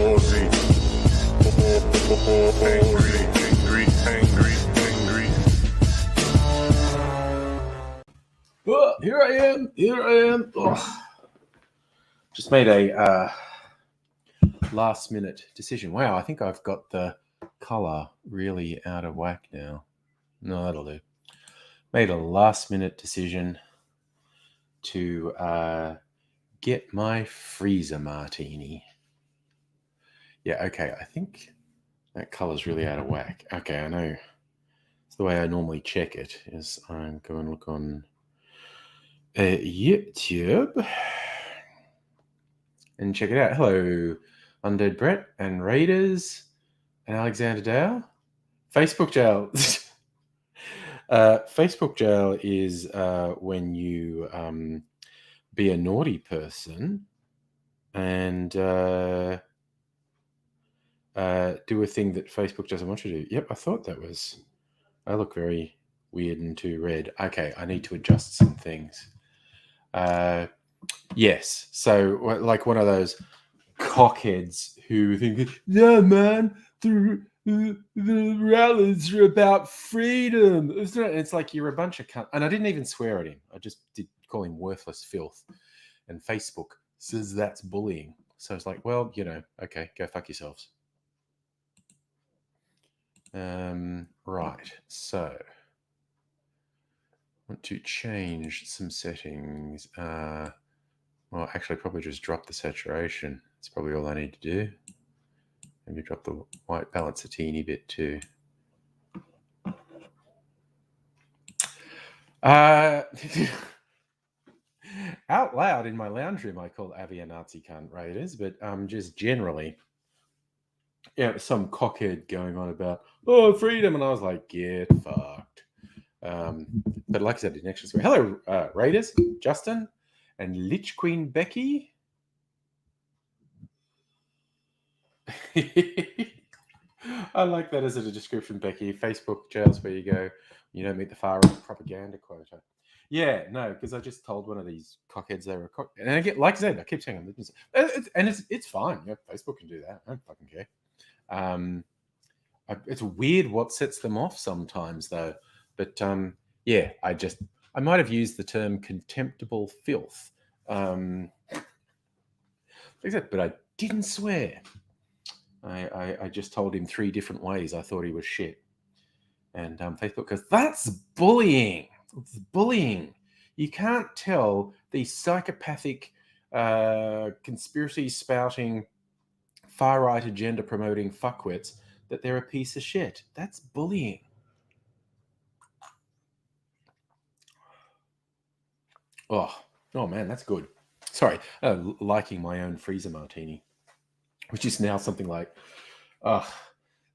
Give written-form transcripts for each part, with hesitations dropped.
Aussie. Oh, here I am. Oh. Just made a last minute decision. Wow, I think I've got the color really out of whack now. No, that'll do. Made a last minute decision to get my freezer martini. Yeah, okay, I think that color's really out of whack. Okay, I know. It's the way I normally check it, is I go and look on YouTube and check it out. Hello, Undead Brett and Raiders and Alexander Dow. Facebook jail. Facebook jail is when you be a naughty person and do a thing that Facebook doesn't want you to do. Yep, I thought that was... I look very weird and too red. Okay, I need to adjust some things. Yes, so like one of those cockheads who think, yeah, man, the rallies are about freedom. It's like you're a bunch of cunt. And I didn't even swear at him. I just did call him worthless filth. And Facebook says that's bullying. So it's like, well, okay, go fuck yourselves. Right, so I want to change some settings. Well, actually, probably just drop the saturation. That's probably all I need to do. Maybe drop the white balance a teeny bit too. Out loud in my lounge room, I call Avi a Nazi cunt, Raiders, but just generally, some cockhead going on about, freedom, and I was like, get fucked. But like I said, I didn't actually swear. Hello, Raiders, Justin, and Lich Queen Becky. I like that as a description, Becky. Facebook jail's where you go. You don't meet the far right propaganda quota. Yeah, no, because I just told one of these cockheads they were and I get, like I said, I keep saying them, it's fine. Facebook can do that. I don't fucking care. It's weird what sets them off sometimes, though. But yeah, I might have used the term contemptible filth. Like I said, but I didn't swear. I just told him 3 different ways I thought he was shit. And Facebook goes, that's bullying. It's bullying. You can't tell these psychopathic, conspiracy spouting, far right agenda promoting fuckwits that they're a piece of shit. That's bullying. Oh man, that's good. Sorry, liking my own freezer martini, which is now something like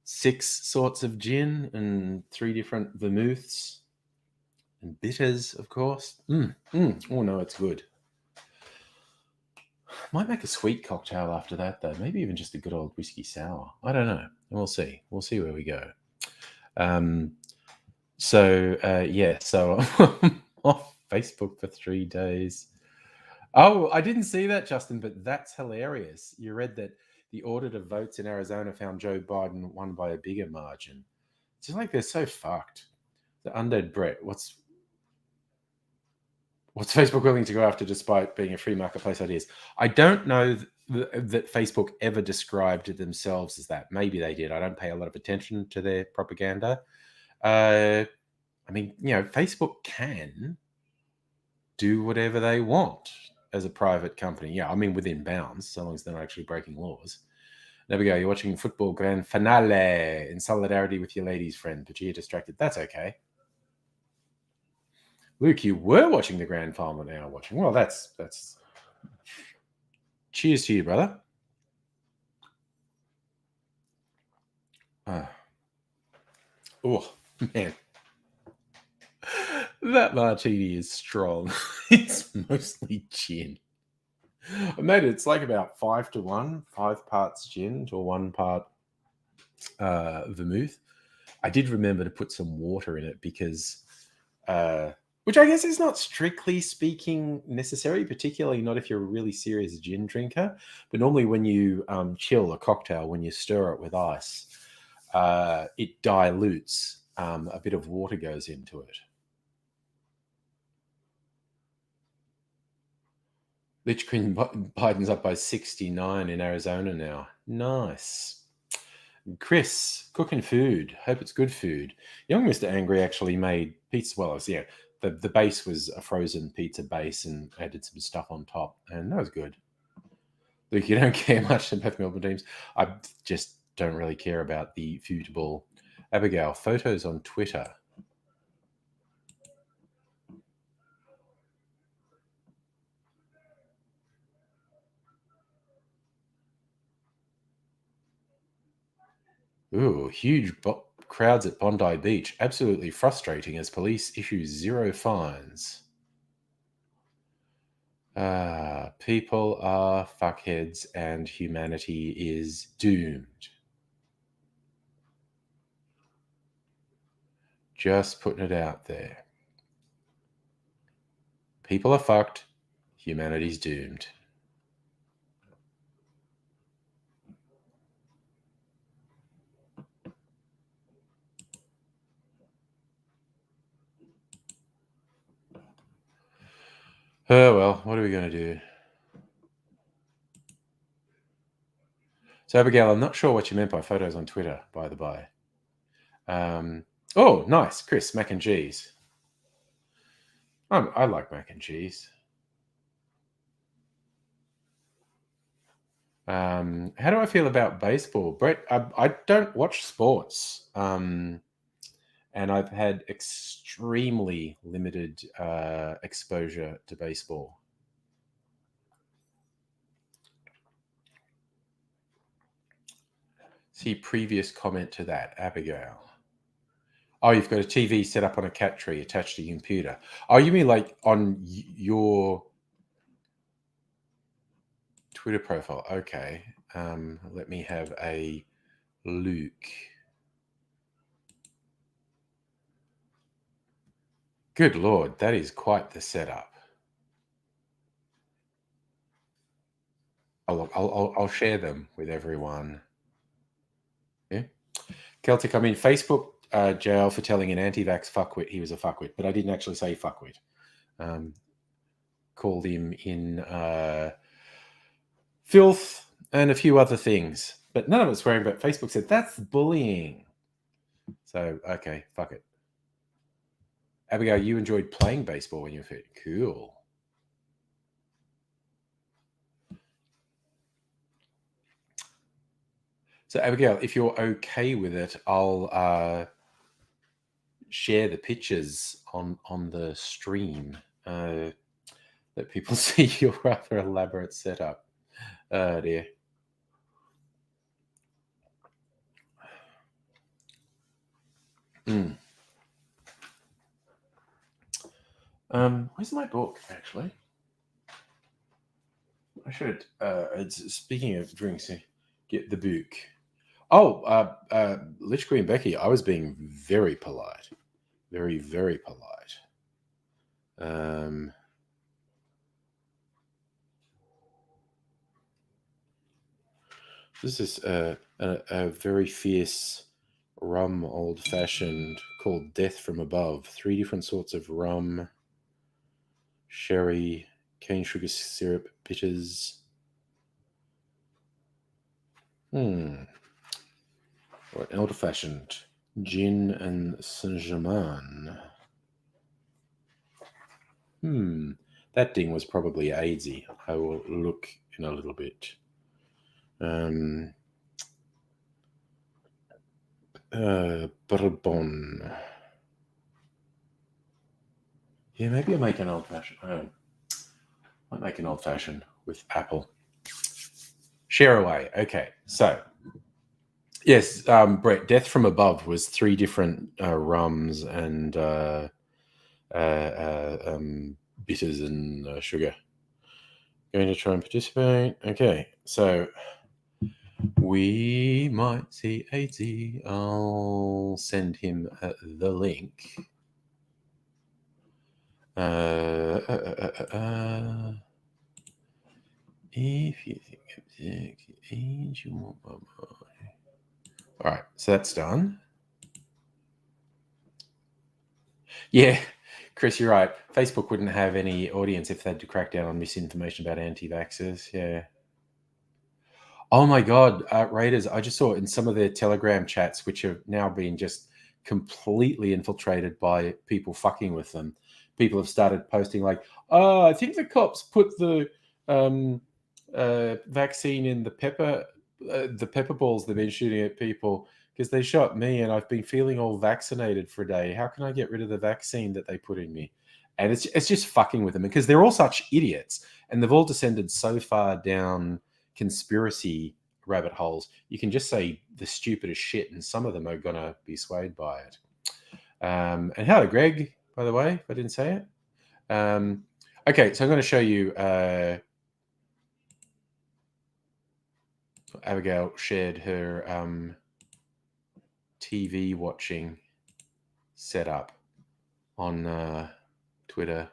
6 sorts of gin and 3 different vermouths and bitters, of course. Oh no, it's good. Might make a sweet cocktail after that, though. Maybe even just a good old whiskey sour. I don't know. We'll see. We'll see where we go. So I'm off Facebook for 3 days. Oh, I didn't see that, Justin, but that's hilarious. You read that the audit of votes in Arizona found Joe Biden won by a bigger margin. It's just like they're so fucked. The Undead Brett, what's Facebook willing to go after despite being a free marketplace ideas? I don't know that Facebook ever described themselves as that. Maybe they did. I don't pay a lot of attention to their propaganda. I mean, Facebook can do whatever they want as a private company. Yeah, I mean, within bounds, so long as they're not actually breaking laws. There we go. You're watching football grand finale in solidarity with your ladies' friend, but you're distracted. That's okay. Luke, you were watching the grand final, now watching. Well, that's. Cheers to you, brother. Oh, man. That martini is strong. It's mostly gin. I made it. It's like about 5-1, 5 parts gin to 1 part vermouth. I did remember to put some water in it because, which I guess is not strictly speaking necessary, particularly not if you're a really serious gin drinker. But normally, when you chill a cocktail, when you stir it with ice, it dilutes. A bit of water goes into it. Lich King Biden's up by 69 in Arizona now. Nice. Chris, cooking food. Hope it's good food. Young Mr. Angry actually made pizza. Well, the base was a frozen pizza base and added some stuff on top, and that was good. Luke, you don't care much about Melbourne teams. I just don't really care about the football. Abigail, photos on Twitter. Ooh, huge crowds at Bondi Beach. Absolutely frustrating as police issue 0 fines. People are fuckheads and humanity is doomed. Just putting it out there. People are fucked. Humanity's doomed. Oh, well, what are we going to do? So, Abigail, I'm not sure what you meant by photos on Twitter, by the by. Oh, nice. Chris, mac and cheese. I like mac and cheese. How do I feel about baseball? Brett, I don't watch sports. And I've had extremely limited exposure to baseball. See previous comment to that, Abigail. Oh, you've got a TV set up on a cat tree attached to your computer. Oh, you mean like on your Twitter profile? Okay. Let me have a look. Good Lord, that is quite the setup. I'll share them with everyone. Yeah. Celtic, I mean, Facebook jail for telling an anti-vax fuckwit he was a fuckwit, but I didn't actually say fuckwit. Called him in filth and a few other things, but none of it swearing. But Facebook said that's bullying. So okay, fuck it. Abigail, you enjoyed playing baseball when you were fit. Cool. So Abigail, if you're okay with it, I'll share the pictures on the stream. Let people see your rather elaborate setup. Oh dear. Where's my book, actually? I should. Speaking of drinks, get the book. Oh, Lich Queen Becky, I was being very polite. Very, very polite. This is a very fierce rum old-fashioned called Death from Above. 3 different sorts of rum, sherry, cane sugar syrup, bitters. What old-fashioned gin and Saint-Germain. That ding was probably AIDSy. I will look in a little bit. Bourbon. Yeah, maybe I'll make an old-fashioned. I might make an old-fashioned with apple. Share away. Okay, so yes, Brett, Death from Above was 3 different rums and bitters and sugar. Going to try and participate. Okay, so we might see AZ. I'll send him the link. If you think of the age, all right, so that's done. Yeah, Chris, you're right. Facebook wouldn't have any audience if they had to crack down on misinformation about anti-vaxxers. Yeah. Oh my God, Raiders! I just saw in some of their Telegram chats, which have now been just completely infiltrated by people fucking with them. People have started posting like, "Oh, I think the cops put the vaccine in the pepper balls they've been shooting at people because they shot me and I've been feeling all vaccinated for a day. How can I get rid of the vaccine that they put in me?" And it's just fucking with them because they're all such idiots and they've all descended so far down conspiracy rabbit holes. You can just say the stupidest shit and some of them are going to be swayed by it. And hello, Greg, by the way, if I didn't say it. Okay, so I'm going to show you Abigail shared her TV watching setup on Twitter.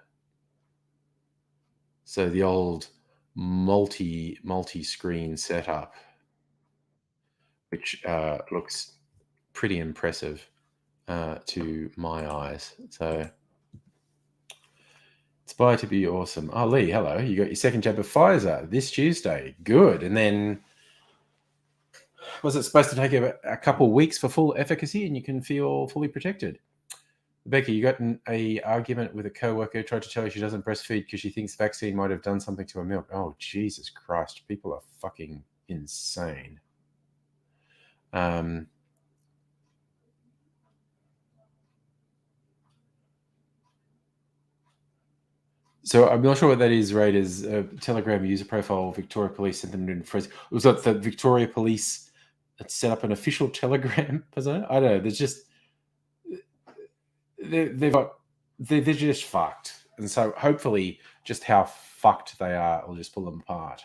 So the old multi-screen setup, which looks pretty impressive to my eyes. So it's by to be awesome. Oh, Lee, hello. You got your second jab of Pfizer this Tuesday. Good. And then was it supposed to take a couple of weeks for full efficacy and you can feel fully protected? Becky, you got a argument with a coworker, tried to tell her she doesn't breastfeed because she thinks vaccine might have done something to her milk. Oh, Jesus Christ. People are fucking insane. So I'm not sure what that is, right? Is a Telegram user profile, Victoria Police sent them in phrase. Was that the Victoria Police set up an official Telegram persona? I don't know. There's just they're just fucked, and so hopefully, just how fucked they are will just pull them apart.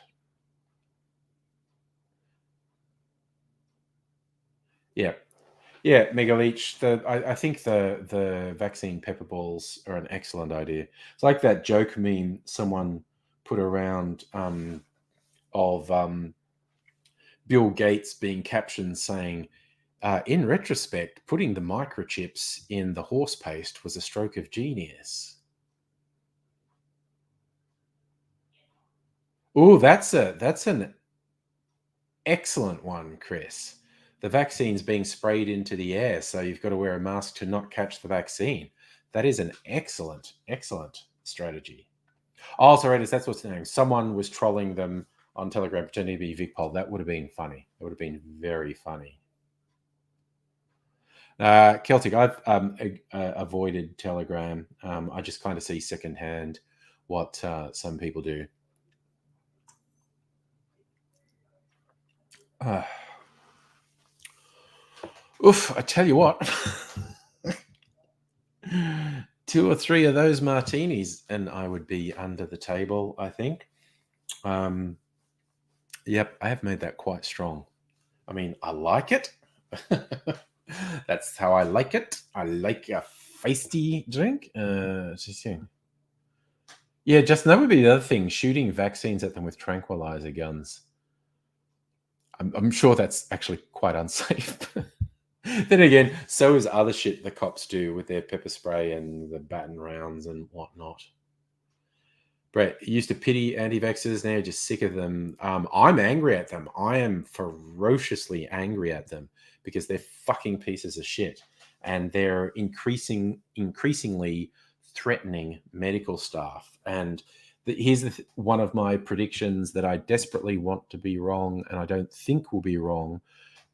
Yeah, yeah, Mega Leech. I think the vaccine pepper balls are an excellent idea. It's like that joke meme someone put around of Bill Gates being captioned saying, in retrospect, putting the microchips in the horse paste was a stroke of genius. Oh, that's an excellent one, Chris. The vaccine's being sprayed into the air, so you've got to wear a mask to not catch the vaccine. That is an excellent, excellent strategy. Oh, sorry, that's what's the name. Someone was trolling them on Telegram pretending to be Vic Pol. That would have been funny. It would have been very funny. Celtic, I've avoided Telegram. I just kind of see secondhand what some people do. Oof, I tell you what. 2 or 3 of those martinis and I would be under the table, I think. Yep, I have made that quite strong. I mean, I like it. That's how I like it. I like a feisty drink. Yeah, Justin, that would be the other thing, shooting vaccines at them with tranquilizer guns. I'm sure that's actually quite unsafe. Then again, so is other shit the cops do with their pepper spray and the baton rounds and whatnot. Brett, used to pity anti-vaxxers, now just sick of them. I'm angry at them. I am ferociously angry at them because they're fucking pieces of shit. And they're increasingly threatening medical staff. And here's one of my predictions that I desperately want to be wrong and I don't think will be wrong.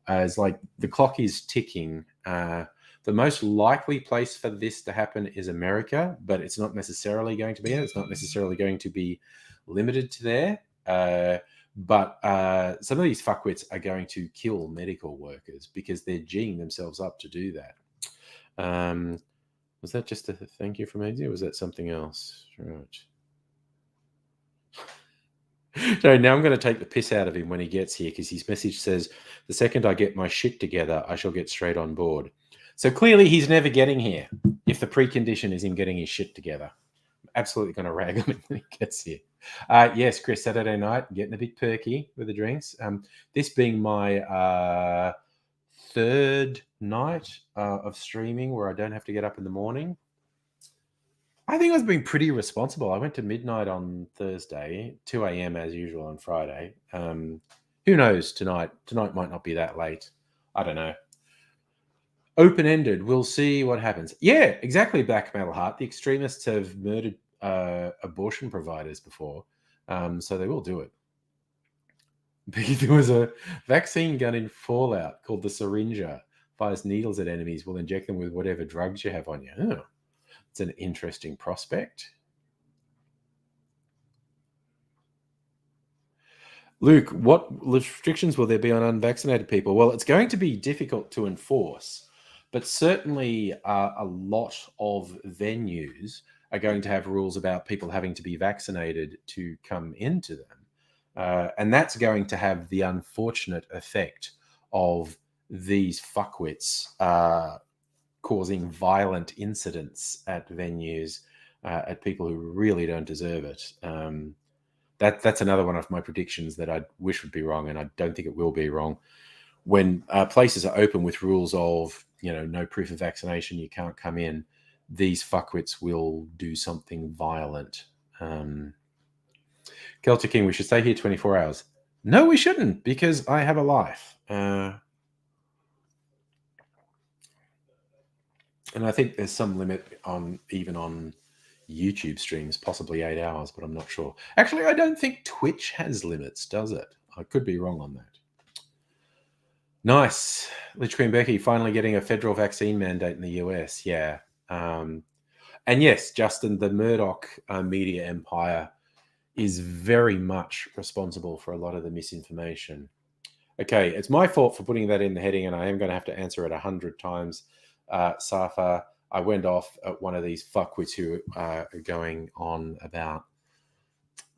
As like the clock is ticking. The most likely place for this to happen is America, but it's not necessarily going to be it. It's not necessarily going to be limited to there. But some of these fuckwits are going to kill medical workers because they're geeing themselves up to do that. Was that just a thank you from Easy, or was that something else? Right. So now I'm going to take the piss out of him when he gets here because his message says, the second I get my shit together, I shall get straight on board. So clearly he's never getting here if the precondition is him getting his shit together. I'm absolutely going to rag on him when he gets here. Yes, Chris, Saturday night, getting a bit perky with the drinks. This being my third night of streaming where I don't have to get up in the morning. I think I was being pretty responsible. I went to midnight on Thursday, 2 a.m. as usual on Friday. Who knows tonight? Tonight might not be that late. I don't know. Open-ended. We'll see what happens. Yeah, exactly, Black Metal Heart. The extremists have murdered abortion providers before, so they will do it. There was a vaccine gun in Fallout called the Syringer. Fires needles at enemies. Will inject them with whatever drugs you have on you. Oh. It's an interesting prospect. Luke, what restrictions will there be on unvaccinated people? Well, it's going to be difficult to enforce, but certainly a lot of venues are going to have rules about people having to be vaccinated to come into them. And that's going to have the unfortunate effect of these fuckwits causing violent incidents at venues, at people who really don't deserve it. That's another one of my predictions that I wish would be wrong, and I don't think it will be wrong. When places are open with rules of, no proof of vaccination, you can't come in, these fuckwits will do something violent. Celtic King, we should stay here 24 hours. No, we shouldn't, because I have a life. And I think there's some limit even on YouTube streams, possibly 8 hours, but I'm not sure. Actually, I don't think Twitch has limits, does it? I could be wrong on that. Nice. Lich Queen Becky finally getting a federal vaccine mandate in the US. Yeah. And yes, Justin, the Murdoch media empire is very much responsible for a lot of the misinformation. Okay, it's my fault for putting that in the heading, and I am going to have to answer it 100 times. Safa, I went off at one of these fuckwits who are going on about,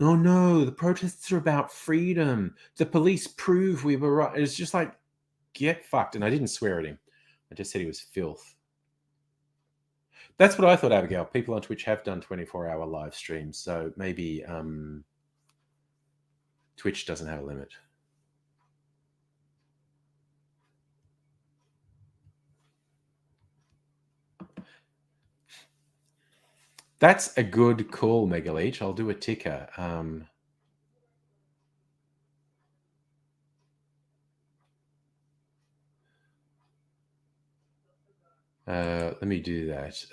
oh no, the protests are about freedom. The police prove we were right. It's just like, get fucked. And I didn't swear at him. I just said he was filth. That's what I thought, Abigail. People on Twitch have done 24-hour live streams, so maybe Twitch doesn't have a limit. That's a good call, Megaleech. I'll do a ticker. Let me do that.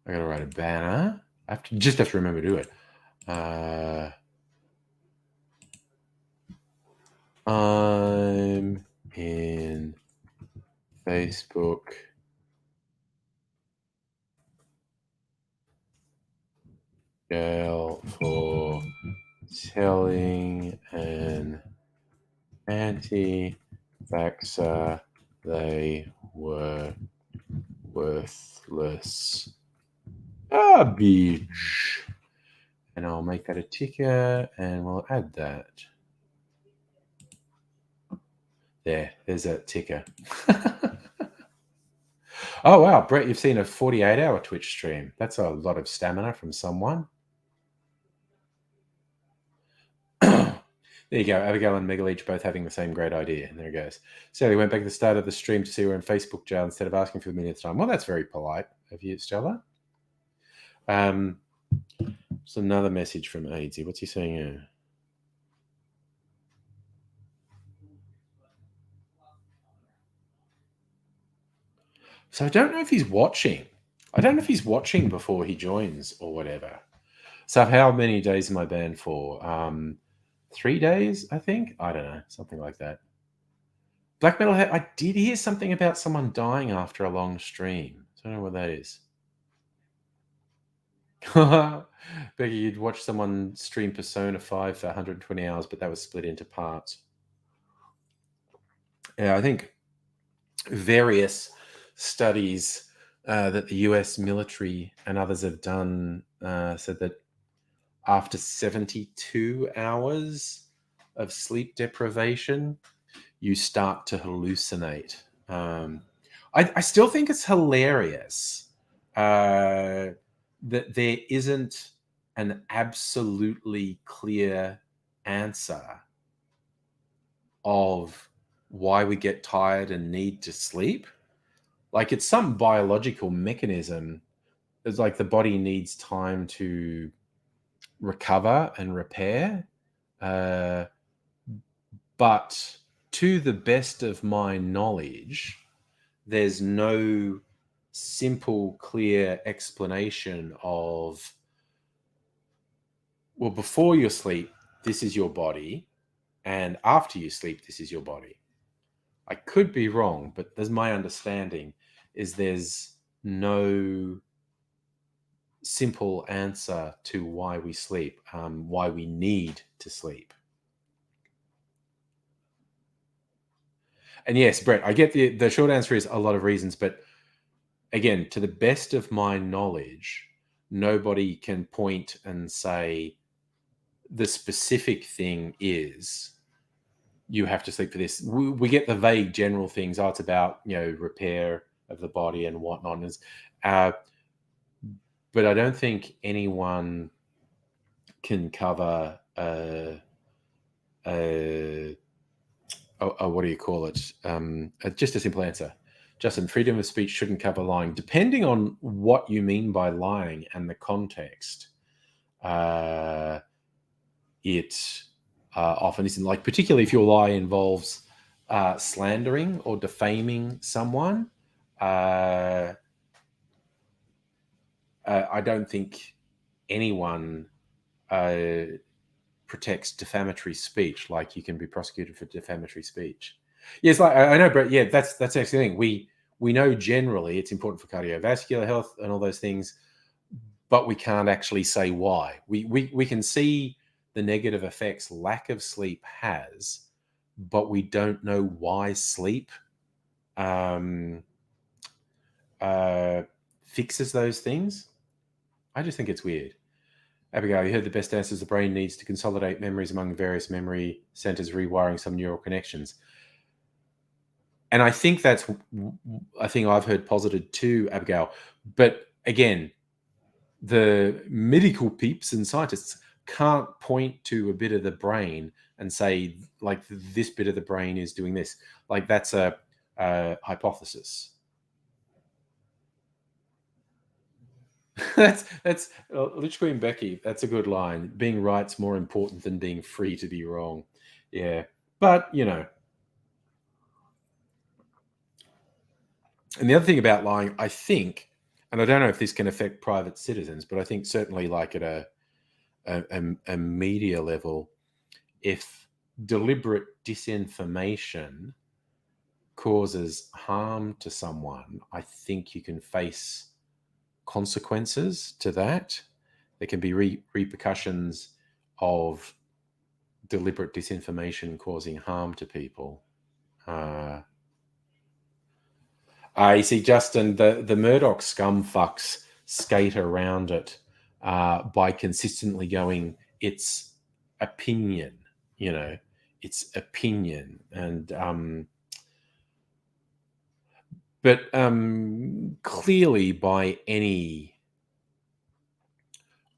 I gotta write a banner. I just have to remember to do it. I'm in Facebook jail for telling an anti-vaxxer they were worthless garbage. And I'll make that a ticker, and we'll add that. There's that ticker. Oh, wow. Brett, you've seen a 48-hour Twitch stream. That's a lot of stamina from someone. There you go. Abigail and Megaleech both having the same great idea. And there it goes. So they went back to the start of the stream to see we're in Facebook jail instead of asking for the millionth time. Well, that's very polite of you, Stella. There's another message from Aidsy. What's he saying here? So I don't know if he's watching. I don't know if he's watching before he joins or whatever. So how many days am I banned for? 3 days, I think. I don't know, something like that. Black Metalhead, I did hear something about someone dying after a long stream. I don't know what that is. Becky, you'd watch someone stream Persona 5 for 120 hours, but that was split into parts. Yeah, I think various studies that the US military and others have done said that after 72 hours of sleep deprivation, you start to hallucinate. I still think it's hilarious that there isn't an absolutely clear answer of why we get tired and need to sleep. Like it's some biological mechanism. It's like the body needs time to recover and repair. But to the best of my knowledge, there's no simple, clear explanation of, well, before you sleep, this is your body, and after you sleep, this is your body. I could be wrong, but there's my understanding is there's no simple answer to why we sleep, why we need to sleep. And yes, Brett, I get the short answer is a lot of reasons, but again, to the best of my knowledge, nobody can point and say the specific thing is you have to sleep for this. We get the vague general things. Oh, it's about, repair of the body and whatnot. But I don't think anyone can cover what do you call it? Just a simple answer. Justin, freedom of speech shouldn't cover lying. Depending on what you mean by lying and the context, it often isn't. Like, particularly if your lie involves slandering or defaming someone, I don't think anyone protects defamatory speech. Like, you can be prosecuted for defamatory speech. Yes, like I know, Brett. Yeah, that's actually the thing. We know generally it's important for cardiovascular health and all those things, but we can't actually say why. We can see the negative effects lack of sleep has, but we don't know why sleep fixes those things. I just think it's weird. Abigail, you heard the best answers. The brain needs to consolidate memories among various memory centers, rewiring some neural connections. And I think that's a thing I've heard posited too, Abigail. But again, the medical peeps and scientists can't point to a bit of the brain and say, like, this bit of the brain is doing this. Like, that's a hypothesis. that's Lich Queen Becky. That's a good line. Being right's more important than being free to be wrong. Yeah, but and the other thing about lying, I think, and I don't know if this can affect private citizens, but I think certainly, like at a media level, if deliberate disinformation causes harm to someone, I think you can face consequences to that. There can be repercussions of deliberate disinformation causing harm to people. I see, Justin, the Murdoch scumfucks skate around it by consistently going, it's opinion, it's opinion. And but clearly, by any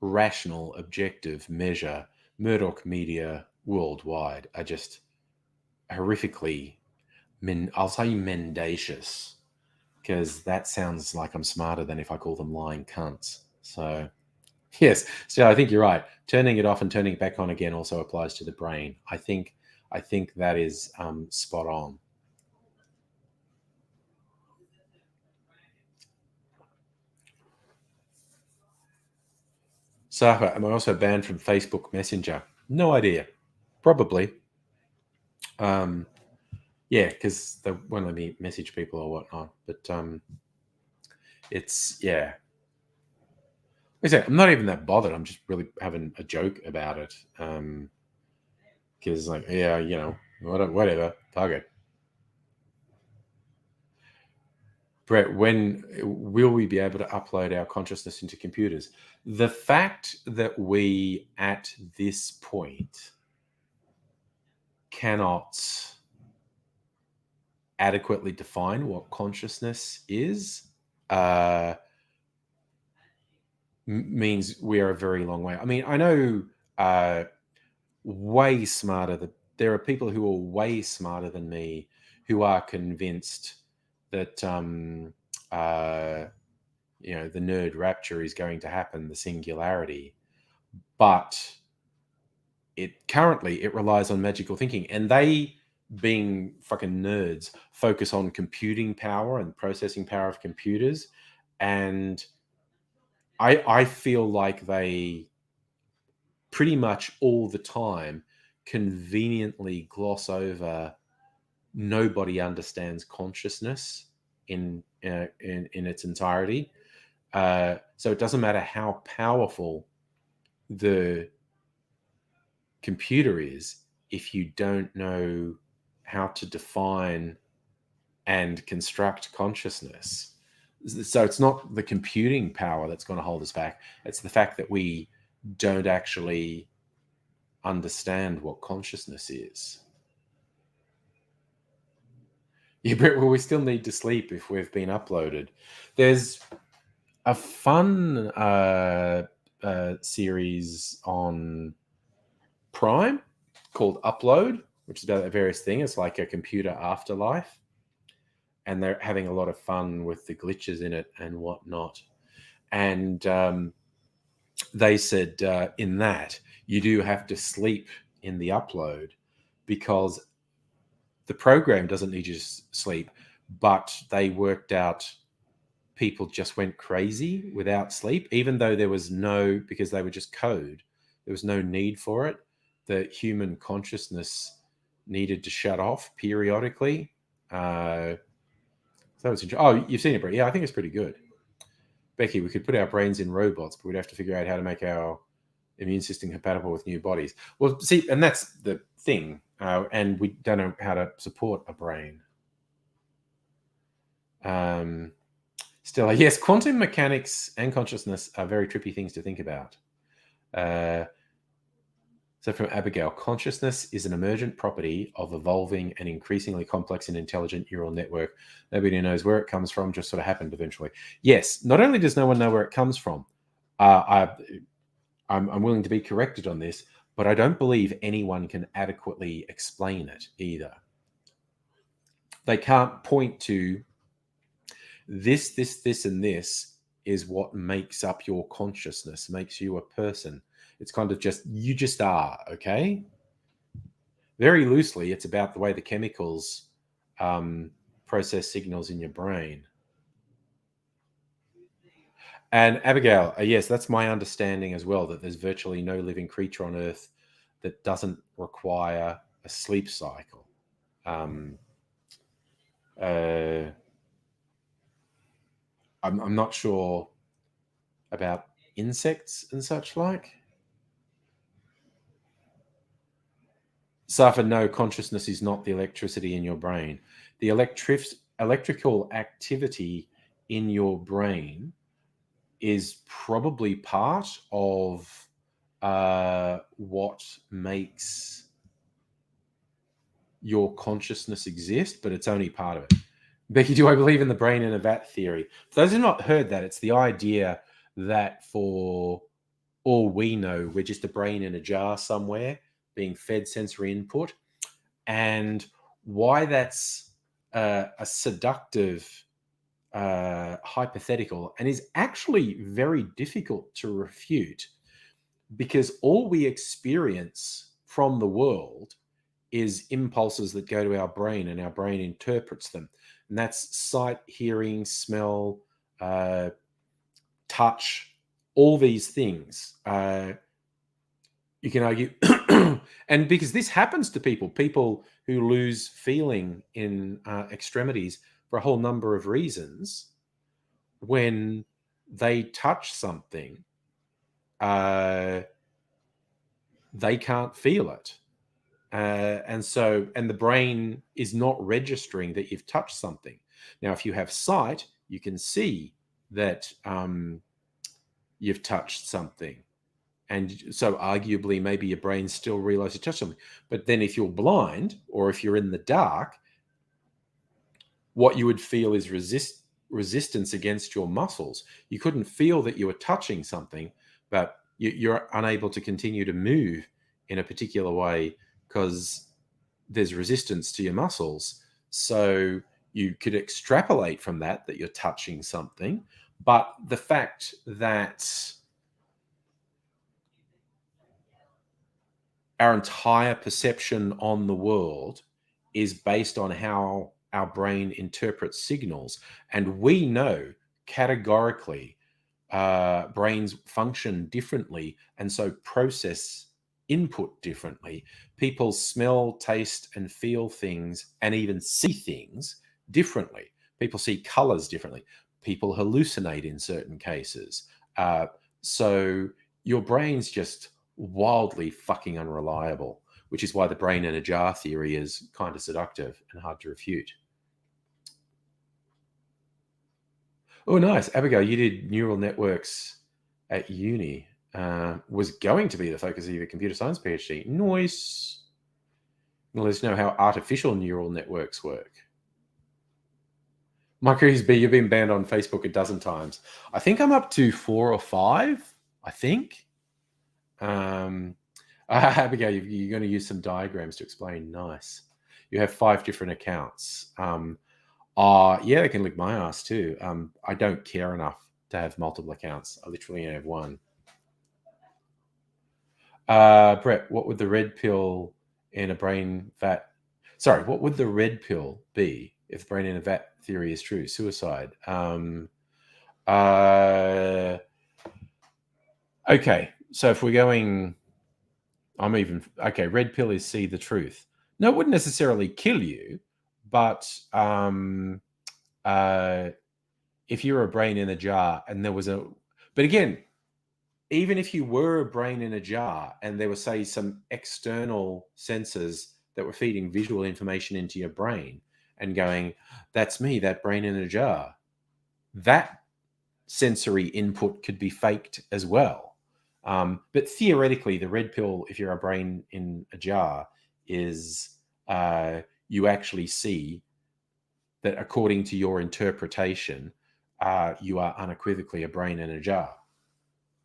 rational, objective measure, Murdoch media worldwide are just horrifically, I'll say mendacious, because that sounds like I'm smarter than if I call them lying cunts. So, yes. So I think you're right. Turning it off and turning it back on again also applies to the brain. I think that is spot on. Safa, am I also banned from Facebook Messenger? No idea. Probably. Yeah, because they won't let me message people or whatnot. But it's, yeah. I'm not even that bothered. I'm just really having a joke about it. Because, like, yeah, whatever, fuck it. Brett, when will we be able to upload our consciousness into computers? The fact that we, at this point, cannot adequately define what consciousness is means we are a very long way. I mean, I know way smarter. There are people who are way smarter than me who are convinced that the nerd rapture is going to happen, the singularity, but it relies on magical thinking, and they, being fucking nerds, focus on computing power and processing power of computers, and I feel like they pretty much all the time conveniently gloss over nobody understands consciousness in its entirety. So it doesn't matter how powerful the computer is if you don't know how to define and construct consciousness. So it's not the computing power that's going to hold us back. It's the fact that we don't actually understand what consciousness is. Yeah, but well, we still need to sleep if we've been uploaded. There's a fun series on Prime called Upload, which is about a various thing. It's like a computer afterlife, and they're having a lot of fun with the glitches in it and whatnot. And they said in that you do have to sleep in the upload because the program doesn't need you to sleep, but they worked out people just went crazy without sleep, even though there was because they were just code, there was no need for it. The human consciousness needed to shut off periodically. So it's interesting. Oh, you've seen it, Brett? Yeah, I think it's pretty good. Becky, we could put our brains in robots, but we'd have to figure out how to make our immune system compatible with new bodies. Well, see, and that's the thing. And we don't know how to support a brain. Stella, yes, quantum mechanics and consciousness are very trippy things to think about. So from Abigail, consciousness is an emergent property of evolving and increasingly complex and intelligent neural network. Nobody knows where it comes from, just sort of happened eventually. Yes, not only does no one know where it comes from, I'm willing to be corrected on this, but I don't believe anyone can adequately explain it either. They can't point to this, and this is what makes up your consciousness, makes you a person. It's kind of just, you just are, okay? Very loosely, it's about the way the chemicals process signals in your brain. And Abigail, yes, that's my understanding as well, that there's virtually no living creature on Earth that doesn't require a sleep cycle. I'm not sure about insects and such like. Safa, no, consciousness is not the electricity in your brain. The electrical activity in your brain is probably part of what makes your consciousness exist, but it's only part of it. Becky, do I believe in the brain in a vat theory? For those who have not heard that, it's the idea that for all we know, we're just a brain in a jar somewhere being fed sensory input. And why that's a seductive hypothetical and is actually very difficult to refute, because all we experience from the world is impulses that go to our brain, and our brain interprets them. And that's sight, hearing, smell, touch, all these things. You can argue, and because this happens to people who lose feeling in extremities for a whole number of reasons, when they touch something, they can't feel it. And the brain is not registering that you've touched something. Now, if you have sight, you can see that you've touched something. And so arguably maybe your brain still realizes you touched something. But then if you're blind or if you're in the dark, what you would feel is resistance against your muscles. You couldn't feel that you were touching something, but you're unable to continue to move in a particular way because there's resistance to your muscles. So you could extrapolate from that you're touching something. But the fact that our entire perception on the world is based on how our brain interprets signals. And we know categorically brains function differently and so process input differently. People smell, taste, and feel things and even see things differently. People see colors differently. People hallucinate in certain cases. So your brain's just wildly fucking unreliable, which is why the brain in a jar theory is kind of seductive and hard to refute. Oh, nice. Abigail, you did neural networks at uni. Was going to be the focus of your computer science PhD. Nice. Well, let's know how artificial neural networks work. Micro's B, you've been banned on Facebook a dozen times. I think I'm up to 4 or 5, I think. Abigail, you're going to use some diagrams to explain. Nice. You have 5 different accounts. Yeah, they can lick my ass too. I don't care enough to have multiple accounts. I literally only have one. Brett, what would the red pill in a brain vat? Sorry, what would the red pill be if the brain in a vat theory is true? Suicide. Okay, so if we're going, red pill is see the truth. No, it wouldn't necessarily kill you, but if you're a brain in a jar and there was but again, even if you were a brain in a jar and there were, say, some external sensors that were feeding visual information into your brain and going, that's me, that brain in a jar, that sensory input could be faked as well. But theoretically, the red pill, if you're a brain in a jar, is you actually see that according to your interpretation, you are unequivocally a brain in a jar.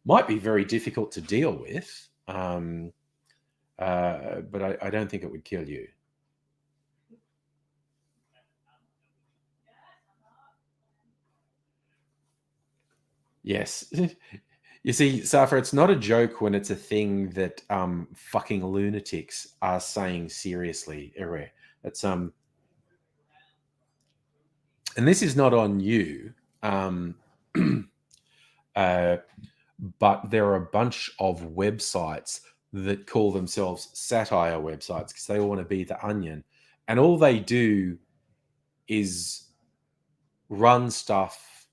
Might be very difficult to deal with, but I don't think it would kill you. Yes. You see, Safa, it's not a joke when it's a thing that fucking lunatics are saying seriously, Ere. It's and this is not on you, but there are a bunch of websites that call themselves satire websites because they all want to be the Onion, and all they do is run stuff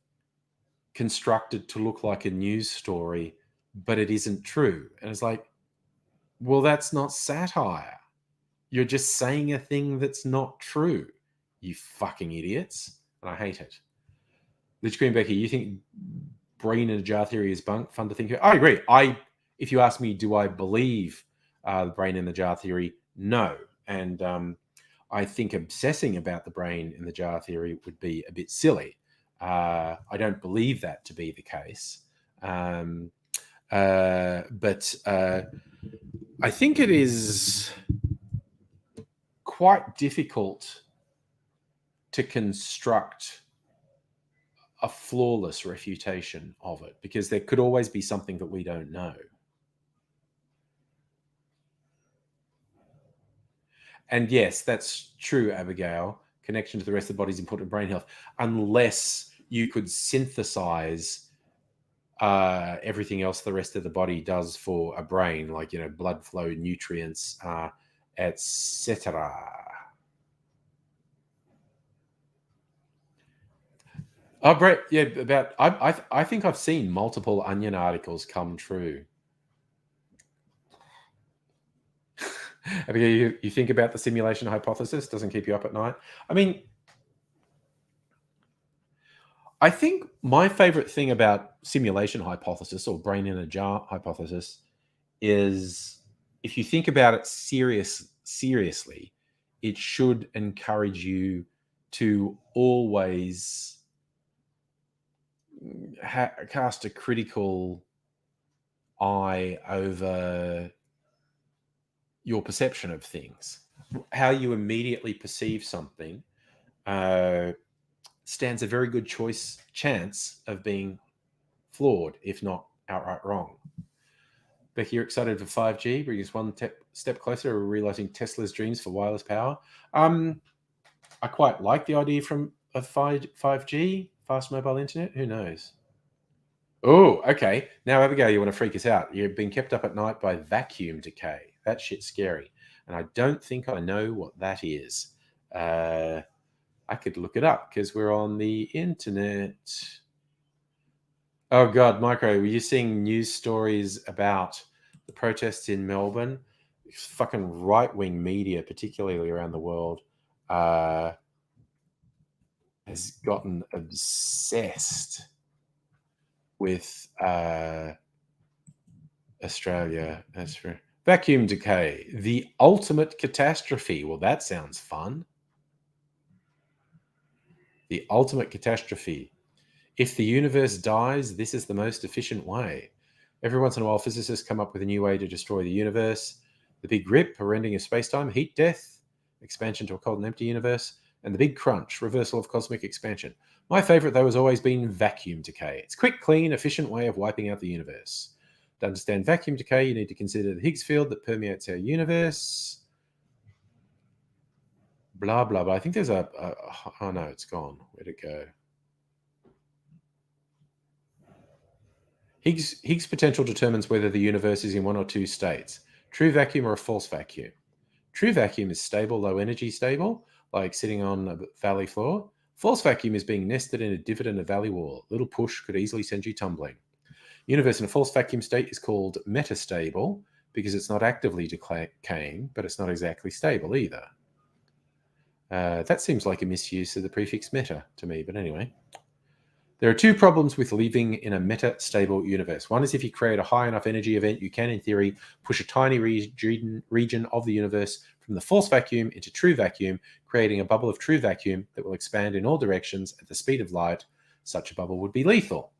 constructed to look like a news story, but it isn't true. And it's like, well, that's not satire. You're just saying a thing that's not true, you fucking idiots. And I hate it. Lich Green Becky, you think brain in a jar theory is bunk? Fun to think of. I agree. If you ask me, do I believe the brain in the jar theory? No. And I think obsessing about the brain in the jar theory would be a bit silly. I don't believe that to be the case. But I think it is quite difficult to construct a flawless refutation of it because there could always be something that we don't know. And yes, that's true, Abigail. Connection to the rest of the body is important in brain health, unless you could synthesize everything else the rest of the body does for a brain, like blood flow, nutrients, etc. Oh, Brett, yeah, I think I've seen multiple Onion articles come true. You think about the simulation hypothesis doesn't keep you up at night. I mean, I think my favorite thing about simulation hypothesis or brain in a jar hypothesis is if you think about it seriously, it should encourage you to always cast a critical eye over your perception of things. How you immediately perceive something stands a very good chance of being flawed, if not outright wrong. Becky, you're excited for 5G, bringing us one step closer to realizing Tesla's dreams for wireless power. I quite like the idea of 5G, fast mobile internet. Who knows? Oh, okay. Now, Abigail, you want to freak us out. You've been kept up at night by vacuum decay. That shit's scary. And I don't think I know what that is. I could look it up because we're on the internet. Oh, God, Micro, were you seeing news stories about the protests in Melbourne? Fucking right-wing media, particularly around the world, has gotten obsessed with Australia. That's for vacuum decay, the ultimate catastrophe. Well, that sounds fun. The ultimate catastrophe. If the universe dies, this is the most efficient way. Every once in a while, physicists come up with a new way to destroy the universe. The Big Rip, or ending of space-time, heat death, expansion to a cold and empty universe, and the Big Crunch, reversal of cosmic expansion. My favorite, though, has always been vacuum decay. It's a quick, clean, efficient way of wiping out the universe. To understand vacuum decay, you need to consider the Higgs field that permeates our universe. Blah, blah, blah. I think there's oh, no, it's gone. Where'd it go? Higgs potential determines whether the universe is in one or two states, true vacuum or a false vacuum. True vacuum is stable, low energy stable, like sitting on a valley floor. False vacuum is being nested in a divot in a valley wall. A little push could easily send you tumbling. Universe in a false vacuum state is called metastable because it's not actively decaying, but it's not exactly stable either. That seems like a misuse of the prefix meta to me, but anyway. There are two problems with living in a metastable universe. One is if you create a high enough energy event, you can, in theory, push a tiny region of the universe from the false vacuum into true vacuum, creating a bubble of true vacuum that will expand in all directions at the speed of light. Such a bubble would be lethal.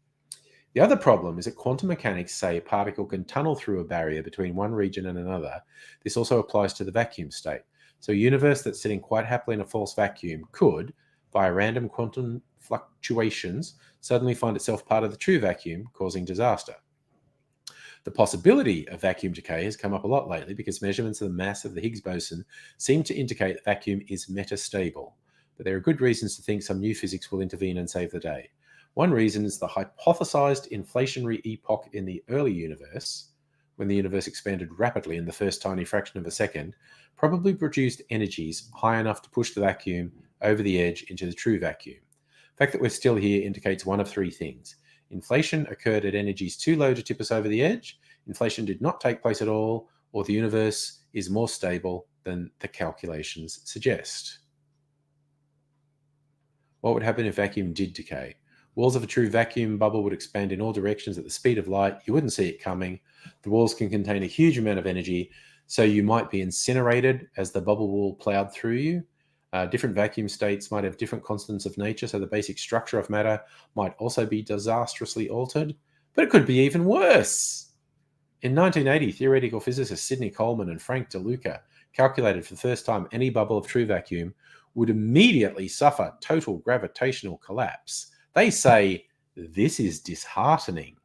The other problem is that quantum mechanics say a particle can tunnel through a barrier between one region and another. This also applies to the vacuum state. So a universe that's sitting quite happily in a false vacuum could, via random quantum fluctuations, suddenly find itself part of the true vacuum, causing disaster. The possibility of vacuum decay has come up a lot lately because measurements of the mass of the Higgs boson seem to indicate that vacuum is metastable. But there are good reasons to think some new physics will intervene and save the day. One reason is the hypothesized inflationary epoch in the early universe, when the universe expanded rapidly in the first tiny fraction of a second, probably produced energies high enough to push the vacuum over the edge into the true vacuum. The fact that we're still here indicates one of three things. Inflation occurred at energies too low to tip us over the edge, inflation did not take place at all, or the universe is more stable than the calculations suggest. What would happen if vacuum did decay? Walls of a true vacuum bubble would expand in all directions at the speed of light. You wouldn't see it coming. The walls can contain a huge amount of energy, so you might be incinerated as the bubble wall plowed through you. Different vacuum states might have different constants of nature, so the basic structure of matter might also be disastrously altered. But it could be even worse. In 1980, theoretical physicists Sidney Coleman and Frank DeLuca calculated for the first time any bubble of true vacuum would immediately suffer total gravitational collapse. They say, this is disheartening.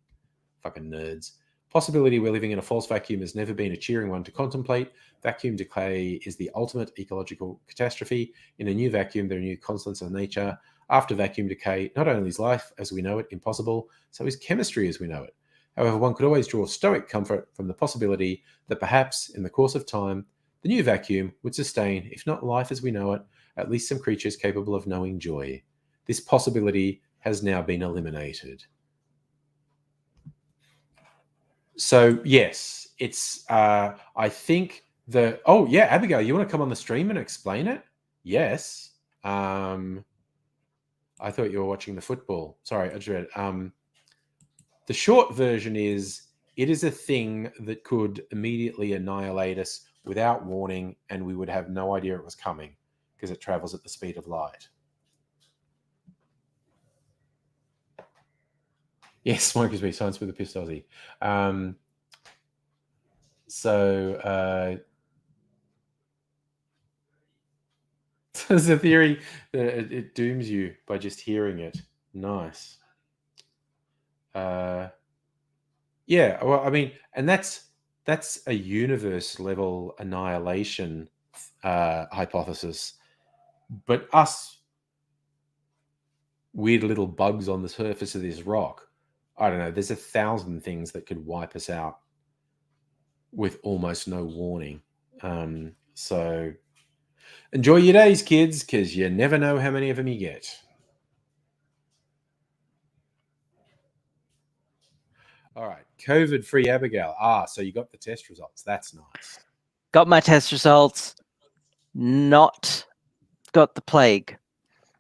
Fucking nerds. Possibility we're living in a false vacuum has never been a cheering one to contemplate. Vacuum decay is the ultimate ecological catastrophe. In a new vacuum, there are new constants of nature. After vacuum decay, not only is life as we know it impossible, so is chemistry as we know it. However, one could always draw stoic comfort from the possibility that perhaps, in the course of time, the new vacuum would sustain, if not life as we know it, at least some creatures capable of knowing joy. This possibility has now been eliminated. So yes, it's I think oh yeah, Abigail, you want to come on the stream and explain it? Yes. I thought you were watching the football. Sorry, I just read it. The short version is it is a thing that could immediately annihilate us without warning, and we would have no idea it was coming because it travels at the speed of light. Yes, Smokers be science with a pissed Aussie. There's a theory that it dooms you by just hearing it. Nice. Yeah, well, I mean, and that's a universe level annihilation hypothesis, but us weird little bugs on the surface of this rock, I don't know. There's 1,000 things that could wipe us out with almost no warning. So enjoy your days, kids, because you never know how many of them you get. All right, COVID-free Abigail. So you got the test results. That's nice. Got my test results. Not got the plague.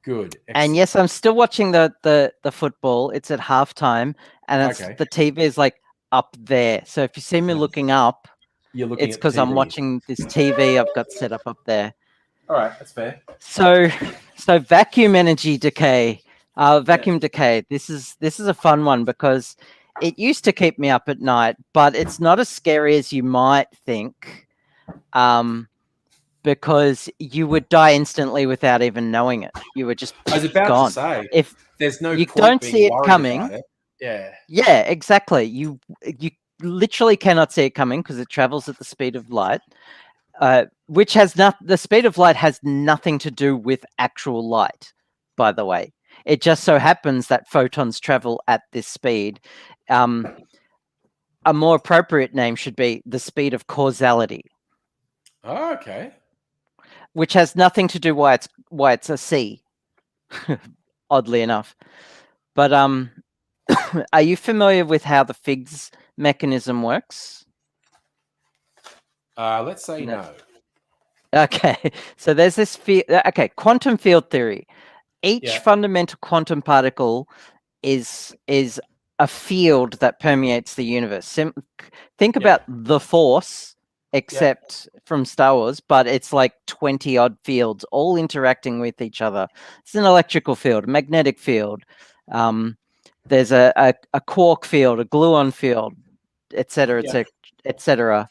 Good. And Excellent. yes, I'm still watching the football. It's at halftime, and it's, Okay. the TV is like up there. So if you see me Nice. looking up, You're looking it's at the because I'm TV. watching this TV I've got set up there. All right, that's fair. So vacuum energy decay, vacuum decay. This is a fun one because it used to keep me up at night, but it's not as scary as you might think, because you would die instantly without even knowing it. You were just I was about gone. to say, If there's no you point don't being see it worried coming, about it. yeah, exactly. You literally cannot see it coming because it travels at the speed of light. Which has the speed of light has nothing to do with actual light, by the way. It just so happens that photons travel at this speed. A more appropriate name should be the speed of causality. Oh, okay. Which has nothing to do why it's a C, oddly enough. But are you familiar with how the Figs mechanism works? Let's say no. Okay, so there's this quantum field theory. Each fundamental quantum particle is a field that permeates the universe. Think about the Force, except from Star Wars, but it's like 20 odd fields all interacting with each other. It's an electrical field, a magnetic field. There's a quark field, a gluon field, etc., etc.,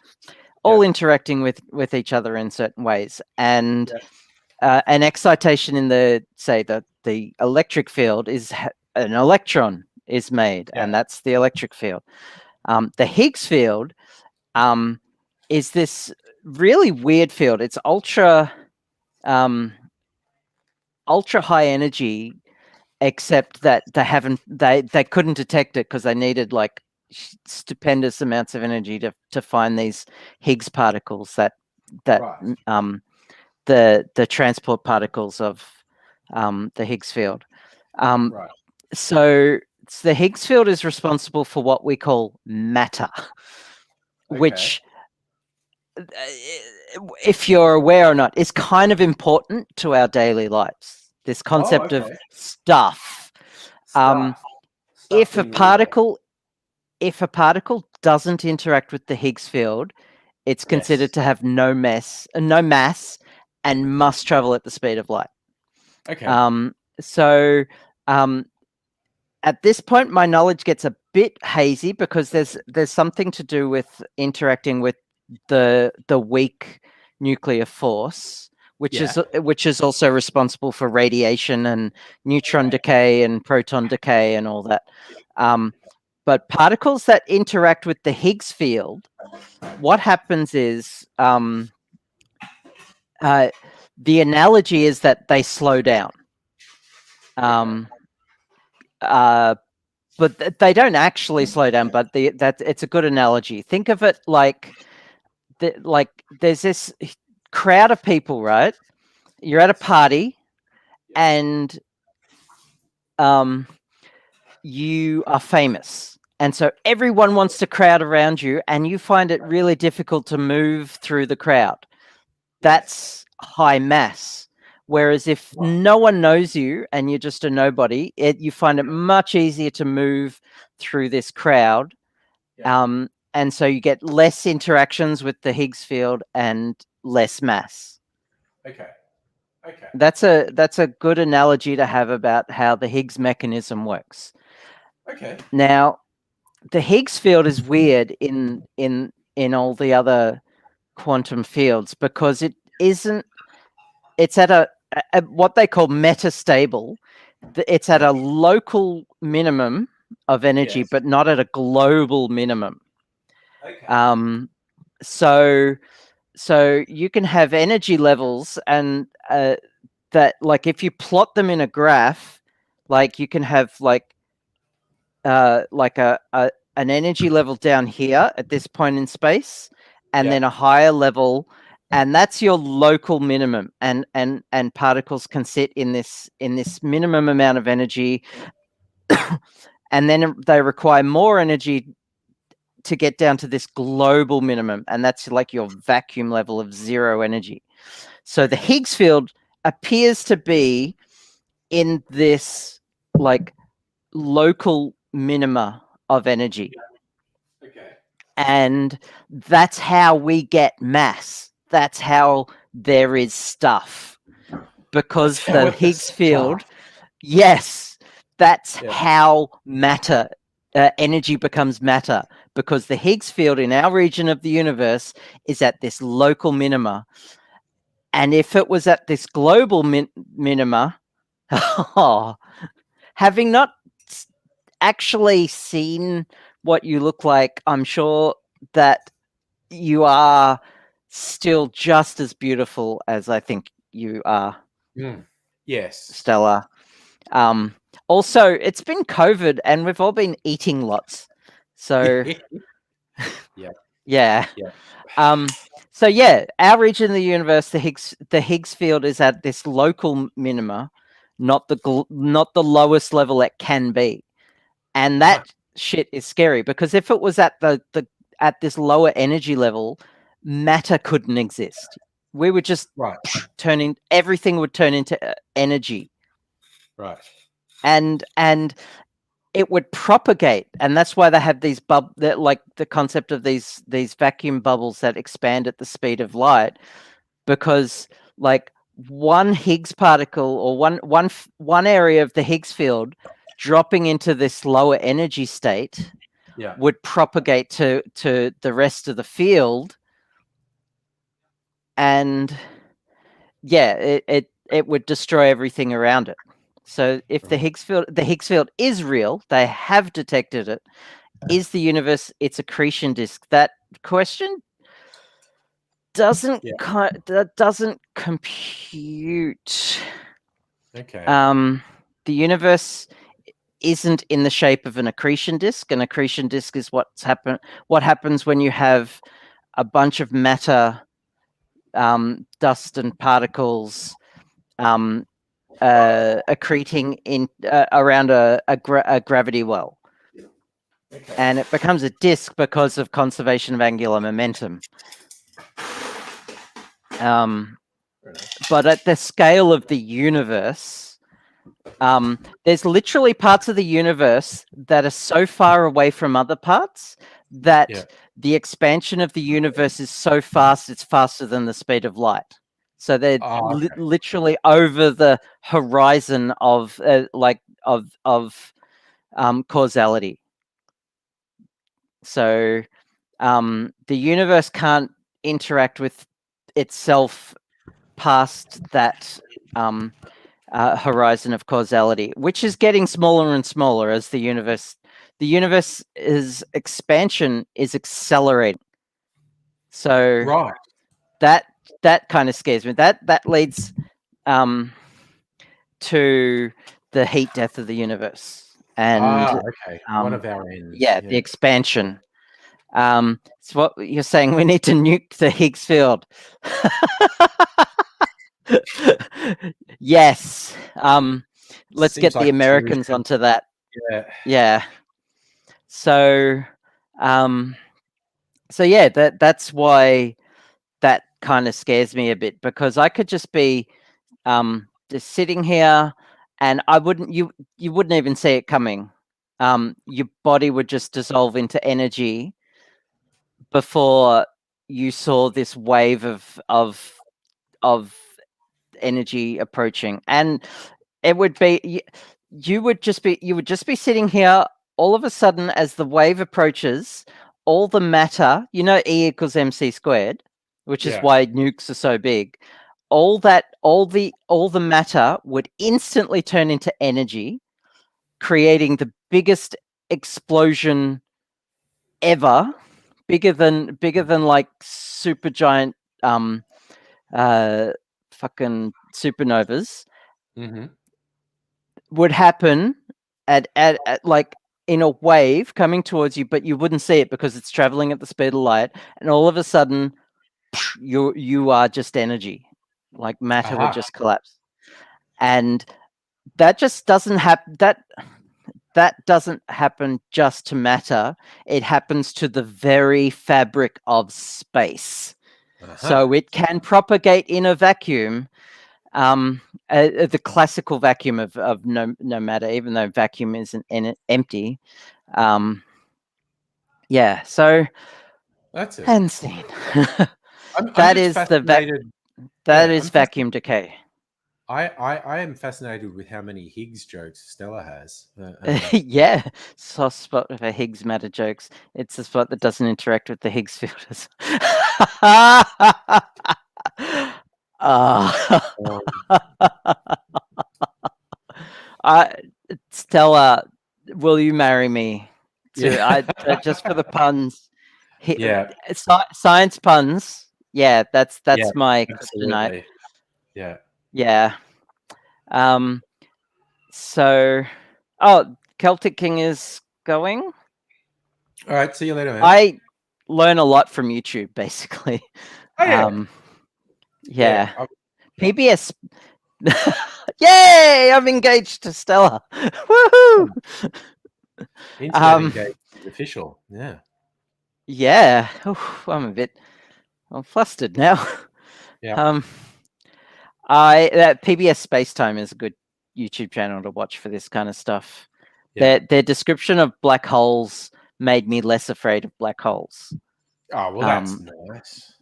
all interacting with each other in certain ways. And an excitation in the electric field is an electron is made, and that's the electric field. The Higgs field is this really weird field. It's ultra high energy, except that they couldn't detect it because they needed like stupendous amounts of energy to find these Higgs particles that the transport particles of the Higgs field. So the Higgs field is responsible for what we call matter, which, if you're aware or not, is kind of important to our daily lives. This concept of stuff. If a particle doesn't interact with the Higgs field, it's considered to have no mass, and must travel at the speed of light. Okay. So at this point, my knowledge gets a bit hazy because there's something to do with interacting with the weak nuclear force, which is also responsible for radiation and neutron decay and proton decay and all that. But particles that interact with the Higgs field, what happens is the analogy is that they slow down. But they don't actually slow down. But it's a good analogy. Think of it like there's this crowd of people, right? You're at a party, and you are famous, and so everyone wants to crowd around you, and you find it really difficult to move through the crowd. That's high mass. Whereas if no one knows you and you're just a nobody, you find it much easier to move through this crowd. Yeah. And so you get less interactions with the Higgs field and less mass. Okay. Okay. That's a good analogy to have about how the Higgs mechanism works. Okay. Now, the Higgs field is weird in all the other quantum fields because it isn't. It's at a what they call metastable. It's at a local minimum of energy, Yes. but not at a global minimum. Okay. So you can have energy levels and that, like, if you plot them in a graph, like you can have like an energy level down here at this point in space, and then a higher level, and that's your local minimum, and particles can sit in this minimum amount of energy, and then they require more energy to get down to this global minimum, and that's like your vacuum level of zero energy. So the Higgs field appears to be in this like local minima of energy. Okay. And that's how we get mass. That's how there is stuff. Because the Higgs field, yes, that's how matter, energy becomes matter. Because the Higgs field in our region of the universe is at this local minima. And if it was at this global minima, having not actually seen what you look like, I'm sure that you are still just as beautiful as I think you are. Yes. Stella. Also, it's been COVID and we've all been eating lots. So yeah. So yeah, our region of the universe, the Higgs field is at this local minima, not the lowest level it can be. And that shit is scary, because if it was at at this lower energy level, matter couldn't exist. We would just everything would turn into energy. Right. And it would propagate, and that's why they have these like the concept of these vacuum bubbles that expand at the speed of light, because like one Higgs particle or one area of the Higgs field dropping into this lower energy state would propagate to the rest of the field, and it would destroy everything around it. So if the Higgs field is real, they have detected it. Is the universe its accretion disk? That question doesn't compute. Okay. The universe isn't in the shape of an accretion disk. An accretion disk is what happens when you have a bunch of matter, dust and particles accreting in around a gravity well. Okay. And it becomes a disk because of conservation of angular momentum. But at the scale of the universe, there's literally parts of the universe that are so far away from other parts that the expansion of the universe is so fast, it's faster than the speed of light. So they're literally over the horizon of causality. So the universe can't interact with itself past that horizon of causality, which is getting smaller and smaller as the universe's expansion is accelerating. So that kind of scares me. That leads to the heat death of the universe. And one of our ends. The expansion. So what you're saying, we need to nuke the Higgs field. Yes. Let's get the Americans onto that. Yeah. So that's why that kind of scares me a bit, because I could just be just sitting here, and you wouldn't even see it coming. Your body would just dissolve into energy before you saw this wave of energy approaching, and it would be you would just be sitting here. All of a sudden, as the wave approaches, all the matter, E equals mc squared, which is Yeah. why nukes are so big. All the matter would instantly turn into energy, creating the biggest explosion ever, bigger than like super giant fucking supernovas. Mm-hmm. Would happen at like in a wave coming towards you, but you wouldn't see it because it's traveling at the speed of light, and all of a sudden you are just energy, like matter would just collapse. And that just doesn't happen. That doesn't happen just to matter. It happens to the very fabric of space. So it can propagate in a vacuum, the classical vacuum of no matter, even though vacuum isn't empty. Yeah, so That's it. and scene. I'm That just is fascinated. vacuum decay. I am fascinated with how many Higgs jokes Stella has. Yeah, soft spot for Higgs matter jokes. It's the spot that doesn't interact with the Higgs filters. Stella, will you marry me? Just for the puns. Yeah. Science puns. Yeah, that's my Absolutely. Yeah. Yeah. So, Celtic King is going. All right. See you later, man. I learn a lot from YouTube, basically. Oh, yeah. Yeah. PBS. Yay! I'm engaged to Stella. Woohoo! Internet engagement is official. Yeah. Yeah. Oof, I'm flustered now. Yeah. PBS Space Time is a good YouTube channel to watch for this kind of stuff. Yeah. Their description of black holes made me less afraid of black holes. Oh, well, that's nice.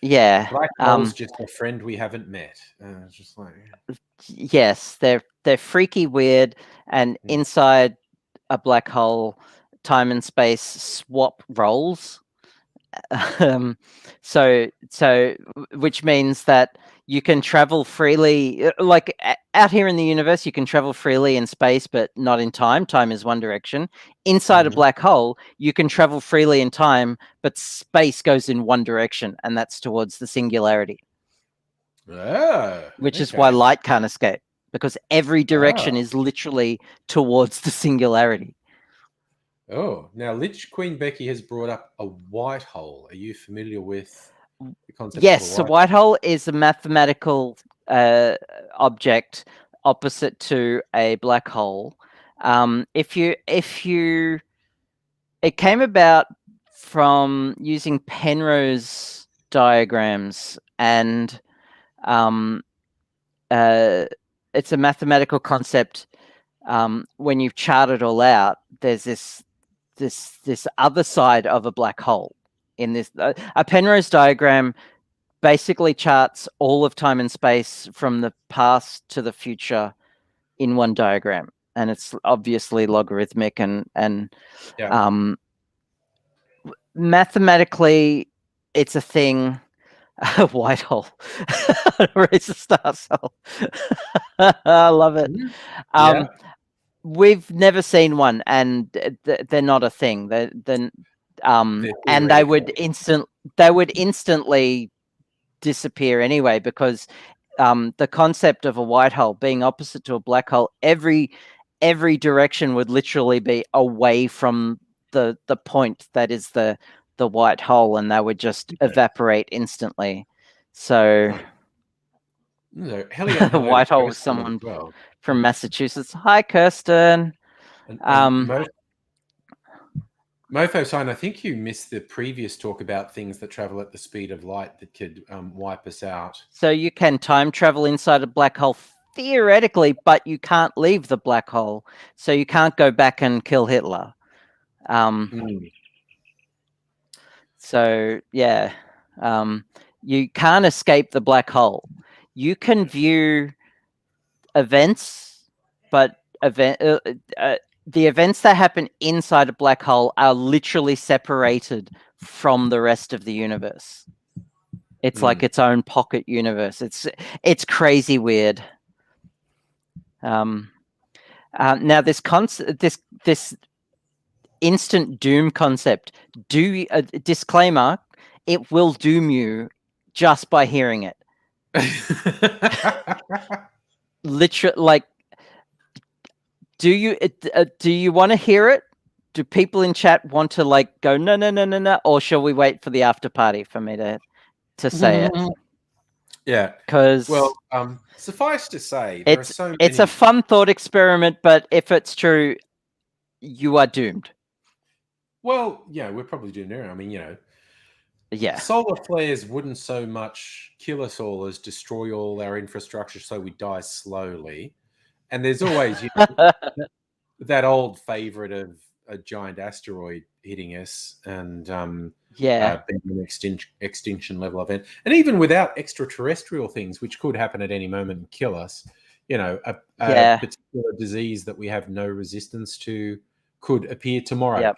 Yeah. Black hole's just a friend we haven't met. Just like yes, they're freaky weird, and inside a black hole, time and space swap roles. So which means that you can travel freely, like out here in the universe, you can travel freely in space, but not in time. Time is one direction. Inside a black hole, you can travel freely in time, but space goes in one direction, and that's towards the singularity. Which is why light can't escape, because every direction is literally towards the singularity. Oh, now Lich Queen Becky has brought up a white hole. Are you familiar with the concept? Yes, a white hole is a mathematical object opposite to a black hole. It came about from using Penrose diagrams, and it's a mathematical concept. When you chart it all out, there's this other side of a black hole. In this, a Penrose diagram basically charts all of time and space from the past to the future in one diagram, and it's obviously logarithmic and mathematically it's a thing. A white hole. Raise a star cell. I love it. We've never seen one, and they're not a thing. And they would instantly disappear anyway, because the concept of a white hole being opposite to a black hole, every direction would literally be away from the point that is the white hole, and they would just evaporate instantly. So white hole was someone from Massachusetts. Hi, Kirsten. Mofo Sign, I think you missed the previous talk about things that travel at the speed of light that could wipe us out. So you can time travel inside a black hole theoretically, but you can't leave the black hole. So you can't go back and kill Hitler. So yeah, you can't escape the black hole. You can view events, but the events that happen inside a black hole are literally separated from the rest of the universe. It's like its own pocket universe. It's crazy weird. Now this instant doom concept. Disclaimer: it will doom you just by hearing it. Literally, like, do you want to hear it? Do people in chat want to like go no, or shall we wait for the after party for me to say it? Yeah, because suffice to say, it's a fun thought experiment, but if it's true, you are doomed. Well, yeah, we're probably doomed there. I mean, yeah, solar flares wouldn't so much kill us all as destroy all our infrastructure so we die slowly. And there's always that old favorite of a giant asteroid hitting us and being an extinction level event. And even without extraterrestrial things, which could happen at any moment and kill us, a particular disease that we have no resistance to could appear tomorrow.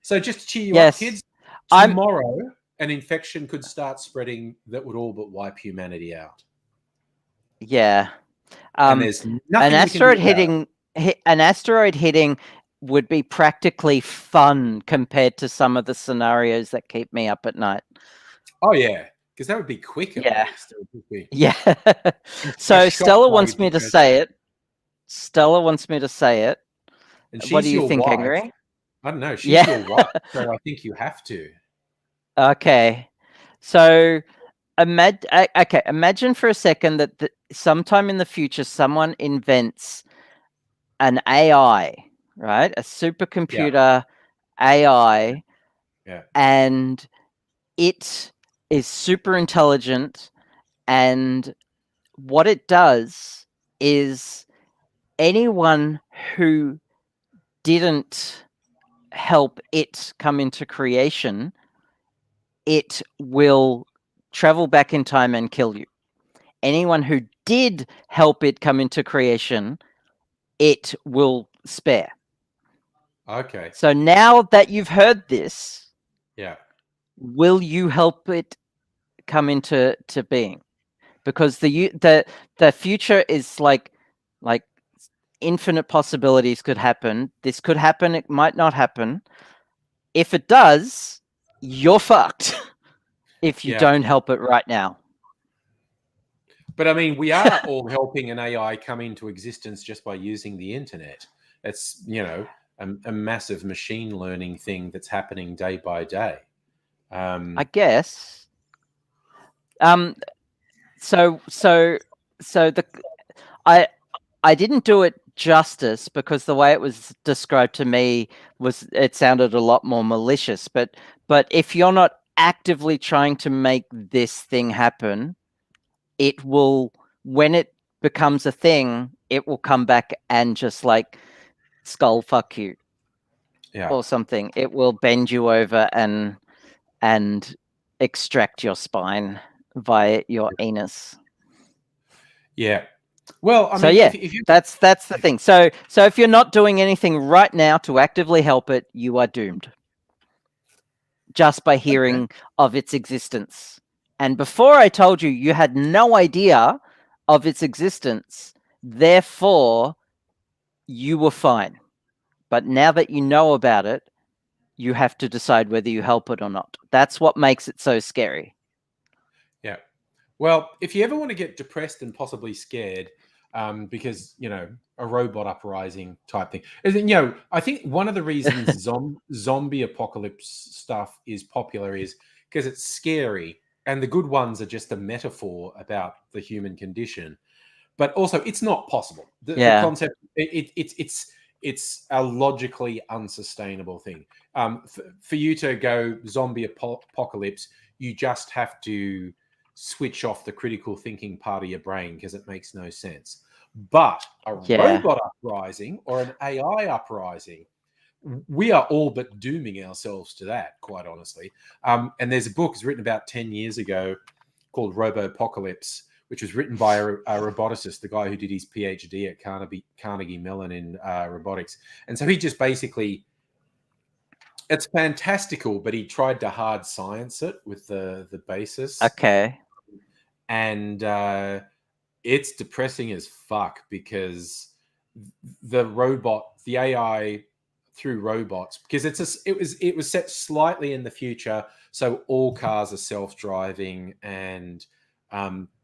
So just to cheer you up, kids, tomorrow an infection could start spreading that would all but wipe humanity out. Yeah. And there's nothing an asteroid hitting would be practically fun compared to some of the scenarios that keep me up at night. Oh yeah, because that would be quicker. Yeah. So Stella wants me to say it. And what do you think, Angry? I don't know. She's your wife, so I think you have to. Okay. So imagine for a second that sometime in the future someone invents an AI, right? A supercomputer AI, and it is super intelligent, and what it does is anyone who didn't help it come into creation, it will travel back in time and kill you. Anyone who did help it come into creation, it will spare. Okay. So now that you've heard this, will you help it come into being? Because the future is like infinite possibilities could happen. This could happen. It might not happen. If it does, you're fucked. If you don't help it right now. But I mean, we are all helping an AI come into existence just by using the internet. It's, a massive machine learning thing that's happening day by day. I guess. I didn't do it justice because the way it was described to me it sounded a lot more malicious. But if you're not actively trying to make this thing happen, it will, when it becomes a thing, it will come back and just like skull fuck you, or something. It will bend you over and extract your spine via your anus. Yeah. Well, I mean, if you... that's the thing. So if you're not doing anything right now to actively help it, you are doomed. Just by hearing of its existence. And before I told you, you had no idea of its existence. Therefore, you were fine. But now that you know about it, you have to decide whether you help it or not. That's what makes it so scary. Yeah. Well, if you ever want to get depressed and possibly scared, because, a robot uprising type thing. I think one of the reasons zombie apocalypse stuff is popular is because it's scary, and the good ones are just a metaphor about the human condition. But also, it's not possible. The concept, it's a logically unsustainable thing. For you to go zombie apocalypse, you just have to switch off the critical thinking part of your brain because it makes no sense. But a robot uprising or an AI uprising, we are all but dooming ourselves to that, quite honestly. And there's a book that's written about 10 years ago called Robopocalypse, which was written by a roboticist, the guy who did his PhD at Carnegie Mellon in robotics. And so he just basically, it's fantastical, but he tried to hard science it with the basis. Okay. And it's depressing as fuck because the AI through robots, because it was set slightly in the future, so all cars are self-driving, and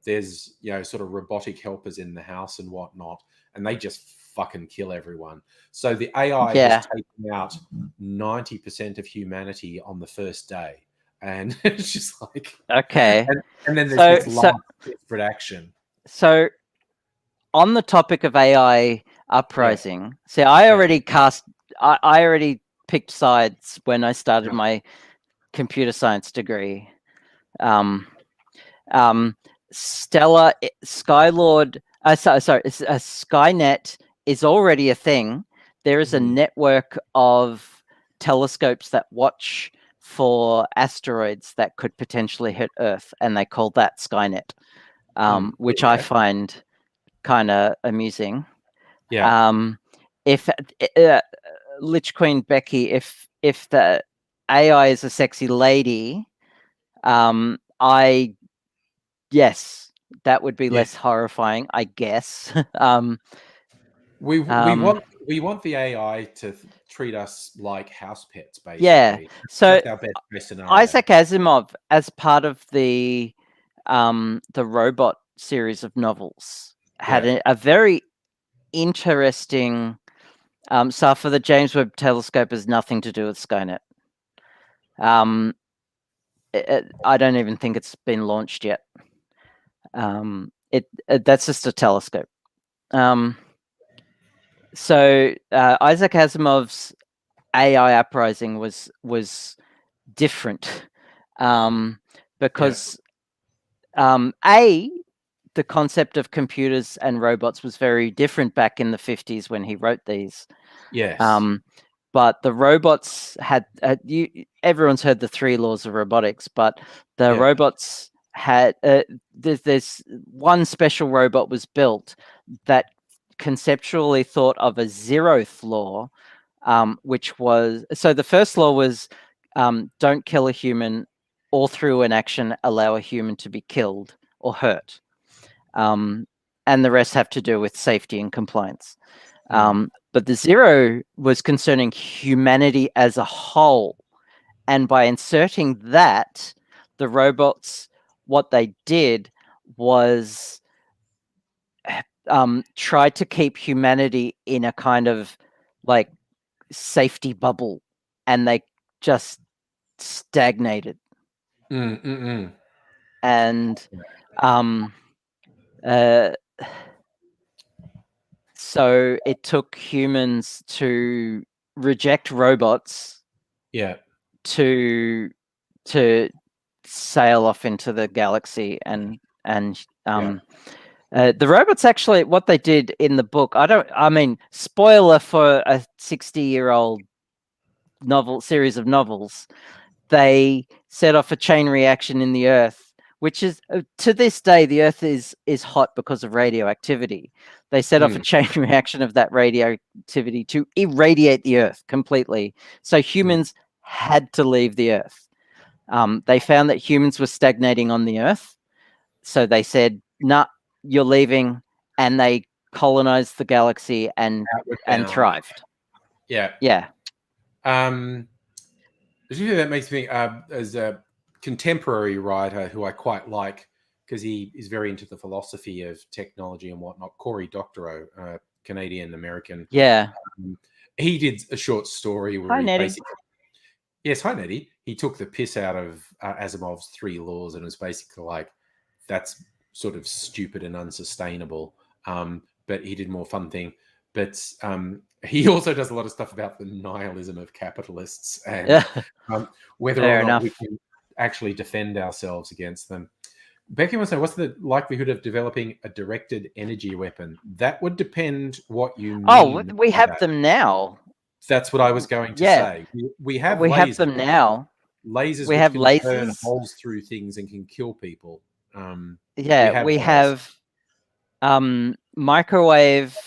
there's sort of robotic helpers in the house and whatnot, and they just fucking kill everyone. So the AI has taken out 90% of humanity on the first day, and it's just like okay. And then there's this last desperate action. So, on the topic of AI uprising, see, I already I already picked sides when I started my computer science degree. Skynet is already a thing. There is a network of telescopes that watch for asteroids that could potentially hit Earth, and they call that Skynet, which I find kind of amusing. If Lich Queen Becky, if the AI is a sexy lady, yes, that would be less horrifying, I guess. We want the AI to treat us like house pets, basically. Yeah. So our best case scenario. Isaac Asimov, as part of the Robot series of novels, had a very interesting stuff for the James Webb Telescope has nothing to do with Skynet. I don't even think it's been launched yet. That's just a telescope. So Isaac Asimov's AI uprising was different because the concept of computers and robots was very different back in the 50s when he wrote these. Yes. But the robots had everyone's heard the 3 laws of robotics, but the robots had there's one special robot was built that conceptually thought of a 0th law, which was, so the first law was don't kill a human, or through an action allow a human to be killed or hurt. And the rest have to do with safety and compliance. But the 0 was concerning humanity as a whole. And by inserting that, the robots, what they did was try to keep humanity in a kind of like safety bubble, and they just stagnated. And so it took humans to reject robots to sail off into the galaxy, and the robots actually, what they did in the book, spoiler for a 60-year-old novel series of novels, they set off a chain reaction in the Earth, which is to this day the Earth is hot because of radioactivity. They set off a chain reaction of that radioactivity to irradiate the Earth completely. So humans had to leave the Earth. They found that humans were stagnating on the Earth, so they said, "Nah, you're leaving," and they colonized the galaxy and thrived. That makes me as a contemporary writer who I quite like, because he is very into the philosophy of technology and whatnot. Cory Doctorow, Canadian American. He did a short story where hi Nettie. He took the piss out of Asimov's 3 laws, and it was basically like, that's sort of stupid and unsustainable. But he did more fun thing. But he also does a lot of stuff about the nihilism of capitalists and Yeah. whether Fair or not we enough. can actually defend ourselves against them. Becky wants to know, what's the likelihood of developing a directed energy weapon? That would depend what you Oh, mean we by have that. them now. That's what I was going to Yeah, say. We have we have lasers. them now. Lasers We which have can burn lasers. holes through things and can kill people. Yeah, have we those. have microwave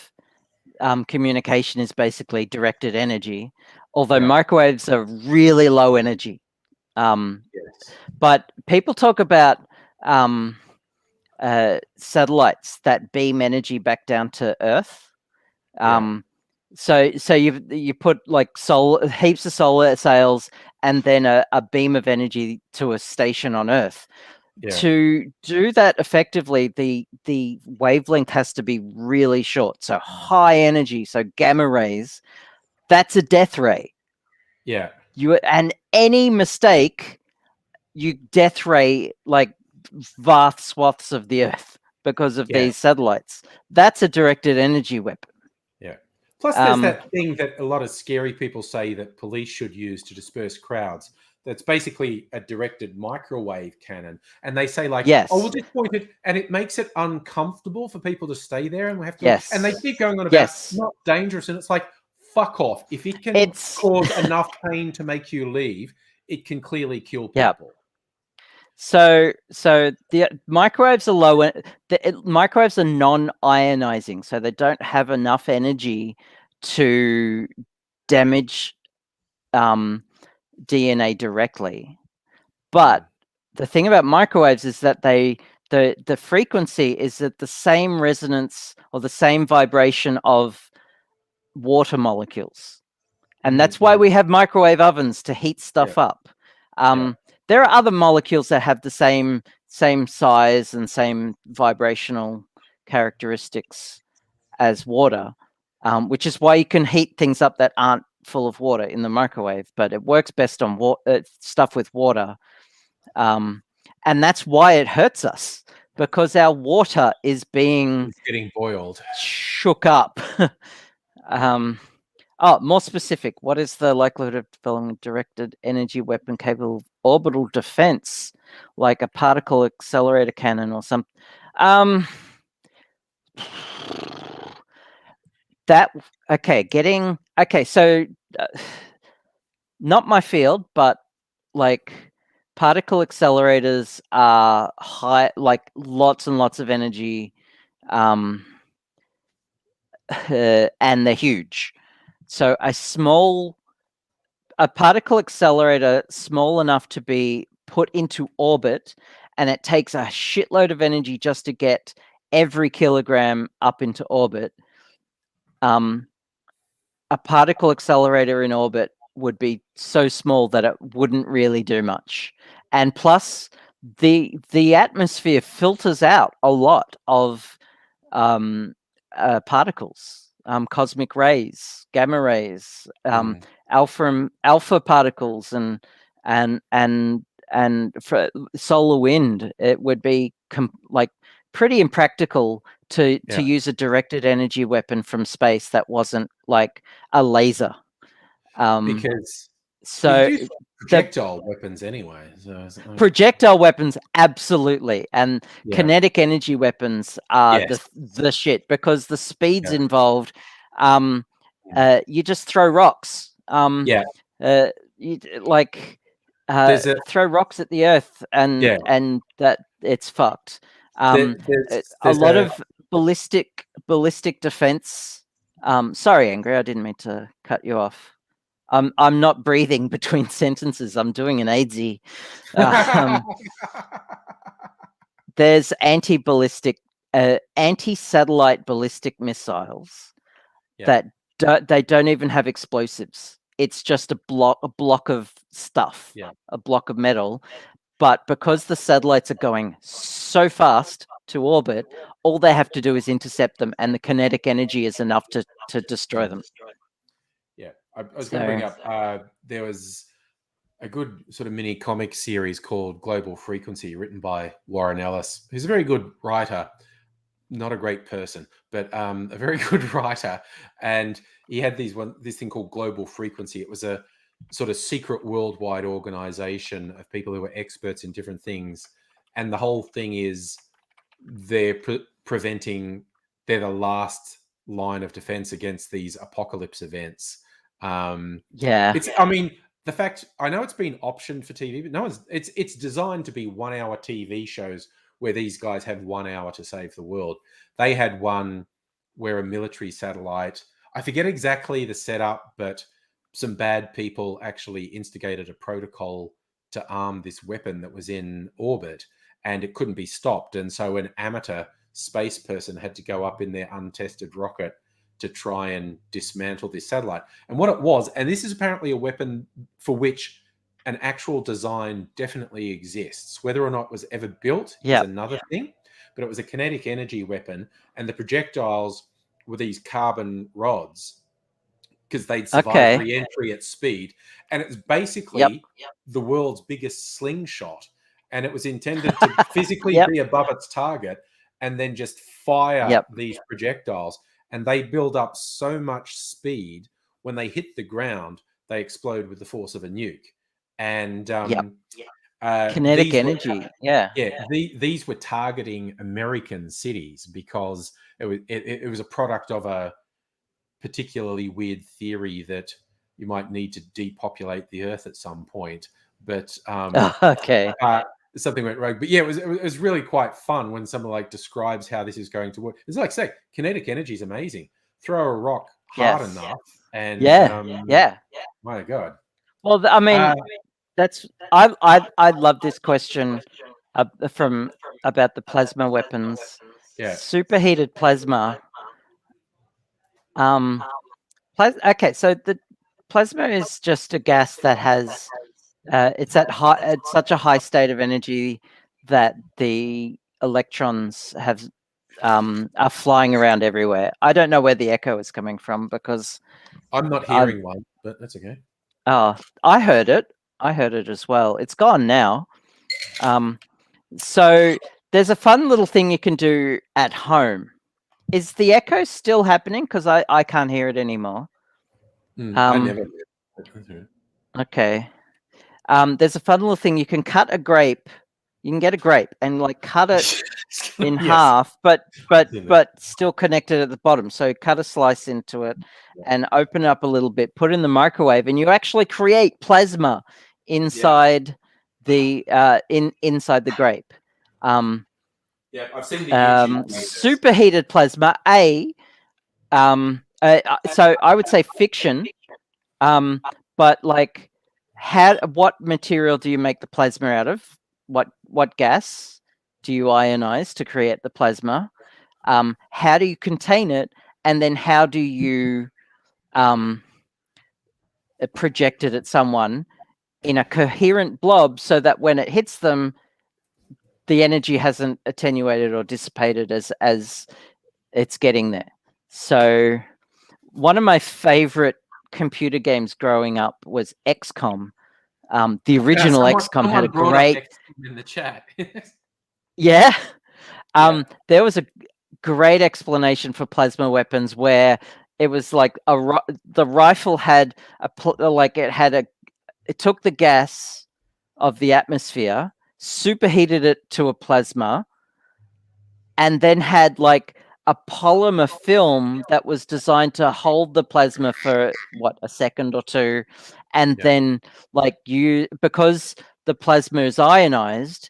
communication is basically directed energy, although Yeah. microwaves are really low energy. Yes. But people talk about satellites that beam energy back down to Earth. So you put like heaps of solar sails and then a beam of energy to a station on Earth. Yeah. To do that effectively, the wavelength has to be really short, so high energy, so gamma rays. That's a death ray. Yeah. And any mistake, you death ray like vast swaths of the Earth because of these satellites. That's a directed energy weapon. Yeah. Plus, there's that thing that a lot of scary people say that police should use to disperse crowds. That's basically a directed microwave cannon. And they say, like, Yes. oh, we'll just point it, and it makes it uncomfortable for people to stay there. And we have to, Yes. and they keep going on about Yes. not dangerous. And it's like, fuck off. If it can cause enough pain to make you leave, it can clearly kill people. Yep. So the microwaves are low. Microwaves are non-ionizing, so they don't have enough energy to damage DNA directly. But the thing about microwaves is that the frequency is at the same resonance or the same vibration of water molecules, and that's why we have microwave ovens to heat stuff up. There are other molecules that have the same size and same vibrational characteristics as water, which is why you can heat things up that aren't full of water in the microwave. But it works best on stuff with water, and that's why it hurts us, because our water is It's getting boiled, shook up. Oh, more specific. What is the likelihood of developing a directed energy weapon capable of orbital defense, like a particle accelerator cannon or something? So not my field, but like particle accelerators are high, like lots and lots of energy, and they're huge. So a particle accelerator small enough to be put into orbit, and it takes a shitload of energy just to get every kilogram up into orbit. A particle accelerator in orbit would be so small that it wouldn't really do much. And plus, the atmosphere filters out a lot of particles, cosmic rays, gamma rays, alpha particles, and for solar wind. It would be like pretty impractical to use a directed energy weapon from space that wasn't like a laser. Because so we do projectile weapons anyway. So projectile weapons, absolutely, and kinetic energy weapons are the shit, because the speeds involved. You just throw rocks. You like throw rocks at the Earth, and that it's fucked. A lot of ballistic defense. Sorry, Angry, I didn't mean to cut you off. I'm not breathing between sentences. I'm doing an AIDSy. There's anti-ballistic, anti-satellite ballistic missiles that they don't even have explosives. It's just a block of stuff, a block of metal. But because the satellites are going so fast to orbit, all they have to do is intercept them, and the kinetic energy is enough to destroy them. Yeah, I was going to bring up, there was a good sort of mini comic series called Global Frequency, written by Warren Ellis, who's a very good writer. not a great person, but a very good writer, and he had this thing called Global Frequency. It was a sort of secret worldwide organization of people who were experts in different things, and the whole thing is they're preventing. They're the last line of defense against these apocalypse events. Yeah. It's. I mean, the fact I know it's been optioned for TV, but no one's. It's designed to be 1 hour TV shows where these guys have 1 hour to save the world. They had one where a military satellite. I forget exactly the setup, but some bad people actually instigated a protocol to arm this weapon that was in orbit, and it couldn't be stopped. And so an amateur space person had to go up in their untested rocket to try and dismantle this satellite. And what it was, and this is apparently a weapon for which an actual design definitely exists. Whether or not it was ever built is another thing, but it was a kinetic energy weapon, and the projectiles were these carbon rods because they'd survived re-entry at speed. And it's basically the world's biggest slingshot. And it was intended to physically be above its target and then just fire these projectiles. And they build up so much speed, when they hit the ground, they explode with the force of a nuke. And kinetic energy. These were targeting American cities because it was a product of a particularly weird theory that you might need to depopulate the earth at some point. But something went rogue. But yeah, it was really quite fun when someone like describes how this is going to work. It's like, say, kinetic energy is amazing. Throw a rock hard enough, and my God. Well, I mean, I love this question from about the plasma weapons. Yeah, superheated plasma. Okay, so the plasma is just a gas that has it's at such a high state of energy that the electrons have are flying around everywhere. I don't know where the echo is coming from because I'm not hearing one, but that's okay. Oh, I heard it as well. It's gone now. So there's a fun little thing you can do at home. Is the echo still happening? Because I can't hear it anymore. I never heard it. Okay. There's a fun little thing. You can cut a grape. You can get a grape and like cut it in half, but still connected at the bottom. So cut a slice into it and open it up a little bit, put it in the microwave, and you actually create plasma inside the inside the grape. Yeah, I've seen the superheated plasma. So I would say fiction, but like, what material do you make the plasma out of? What gas do you ionize to create the plasma? How do you contain it? And then how do you project it at someone in a coherent blob so that when it hits them, the energy hasn't attenuated or dissipated as it's getting there. So one of my favorite computer games growing up was XCOM. The original XCOM had a great in the chat. There was a great explanation for plasma weapons where it was like the rifle had it took the gas of the atmosphere, superheated it to a plasma, and then had like a polymer film that was designed to hold the plasma for a second or two, and then because the plasma is ionized,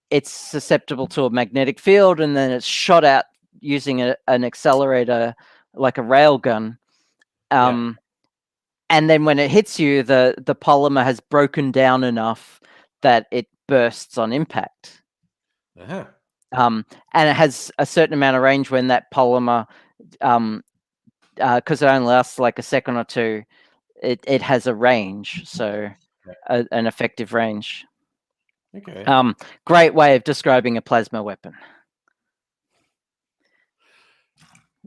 it's susceptible to a magnetic field, and then it's shot out using an accelerator like a rail gun. And then when it hits you, the polymer has broken down enough that it bursts on impact. And it has a certain amount of range when that polymer, because it only lasts like a second or two, it has a range, so an effective range. Okay. Great way of describing a plasma weapon.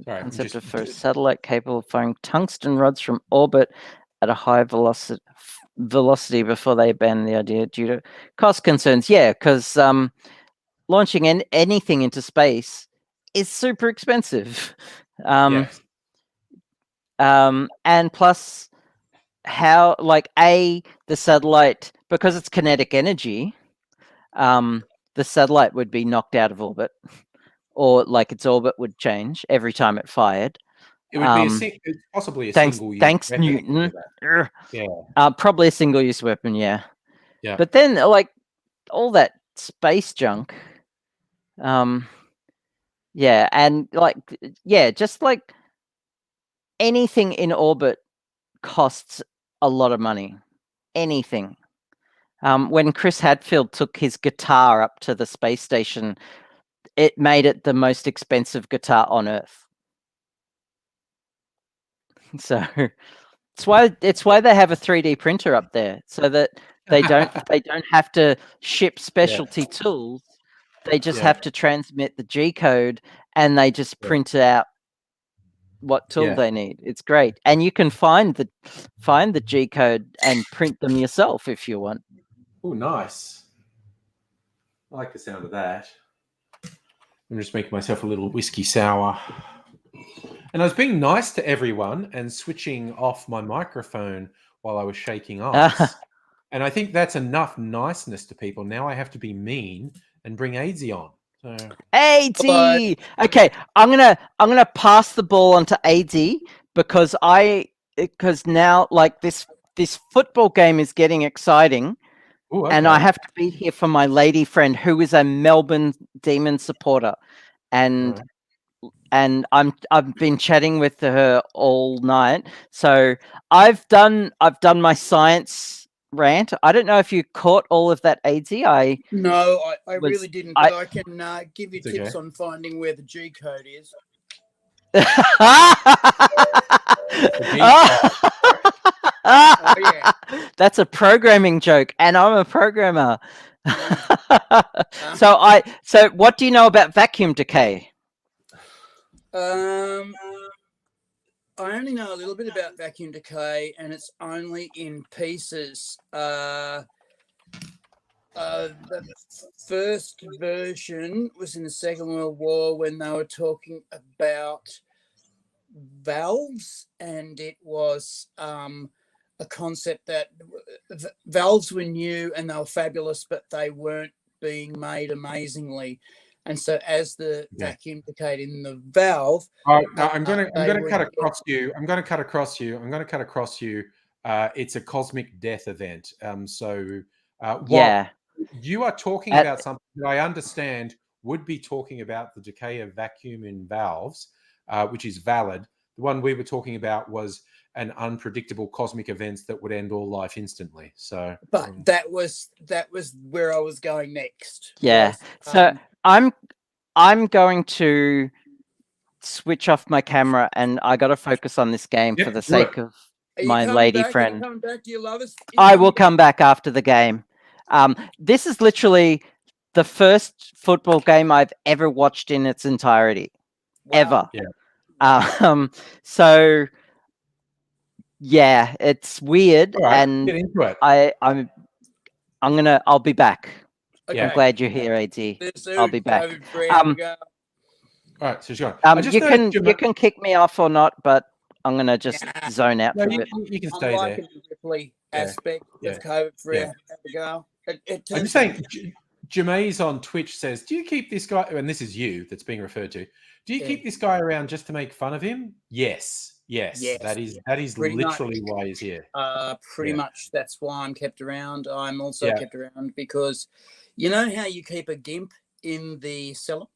Sorry, Concept for a satellite capable of firing tungsten rods from orbit at a high velocity before they abandon the idea due to cost concerns. Yeah, because launching anything into space is super expensive. Yes. And plus, how the satellite, because it's kinetic energy, the satellite would be knocked out of orbit, or like its orbit would change every time it fired. It would be it's possibly a Thanks, single use thanks, weapon to Newton. do that. Yeah. Probably a single-use weapon, yeah. Yeah. But then, like, all that space junk, yeah, and just like anything in orbit costs a lot of money. Anything. When Chris Hadfield took his guitar up to the space station, it made it the most expensive guitar on Earth. So it's why they have a 3D printer up there, so that they don't have to ship specialty tools. They just have to transmit the G code, and they just print out what tool they need. It's great, and you can find the G code and print them yourself if you want. Oh, nice. I like the sound of that. I'm just making myself a little whiskey sour. And I was being nice to everyone and switching off my microphone while I was shaking ice. And I think that's enough niceness to people. Now I have to be mean and bring AZ on. So AZ! Okay, I'm gonna pass the ball on to AZ because now like this football game is getting exciting. Ooh, okay. And I have to be here for my lady friend who is a Melbourne Demon supporter, and I've been chatting with her all night. So I've done my science rant. I don't know if you caught all of that, AZ. No, I really didn't. But I can give you tips on finding where the G code is. Oh, yeah. That's a programming joke, and I'm a programmer. So what do you know about vacuum decay? I only know a little bit about vacuum decay, and it's only in pieces. The first version was in the Second World War when they were talking about valves, and it was a concept that valves were new and they were fabulous, but they weren't being made amazingly. And so as the vacuum decayed in the valve... I'm going to cut across you. I'm going to cut across you. It's a cosmic death event. You are talking about something that I understand would be talking about the decay of vacuum in valves, which is valid. The one we were talking about was an unpredictable cosmic events that would end all life instantly. So, but that was where I was going next. Yeah. So I'm going to switch off my camera, and I got to focus on this game for the sake of my lady friend. Coming back? Do you love us? I will come back after the game. This is literally the first football game I've ever watched in its entirety, ever. Yeah. So yeah, it's weird, and get into it. I'll be back. Okay. I'm glad you're here, AZ. I'll be back. All right, so you can kick me off or not, but I'm gonna just zone out for a bit. You can stay there. The Ripley aspect of COVID free. Have a go. I'm just saying, Jameis on Twitch says, "Do you keep this guy?" And this is you that's being referred to. Do you keep this guy around just to make fun of him? Yes. That is pretty literally much why he's here. Pretty much. That's why I'm kept around. I'm also kept around because, you know how you keep a GIMP in the cellar?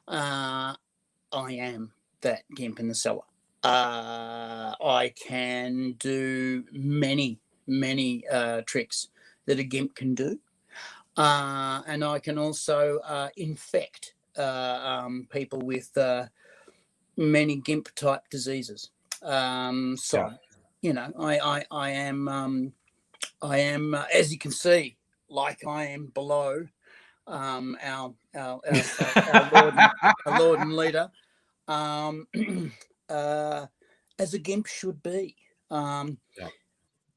I am that GIMP in the cellar. I can do many tricks that a GIMP can do, and I can also infect people with many GIMP type diseases. You know, I am as you can see, like I am below our Lord and leader, as a GIMP should be.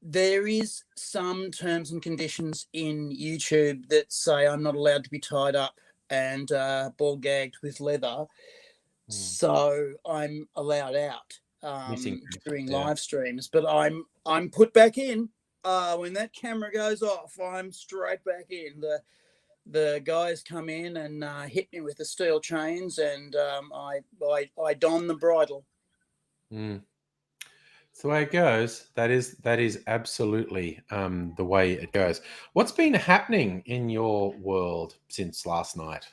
There is some terms and conditions in YouTube that say I'm not allowed to be tied up and ball gagged with leather. Hmm. So I'm allowed out Missing during yeah. live streams, but I'm put back in. When that camera goes off, I'm straight back in. The guys come in and hit me with the steel chains, and I don the bridle. Mm. It's the way it goes. That is absolutely the way it goes. What's been happening in your world since last night?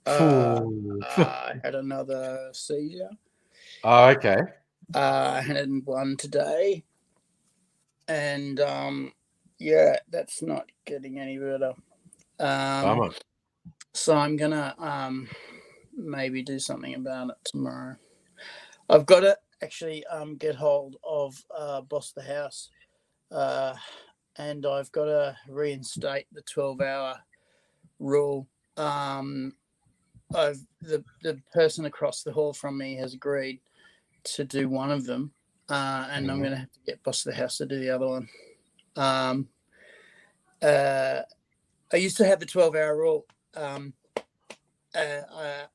I had another seizure. Oh, okay. I had one today, and yeah, that's not getting any better. Bummer. So I'm gonna maybe do something about it tomorrow. I've got to actually get hold of Boss the House, and I've got to reinstate the 12-hour rule. The person across the hall from me has agreed to do one of them, and I'm going to have to get Boss the House to do the other one. I used to have the 12-hour rule.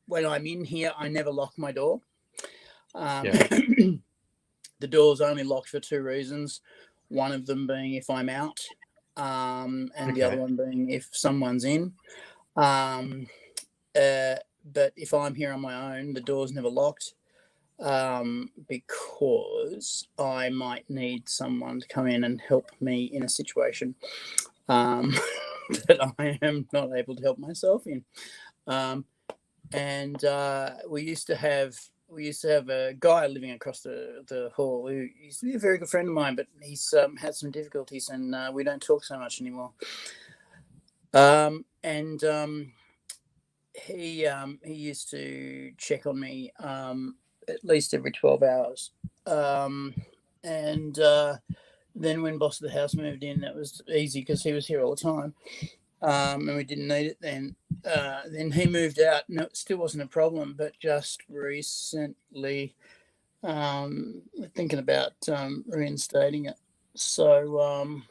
When I'm in here, I never lock my door. The door's only locked for two reasons. One of them being if I'm out, and the other one being if someone's in. But if I'm here on my own, the door's never locked, because I might need someone to come in and help me in a situation that I am not able to help myself in. And we used to have a guy living across the hall who used to be a very good friend of mine, but he's had some difficulties, and we don't talk so much anymore. He used to check on me at least every 12 hours. Then when Boss of the House moved in, that was easy because he was here all the time. And we didn't need it then. Then he moved out, and it still wasn't a problem, but just recently thinking about reinstating it. So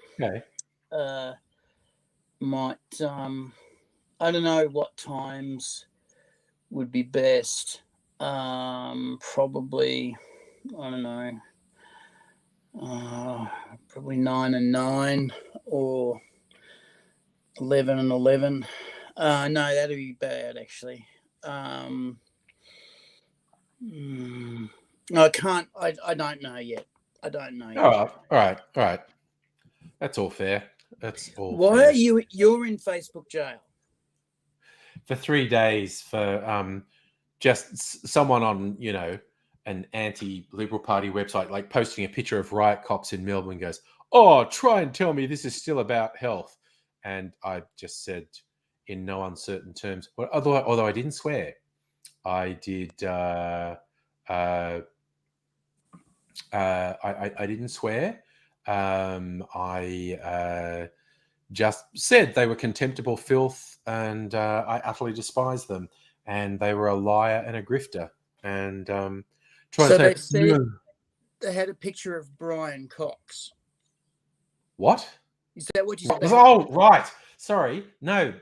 might I don't know what times would be best. Probably, I don't know, probably 9 and 9 or 11 and 11. No, that'd be bad actually. No, I can't. I don't know yet. I don't know yet. All right. That's all fair. That's all. Why fair. are you're in Facebook jail? For 3 days for just someone on, an anti-Liberal Party website, like posting a picture of riot cops in Melbourne, goes, "Oh, try and tell me this is still about health." And I just said in no uncertain terms, well, although I didn't swear, I did. I didn't swear. I just said they were contemptible filth, and I utterly despised them, and they were a liar and a grifter. And they said they had a picture of Brian Cox. What? Is that what you said? Oh, right. Sorry. No,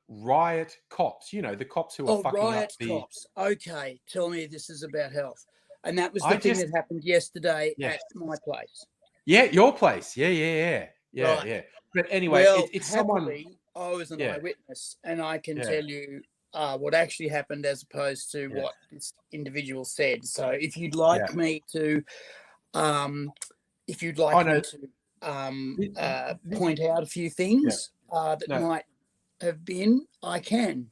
riot cops. The cops who are fucking riot up the... cops. Okay, tell me this is about health. And that was the thing that happened yesterday at my place. Yeah, your place. Yeah. Right. Yeah. But anyway, it's someone... I was an eyewitness, and I can tell you what actually happened as opposed to what this individual said. So if you'd like me to, point out a few things that might have been, I can.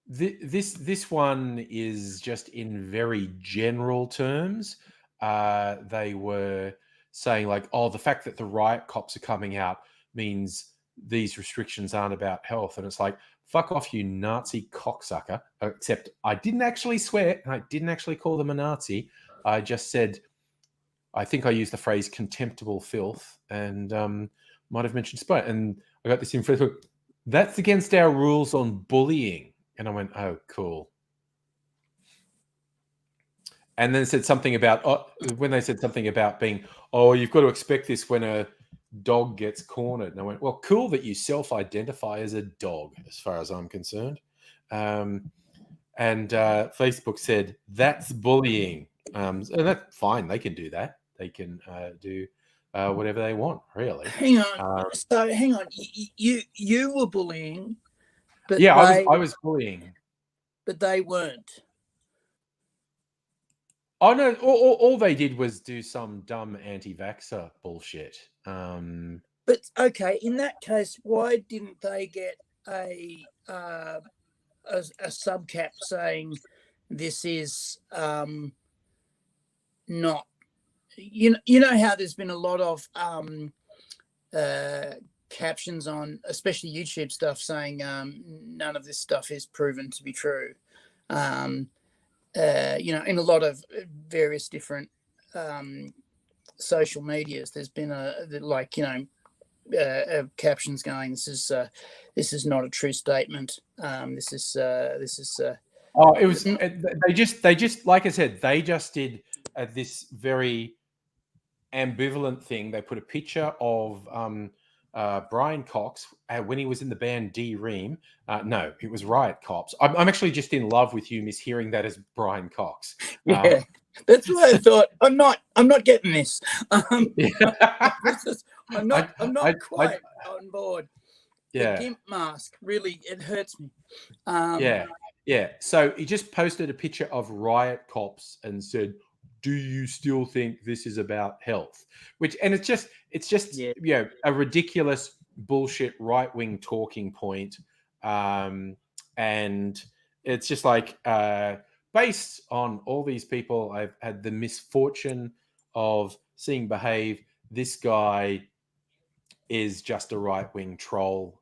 This one is just in very general terms. They were saying like, oh, the fact that the riot cops are coming out means these restrictions aren't about health. And it's like, fuck off, you Nazi cocksucker. Except I didn't actually swear, and I didn't actually call them a Nazi. I just said, I think I used the phrase contemptible filth, and might have mentioned spite. And I got this in Facebook. That's against our rules on bullying. And I went, oh, cool. And then said something about, when they said something about being, oh, you've got to expect this when a dog gets cornered. And I went, well, cool that you self-identify as a dog, as far as I'm concerned. And Facebook said, that's bullying. And that's fine. They can do that. They can do whatever they want, really. Hang on. So hang on. You were bullying, but yeah, I was bullying, but they weren't. Oh no! All they did was do some dumb anti-vaxxer bullshit. But okay, in that case, why didn't they get a subcap saying this is not? You know how there's been a lot of captions on, especially YouTube stuff, saying none of this stuff is proven to be true. In a lot of various different social medias, there's been captions going, this is not a true statement. This is. Oh, it was. They just like I said, they just did this very ambivalent thing. They put a picture of Brian Cox when he was in the band D-Ream. No, it was Riot Cops. I'm actually just in love with you mishearing that as Brian Cox. Yeah, that's what I thought. I'm not getting this. I'm not quite on board. Yeah. The GIMP mask, really, it hurts me. Yeah. So he just posted a picture of Riot Cops and said, do you still think this is about health? It's just a ridiculous bullshit right-wing talking point. And it's just like, based on all these people I've had the misfortune of seeing behave, this guy is just a right-wing troll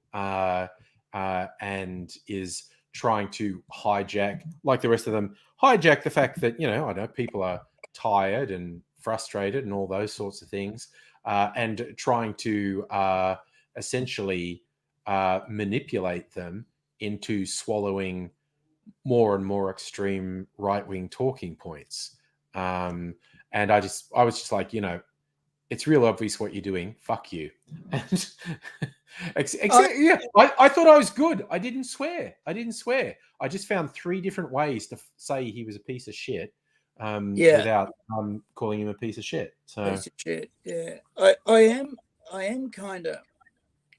and is trying to hijack, like the rest of them, hijack the fact that, I know people are tired and frustrated and all those sorts of things, and trying to essentially manipulate them into swallowing more and more extreme right-wing talking points. And I was just like, it's real obvious what you're doing. Fuck you. I thought I was good. I didn't swear. I just found 3 different ways to say he was a piece of shit. Without calling him a piece of shit. So piece of shit, yeah. I am kind of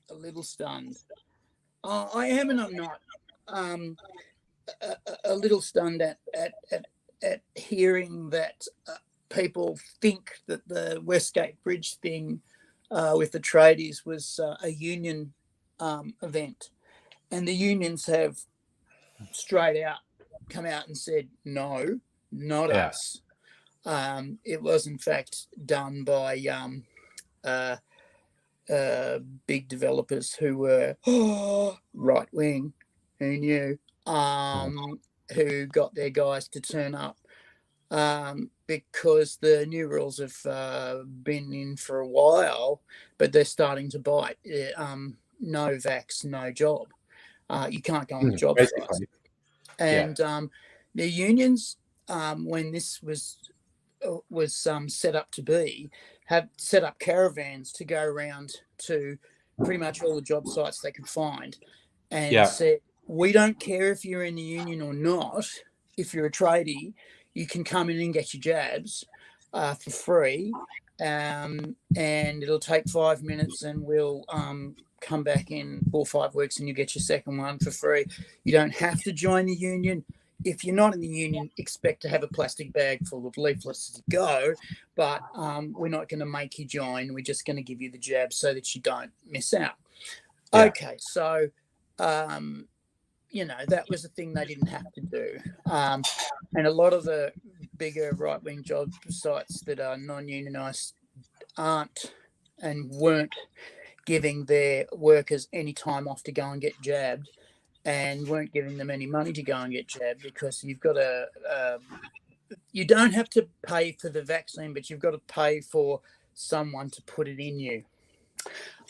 a little stunned. I am, and I'm not. A little stunned at hearing that people think that the Westgate Bridge thing with the tradies was a union event, and the unions have straight out come out and said no. Not us. It was in fact done by big developers who were right wing, who knew, who got their guys to turn up because the new rules have been in for a while, but they're starting to bite. No vax, no job. You can't go on the job sites. And the unions, when this was set up to be, have set up caravans to go around to pretty much all the job sites they could find, and said, we don't care if you're in the union or not. If you're a tradie, you can come in and get your jabs for free, and it'll take 5 minutes, and we'll come back in 4 or 5 weeks, and you get your second one for free. You don't have to join the union. If you're not in the union, expect to have a plastic bag full of leaflets to go, but we're not going to make you join. We're just going to give you the jab so that you don't miss out. Yeah. Okay, so, that was a thing they didn't have to do. And a lot of the bigger right-wing job sites that are non-unionised aren't and weren't giving their workers any time off to go and get jabbed, and weren't giving them any money to go and get jabbed, because you've got you don't have to pay for the vaccine, but you've got to pay for someone to put it in you.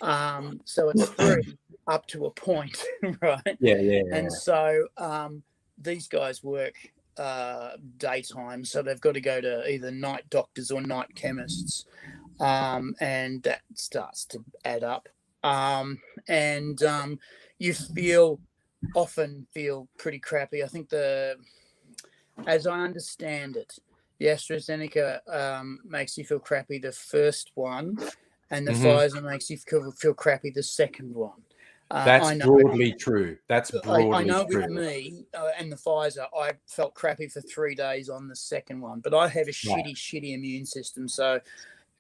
So it's free up to a point, right? Yeah. And so these guys work daytime, so they've got to go to either night doctors or night chemists. and that starts to add up. And you often feel pretty crappy. I think as I understand it, the AstraZeneca makes you feel crappy the first one, and the Pfizer makes you feel crappy the second one. That's broadly true. That's broadly I know true. with me and the Pfizer, I felt crappy for 3 days on the second one, but I have a shitty immune system, so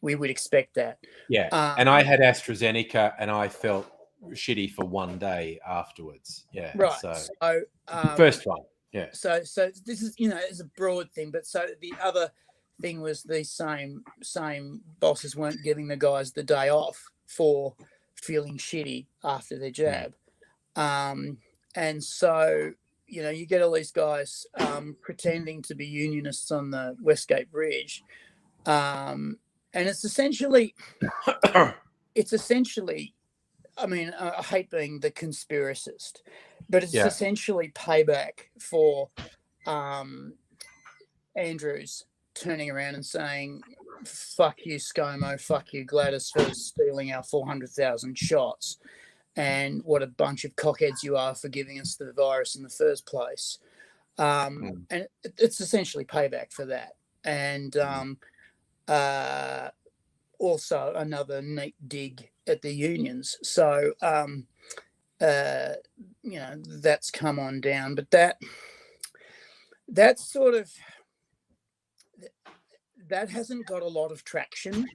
we would expect that. Yeah, and I had AstraZeneca, and I felt shitty for 1 day afterwards. Yeah, right. So First one, yeah. So this is it's a broad thing, but so the other thing was the same bosses weren't giving the guys the day off for feeling shitty after their jab, and so you get all these guys pretending to be unionists on the Westgate Bridge, and it's essentially I mean, I hate being the conspiracist, but it's essentially payback for Andrews turning around and saying, fuck you, ScoMo, fuck you, Gladys, for stealing our 400,000 shots, and what a bunch of cockheads you are for giving us the virus in the first place. And it's essentially payback for that. And also another neat dig at the unions. So, that's come on down, but that's sort of, that hasn't got a lot of traction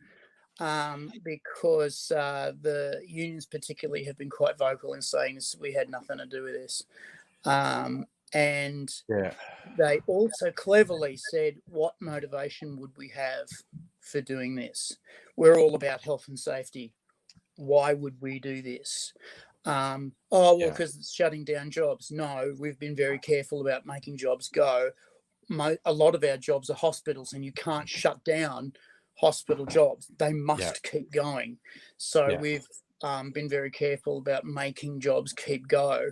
because the unions particularly have been quite vocal in saying this, we had nothing to do with this. And they also cleverly said, what motivation would we have for doing this? We're all about health and safety. Why would we do this? Because it's shutting down jobs. No, we've been very careful about making jobs go. A lot of our jobs are hospitals, and you can't shut down hospital jobs. They must keep going. So we've been very careful about making jobs keep go,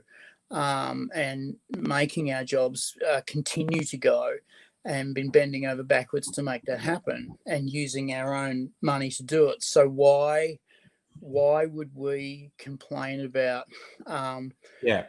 and making our jobs continue to go, and been bending over backwards to make that happen, and using our own money to do it. So why would we complain about having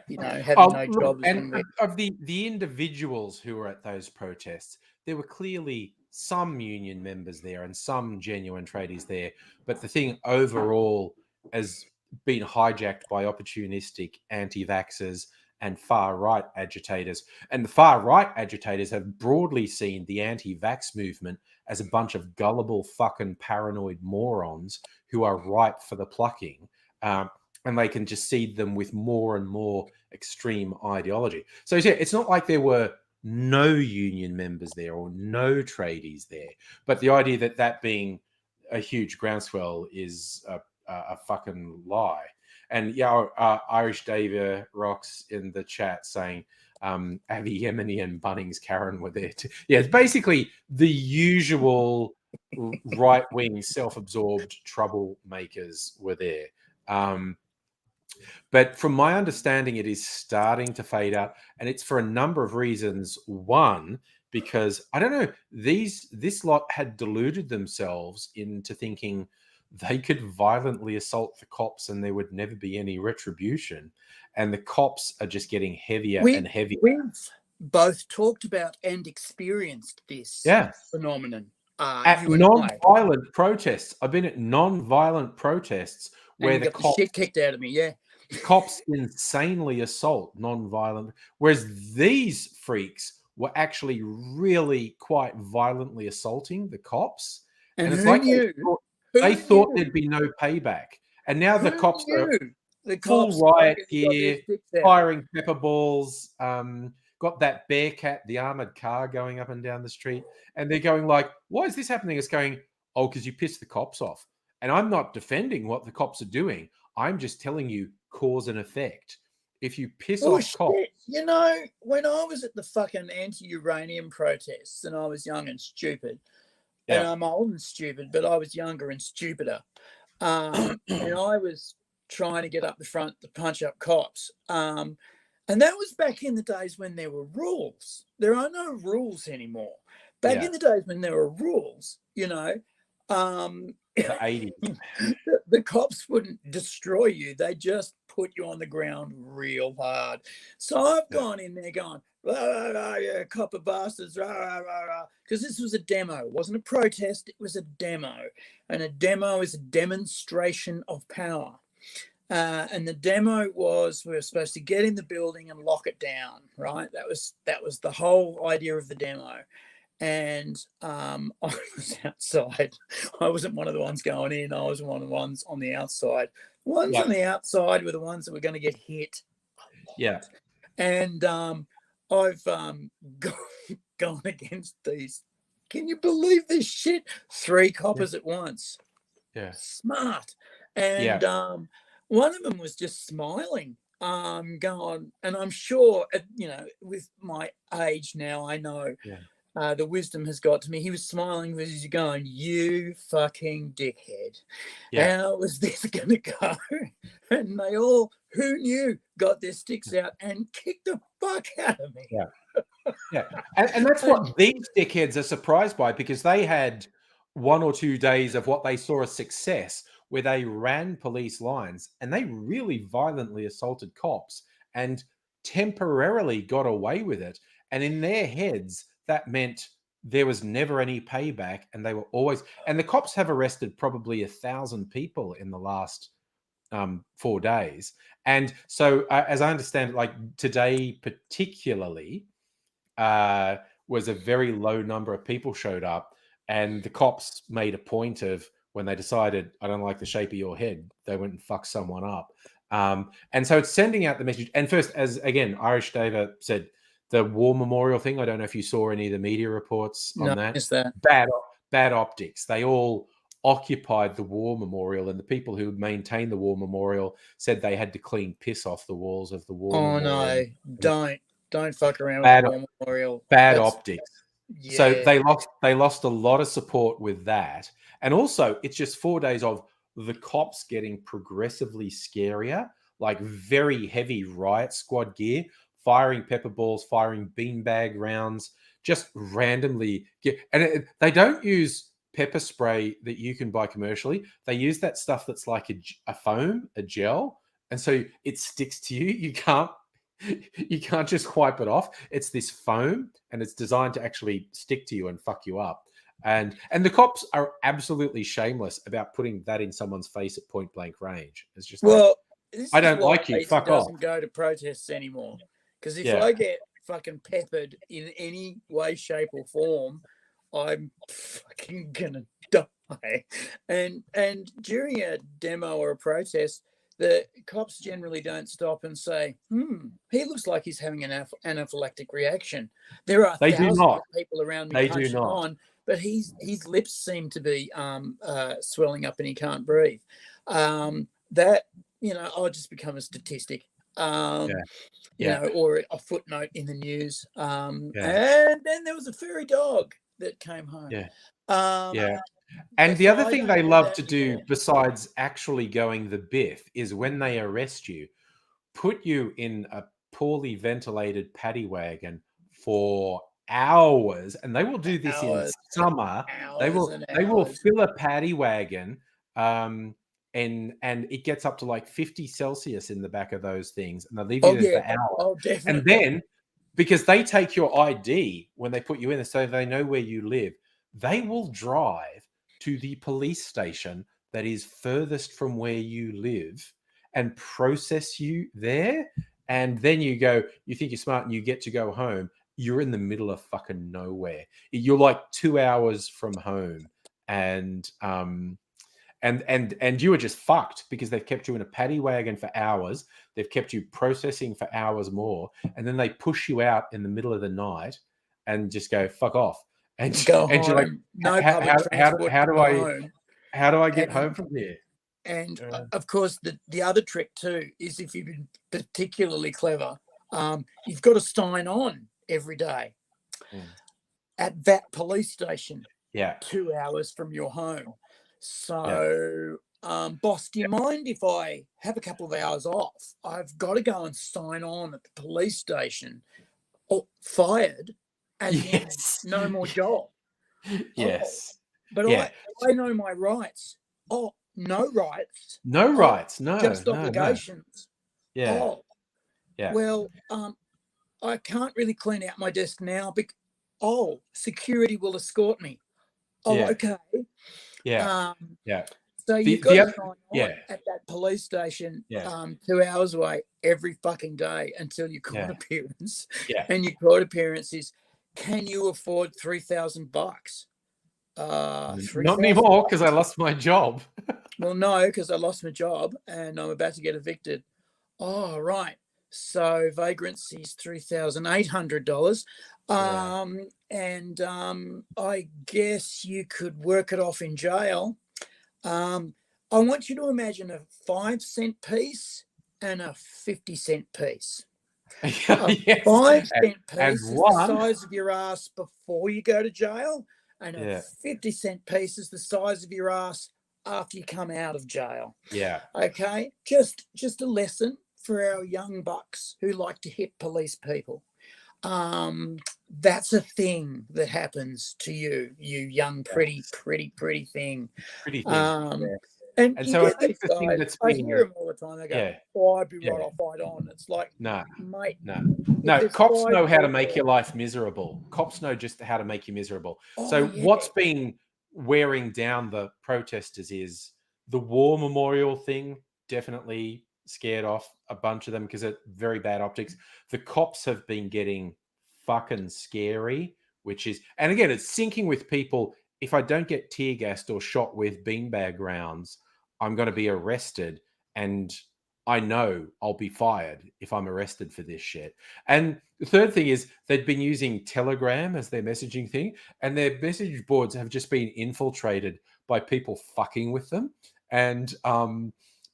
no jobs? And of the individuals who were at those protests, there were clearly some union members there and some genuine tradies there, but the thing overall has been hijacked by opportunistic anti-vaxxers and far-right agitators. And the far-right agitators have broadly seen the anti-vax movement as a bunch of gullible fucking paranoid morons who are ripe for the plucking. And they can just seed them with more and more extreme ideology. So yeah, it's not like there were no union members there or no tradies there. But the idea that being a huge groundswell is a fucking lie. And Irish Dave rocks in the chat saying Avi Yemeni and Bunnings Karen were there too. Yeah, it's basically the usual right-wing self-absorbed troublemakers were there. But from my understanding, it is starting to fade out, and it's for a number of reasons. One, because I don't know, this lot had deluded themselves into thinking they could violently assault the cops and there would never be any retribution. And the cops are just getting heavier and heavier. We've both talked about and experienced this phenomenon. At non-violent protests. I've been at non-violent protests where the cops shit kicked out of me, the cops insanely assault non-violent, whereas these freaks were actually really quite violently assaulting the cops. And it's like they thought there'd be no payback. And now the cops are full riot gear, firing pepper balls, got that Bearcat, the armored car going up and down the street. And they're going like, why is this happening? It's going, because you pissed the cops off. And I'm not defending what the cops are doing. I'm just telling you cause and effect. If you piss off cops. When I was at the fucking anti-uranium protests and I was young and stupid, and I'm old and stupid, but I was younger and stupider. And I was trying to get up the front to punch up cops. And that was back in the days when there were rules. There are no rules anymore. Back in the days when there were rules, The 80s. The cops wouldn't destroy you. They just put you on the ground real hard. So I've gone in there going, rah, rah, rah, yeah, copper bastards, rah, rah, rah, rah. Because this was a demo. It wasn't a protest. It was a demo. And a demo is a demonstration of power. And the demo was we were supposed to get in the building and lock it down, right? That was the whole idea of the demo. And I was outside. I wasn't one of the ones going in. I was one of the ones on the outside. The ones on the outside were the ones that were going to get hit. Yeah. And I've gone against these. Can you believe this shit? 3 coppers at once. Yeah. Smart. And one of them was just smiling, going, and I'm sure, with my age now, I know the wisdom has got to me. He was smiling because he's going, you fucking dickhead. Yeah. How was this going to go? And they all, who knew, got their sticks out and kicked the fuck out of me. Yeah. Yeah. And that's what these dickheads are surprised by, because they had 1 or 2 days of what they saw as success, where they ran police lines and they really violently assaulted cops and temporarily got away with it. And in their heads, that meant there was never any payback, and they were always, and the cops have arrested probably 1,000 people in the last 4 days. And so as I understand it, like today particularly was a very low number of people showed up, and the cops made a point of, when they decided, I don't like the shape of your head, they went and fucked someone up. And so it's sending out the message. And first, as again, Irish Dava said, the war memorial thing, I don't know if you saw any of the media reports on that. Is that bad optics. They all occupied the war memorial, and the people who maintained the war memorial said they had to clean piss off the walls of the war memorial. Oh no, don't fuck around with the war memorial. Bad optics. Yeah. So they lost a lot of support with that. And also, it's just 4 days of the cops getting progressively scarier, like very heavy riot squad gear, firing pepper balls, firing beanbag rounds, just randomly. They don't use pepper spray that you can buy commercially. They use that stuff that's like a foam, a gel. And so it sticks to you. You can't just wipe it off. It's this foam, and it's designed to actually stick to you and fuck you up. And the cops are absolutely shameless about putting that in someone's face at point blank range. It's just I don't like you. Fuck off. Doesn't go to protests anymore, because if I get fucking peppered in any way, shape, or form, I'm fucking gonna die. And during a demo or a protest, the cops generally don't stop and say, he looks like he's having an anaphylactic reaction. There are thousands of people around me punching on, but his lips seem to be swelling up and he can't breathe. That, I'll just become a statistic, or a footnote in the news. And then there was a furry dog that came home. And the other thing they love to do, besides actually going the biff, is when they arrest you, put you in a poorly ventilated paddy wagon for hours, and they will do this in summer. They will fill a paddy wagon, and it gets up to like 50 Celsius in the back of those things, and they leave you there for hours. Oh, definitely. And then, because they take your ID when they put you in there, so they know where you live, they will drive to the police station that is furthest from where you live and process you there. And then you think you're smart and you get to go home. You're in the middle of fucking nowhere. You're like 2 hours from home, and you are just fucked, because they've kept you in a paddy wagon for hours. They've kept you processing for hours more, and then they push you out in the middle of the night and just go fuck off. And go home. You're like, no how do I get home from here? And of course, the other trick too is, if you've been particularly clever, you've got to sign on every day at that police station. 2 hours from your home. So, boss, do you mind if I have a couple of hours off? I've got to go and sign on at the police station. Fired. And no more job. Yes. But Yeah. I know my rights. Oh, no rights. No rights. No. Just no, obligations. No. Yeah. Oh, Yeah. well, I can't really clean out my desk now because, security will escort me. Oh, Yeah. okay. Yeah. Yeah. So The- you've the got other- to sign on yeah. at that police station Yeah. 2 hours away every fucking day until your court Yeah. appearance. Yeah. And your court appearance is, can you afford $3,000? Not anymore because I lost my job. Well, no, because I lost my job and I'm about to get evicted. Oh, right. So vagrancy is $3,800. And I guess you could work it off in jail. I want you to imagine a 5-cent piece and a 50-cent piece. A Yes. 5-cent piece and is one- the size of your ass before you go to jail, and a Yeah. 50-cent piece is the size of your ass after you come out of jail. Yeah. Okay, just a lesson for our young bucks who like to hit police people. That's a thing that happens to you, you young, pretty thing. Pretty thing. And And you so I get think these the thing guys, that's I been- hear them all the time. They go, Yeah. I'd be Yeah. right, I'll fight on. It's like, No. mate. No. No, there's cops 5 know how to people- make your life miserable. Cops know just how to make you miserable. Oh, So yeah. what's been wearing down the protesters is the war memorial thing. Definitely scared off a bunch of them because it's very bad optics. The cops have been getting fucking scary, which is, and again, it's sinking with people. If I don't get tear gassed or shot with beanbag rounds, I'm going to be arrested, and I know I'll be fired if I'm arrested for this shit. And the third thing is they've been using Telegram as their messaging thing, and their message boards have just been infiltrated by people fucking with them. And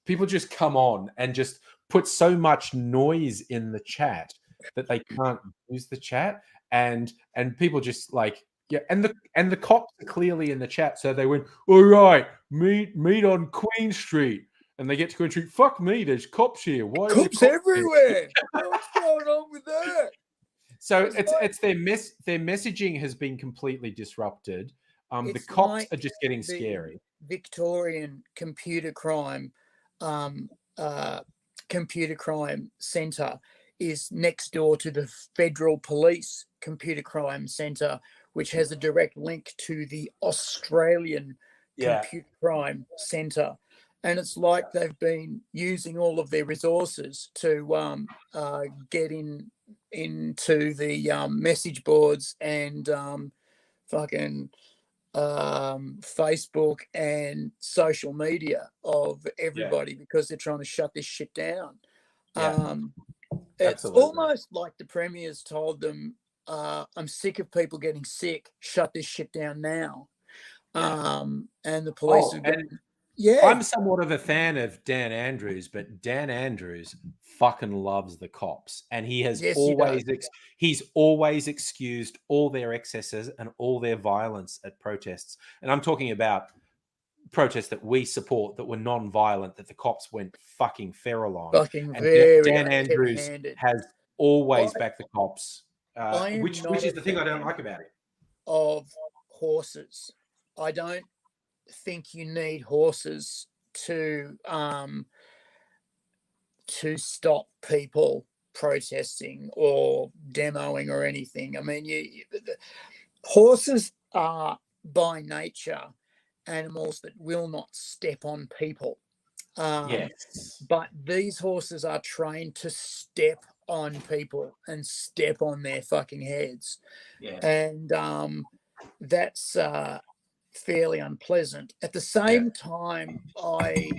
people just come on and just put so much noise in the chat that they can't use the chat. And people just like, yeah, and the cops are clearly in the chat. So they went, all right, meet on Queen Street. And they get to Queen Street, fuck me, there's cops here. Why are there Cops here?" everywhere. What's going on with that? So It's like- it's their messaging has been completely disrupted. The It's cops like are just getting the scary. Victorian computer crime centre is next door to the Federal Police Computer Crime Centre, which has a direct link to the Australian Computer Crime Centre. And it's like they've been using all of their resources to get into the message boards and fucking Facebook and social media of everybody because they're trying to shut this shit down. It's Absolutely. almost like the premier's told them, I'm sick of people getting sick. Shut this shit down now. And the police have been, I'm somewhat of a fan of Dan Andrews, but Dan Andrews fucking loves the cops, and he has he's always excused all their excesses and all their violence at protests. And I'm talking about protests that we support that were non-violent, that the cops went fucking feral on. fucking And very Dan Andrews heavy-handed. has always backed the cops, am which not is a the thing I don't fan like about it. Of horses. I don't think you need horses to stop people protesting or demoing or anything. I mean, horses are by nature animals that will not step on people. But these horses are trained to step on people and step on their fucking heads. And that's fairly unpleasant. At the same time, I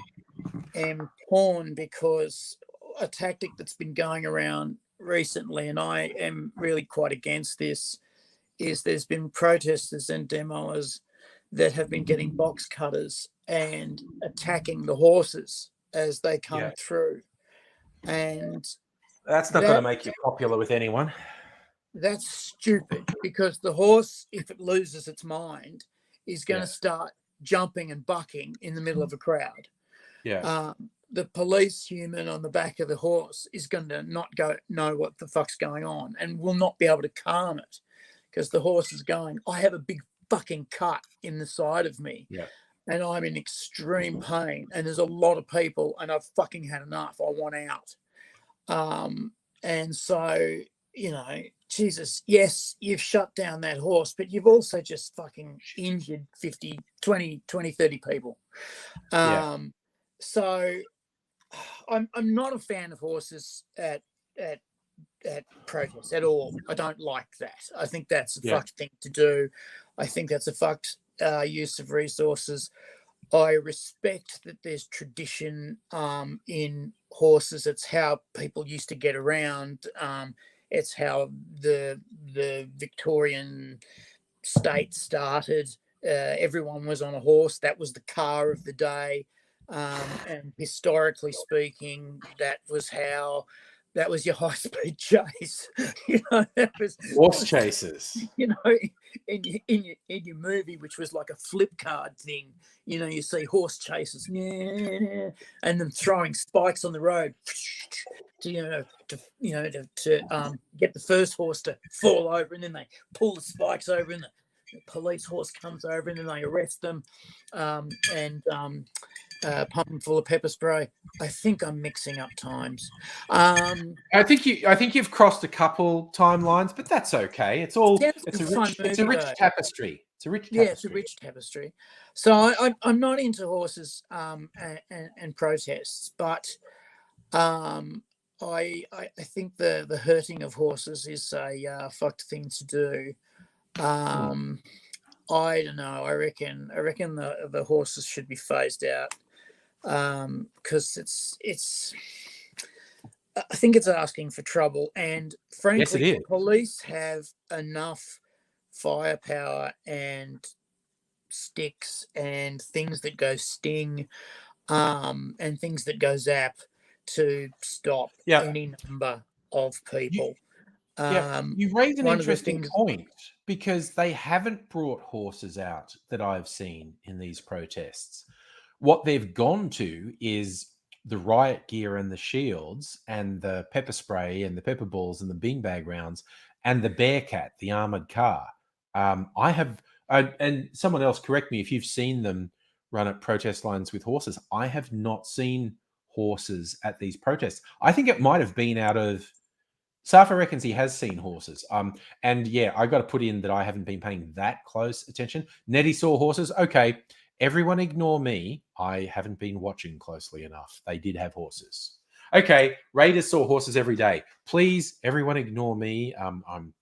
am torn because a tactic that's been going around recently, and I am really quite against this, is there's been protesters and demoers that have been getting box cutters and attacking the horses as they come through. And that's not going to make you popular with anyone. That's stupid, because the horse, if it loses its mind, is going to start jumping and bucking in the middle of a crowd. The police human on the back of the horse is going to not know what the fuck's going on and will not be able to calm it, because the horse is going, I have a big fucking cut in the side of me. Yeah. And I'm in extreme pain, and there's a lot of people, and I've fucking had enough. I want out. And so, you know, Jesus, yes, you've shut down that horse, but you've also just fucking injured 50, 20, 30 people. So I'm not a fan of horses at protests at all. I don't like that. I think that's a fucked thing to do. I think that's a fucked use of resources. I respect that there's tradition in horses. It's how people used to get around. It's how the Victorian state started. Everyone was on a horse. That was the car of the day. And historically speaking, that was your high-speed chase. You know, that was Horse chases. You know, in your movie, which was like a flip card thing. You know, you see horse chases, and them throwing spikes on the road to get the first horse to fall over, and then they pull the spikes over, and the police horse comes over, and then they arrest them, and pump them full of pepper spray. I think I'm mixing up times. I think you've crossed a couple timelines, but that's okay. It's a rich tapestry. It's a rich tapestry. Yeah, it's a rich tapestry. So I'm not into horses and protests, but I think the hurting of horses is a fucked thing to do. I don't know. I reckon the horses should be phased out. Because it's I think it's asking for trouble, and frankly, yes, it is. Police have enough firepower and sticks and things that go sting, and things that go zap to stop any number of people. You raise an interesting point, because they haven't brought horses out that I've seen in these protests. What they've gone to is the riot gear and the shields and the pepper spray and the pepper balls and the beanbag rounds and the Bearcat, the armored car. I have, and someone else correct me if you've seen them run at protest lines with horses. I have not seen horses at these protests. I think it might have been out of, Safa reckons he has seen horses. And yeah, I got to put in that I haven't been paying that close attention. Nettie saw horses. Okay. Everyone ignore me. I haven't been watching closely enough. They did have horses. Okay, Raiders saw horses every day. Please, everyone ignore me. I'm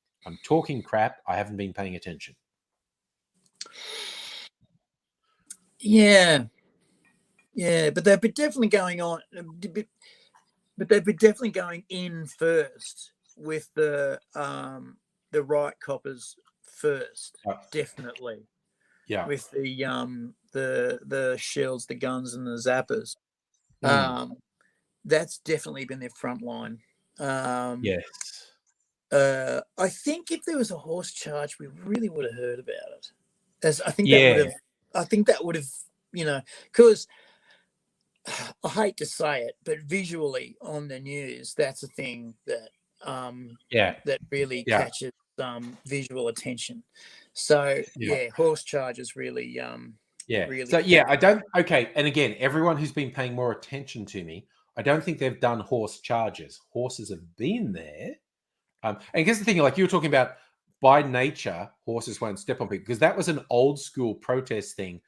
talking crap. I haven't been paying attention. Yeah, but they've been definitely going on. But they've been definitely going in first with the riot coppers first. Definitely. Yeah. With the shells, the guns, and the zappers. That's definitely been their front line. Yes. I think if there was a horse charge, we really would have heard about it. I think that would have, you know, because I hate to say it, but visually on the news, that's a thing that that really catches visual attention. So horse charges really really. So okay, and again, everyone who's been paying more attention to me, I don't think they've done horse charges. Horses have been there. And here's the thing, like you were talking about, by nature, horses won't step on people, because that was an old school protest thing.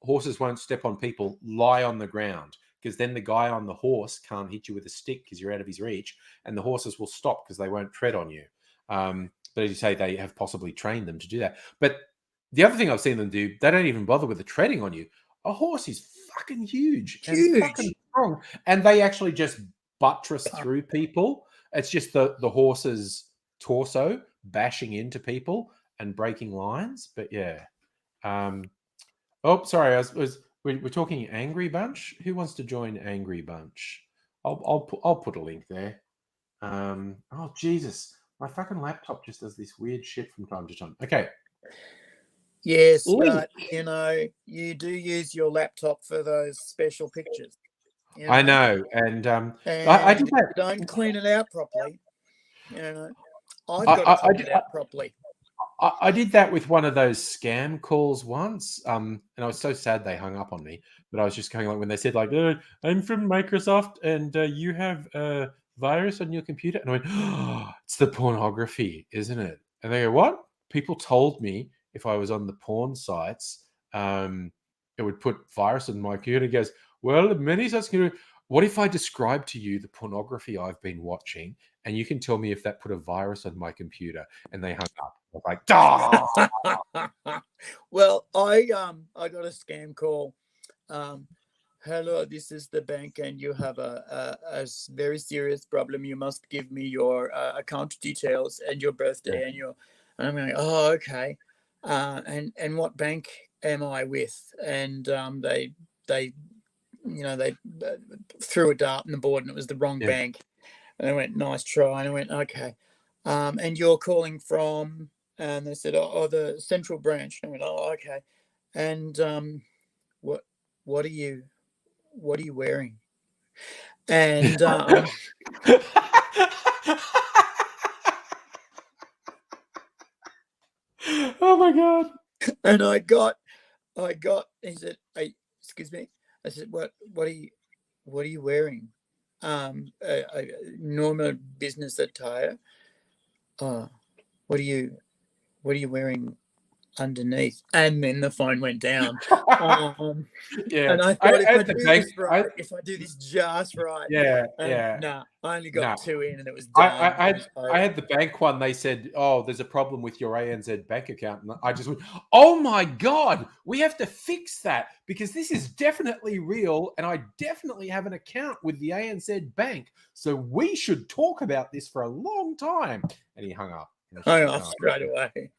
Horses won't step on people, lie on the ground, because then the guy on the horse can't hit you with a stick because you're out of his reach, and the horses will stop because they won't tread on you. But as you say, they have possibly trained them to do that. But the other thing I've seen them do, they don't even bother with the treading on you. A horse is fucking huge. And fucking strong. And they actually just buttress through people. It's just the horse's torso bashing into people and breaking lines. But yeah. Sorry. We're talking Angry Bunch. Who wants to join Angry Bunch? I'll put a link there. Oh Jesus. My fucking laptop just does this weird shit from time to time. Okay. Yes, but you know, you do use your laptop for those special pictures. You know? I know, and I did that. Don't clean it out properly. You know, I've got to clean it out properly. I did that with one of those scam calls once, and I was so sad they hung up on me. But I was just going like when they said like, "I'm from Microsoft, and you have a virus on your computer," and I went, "Oh, it's the pornography, isn't it?" And they go, "What?" People told me if I was on the porn sites, it would put virus on my computer. It goes, "Well, many sites can do. What if I describe to you the pornography I've been watching, and you can tell me if that put a virus on my computer?" And they hung up. I was like, "Ah!" Well, I got a scam call. Hello, this is the bank, and you have a very serious problem. You must give me your account details and your birthday and your. And I'm going, oh, okay. And what bank am I with? And they they threw a dart in the board, and it was the wrong Yeah. bank. And I went, nice try. And I went, okay. And you're calling from? And they said, oh, the central branch. And I went, oh, okay. And what are you wearing? And Oh my god! and I got. He said, hey, excuse me. I said, what are you wearing? A normal business attire. What are you wearing underneath? And then the phone went down. Yeah, And I thought if I the do bank, this right, if I do this just right, yeah, and yeah. nah, I only got Nah. 2 in, and it was done. I had the bank one. They said, "Oh, there's a problem with your ANZ bank account," and I just went, "Oh my god, we have to fix that because this is definitely real, and I definitely have an account with the ANZ bank, so we should talk about this for a long time." And he hung up. hung off straight away.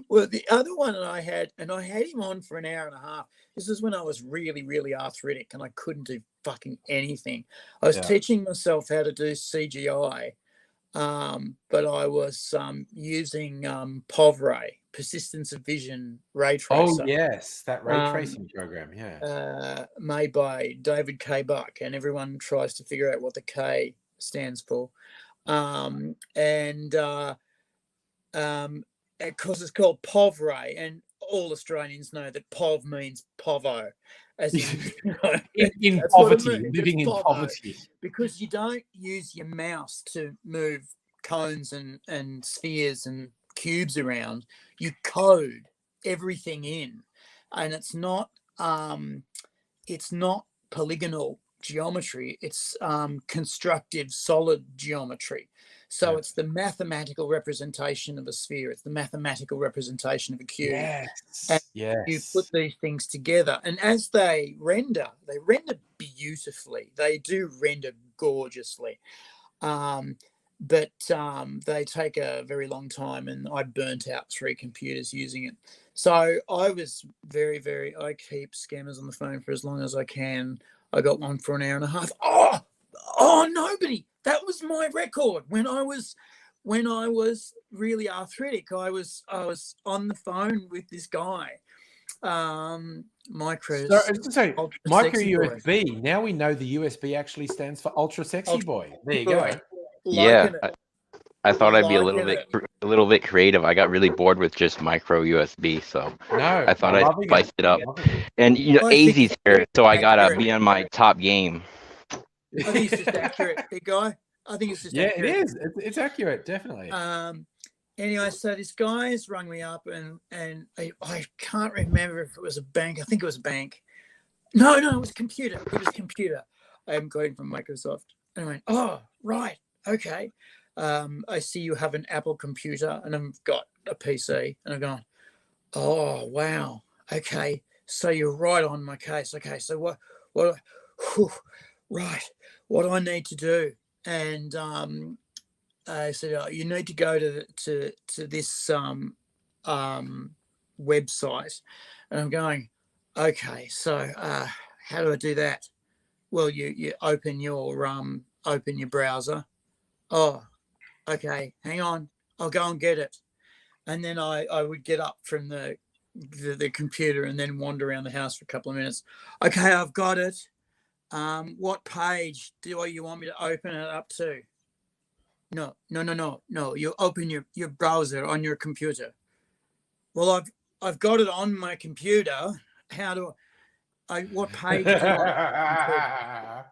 Well, the other one I had him on for an hour and a half. This is when I was really, really arthritic and I couldn't do fucking anything. I was teaching myself how to do CGI, but I was using POVRay, Persistence of Vision Ray Tracer. Oh yes, that ray tracing program. Yeah, made by David K. Buck, and everyone tries to figure out what the K stands for. Because it's called POVRay, and all Australians know that POV means POVO, as in, in that's what it poverty, means. living It's in POVO. poverty. Because you don't use your mouse to move cones and spheres and cubes around. You code everything in, and it's not polygonal geometry. It's constructive solid geometry. So it's the mathematical representation of a sphere. It's the mathematical representation of a cube. Yes. And yes. you put these things together, and as they render beautifully. They do render gorgeously. But they take a very long time, and I burnt out 3 computers using it. So I was very, very, I keep scammers on the phone for as long as I can. I got one for an hour and a half. Oh, nobody. That was my record. When I was really arthritic, I was on the phone with this guy. Micro. So I was to say micro USB. Boy. Now we know the USB actually stands for ultra sexy boy. There you Boy. go. Yeah, I thought I'd be a little bit creative. I got really bored with just micro USB, so No, I thought I'd spice it up. And AZ's here, so I gotta be on my top game. I think it's just accurate, big guy. I think it's just accurate. It is. It's accurate, definitely. Anyway, so this guy's rung me up, and I can't remember if it was a bank. I think it was a bank. No, it was computer. It was computer. I am calling from Microsoft. And I went, oh, right, okay. I see you have an Apple computer, and I've got a PC. And I'm going, oh, wow, okay. So you're right on my case. Okay, so what right, what do I need to do? And I said, oh, you need to go to this website. And I'm going, okay, so how do I do that? Well, you open your browser. Oh, okay, hang on, I'll go and get it. And then I would get up from the computer and then wander around the house for a couple of minutes. Okay, I've got it. What page do you want me to open it up to? No. You open your browser on your computer. Well, I've got it on my computer. How do what page do you want?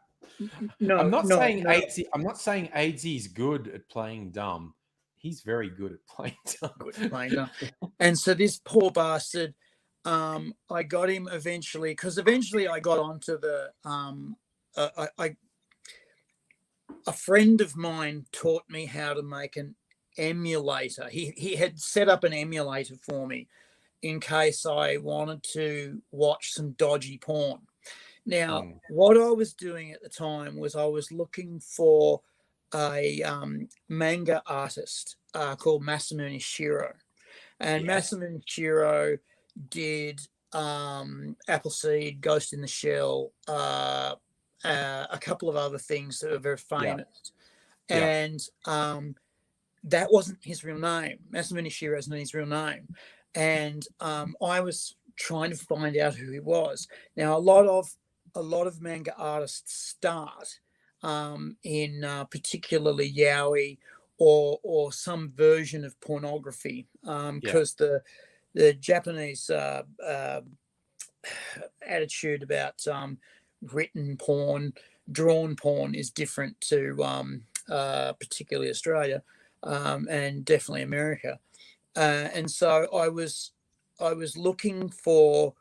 No, I'm not saying no. I'm not saying AZ is good at playing dumb. He's very good at playing dumb. Good at playing dumb. And so this poor bastard, I got him eventually, because eventually I got onto the a friend of mine taught me how to make an emulator. He had set up an emulator for me in case I wanted to watch some dodgy porn. Now, what I was doing at the time was I was looking for a manga artist called Masamune Shirow. And Masamune Shirow did Appleseed, Ghost in the Shell, a couple of other things that are very famous. And that wasn't his real name. Masamune Shirow is not his real name. And I was trying to find out who he was. Now, a lot of manga artists start in particularly yaoi or some version of pornography, because the Japanese attitude about written porn, drawn porn is different to particularly Australia and definitely America. And so I was looking for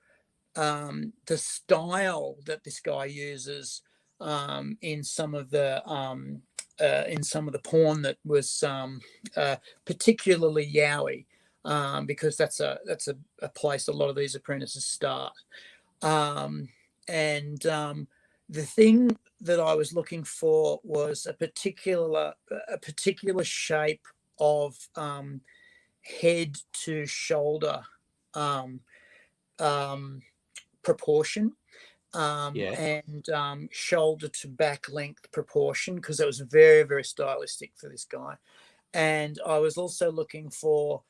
the style that this guy uses in some of the porn that was particularly yaoi, because that's a place a lot of these apprentices start. And the thing that I was looking for was a particular shape of head to shoulder proportion, and shoulder to back length proportion, because it was very, very stylistic for this guy. And I was also looking for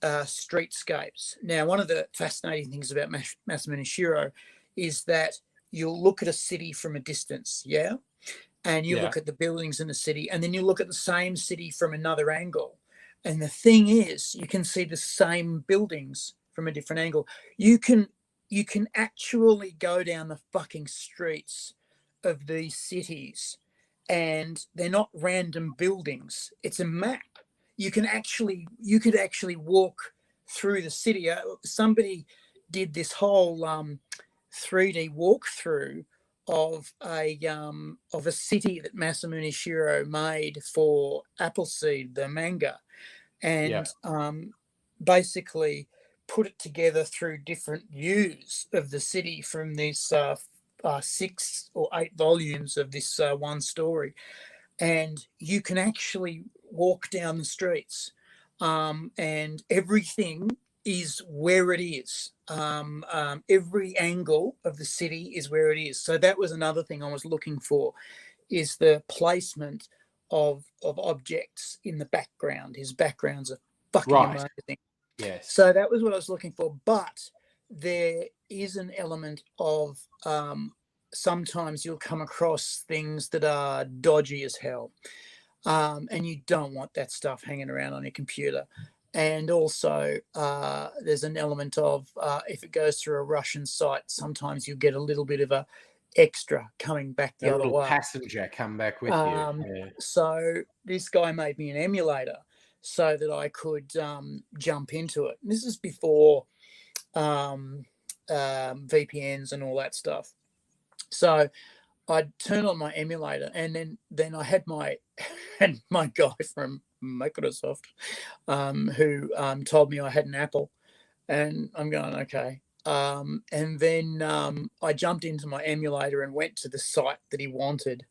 streetscapes. Now, one of the fascinating things about Masamune Shirow is that you'll look at a city from a distance, and you look at the buildings in the city, and then you look at the same city from another angle. And the thing is, you can see the same buildings from a different angle. You can actually go down the fucking streets of these cities, and they're not random buildings. It's a map. You could actually walk through the city. Somebody did this whole 3D walkthrough of a city that Masamune Shirow made for Appleseed, the manga, and basically put it together through different views of the city from these 6 or 8 volumes of this one story. And you can actually walk down the streets, and everything is where it is. Every angle of the city is where it is. So that was another thing I was looking for, is the placement of objects in the background. His backgrounds are fucking amazing. Yes. So that was what I was looking for. But there is an element of sometimes you'll come across things that are dodgy as hell. And you don't want that stuff hanging around on your computer. And also there's an element of if it goes through a Russian site, sometimes you get a little bit of a extra coming back the other way. Passenger come back with you. So this guy made me an emulator so that I could jump into it. And this is before VPNs and all that stuff. So I'd turn on my emulator, and then I had my guy from Microsoft who told me I had an Apple, and I'm going, okay. And then I jumped into my emulator and went to the site that he wanted.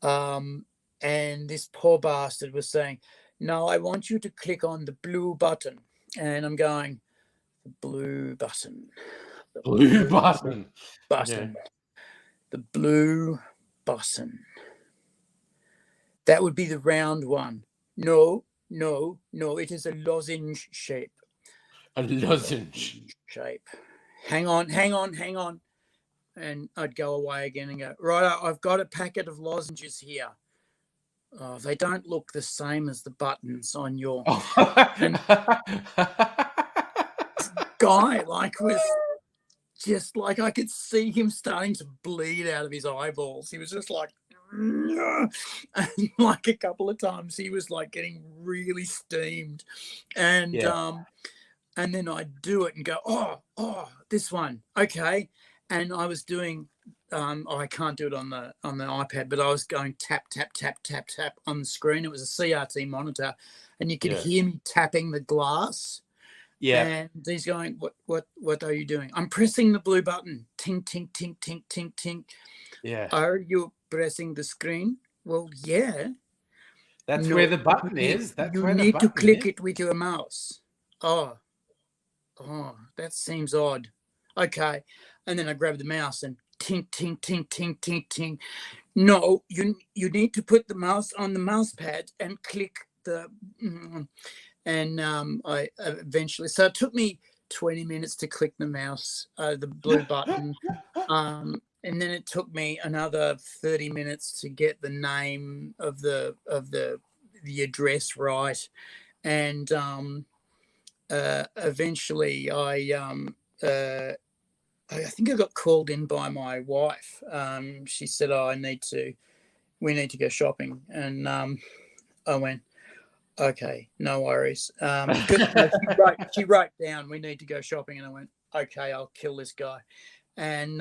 And this poor bastard was saying, no, I want you to click on the blue button. And I'm going, the blue button. The blue button. Button. Yeah. The blue button. That would be the round one. No, it is a lozenge shape. A lozenge shape. Hang on. And I'd go away again and go, right, I've got a packet of lozenges here. oh, they don't look the same as the buttons on your Oh. guy. Like was just like I could see him starting to bleed out of his eyeballs. He was just like, and like a couple of times he was like getting really steamed, and then I'd do it and go, oh, this one, okay. And I was doing, I can't do it on the iPad, but I was going tap tap tap tap tap on the screen. It was a CRT monitor, and you could hear me tapping the glass. Yeah. And he's going, what are you doing? I'm pressing the blue button. Tink, tink, tink, tink, tink, tink. Yeah. Are you pressing the screen? Well, yeah. That's where the button is. That's where the button is. You need to click it with your mouse. Oh, that seems odd. Okay. And then I grab the mouse and tink, tink, tink, tink, tink, tink. No, you need to put the mouse on the mouse pad and click the... And I eventually, so it took me 20 minutes to click the mouse, the blue button. And then it took me another 30 minutes to get the name of the address right. And eventually I think I got called in by my wife. She said, we need to go shopping. And I went, okay, no worries. She wrote down, we need to go shopping, and I went, okay, I'll kill this guy. And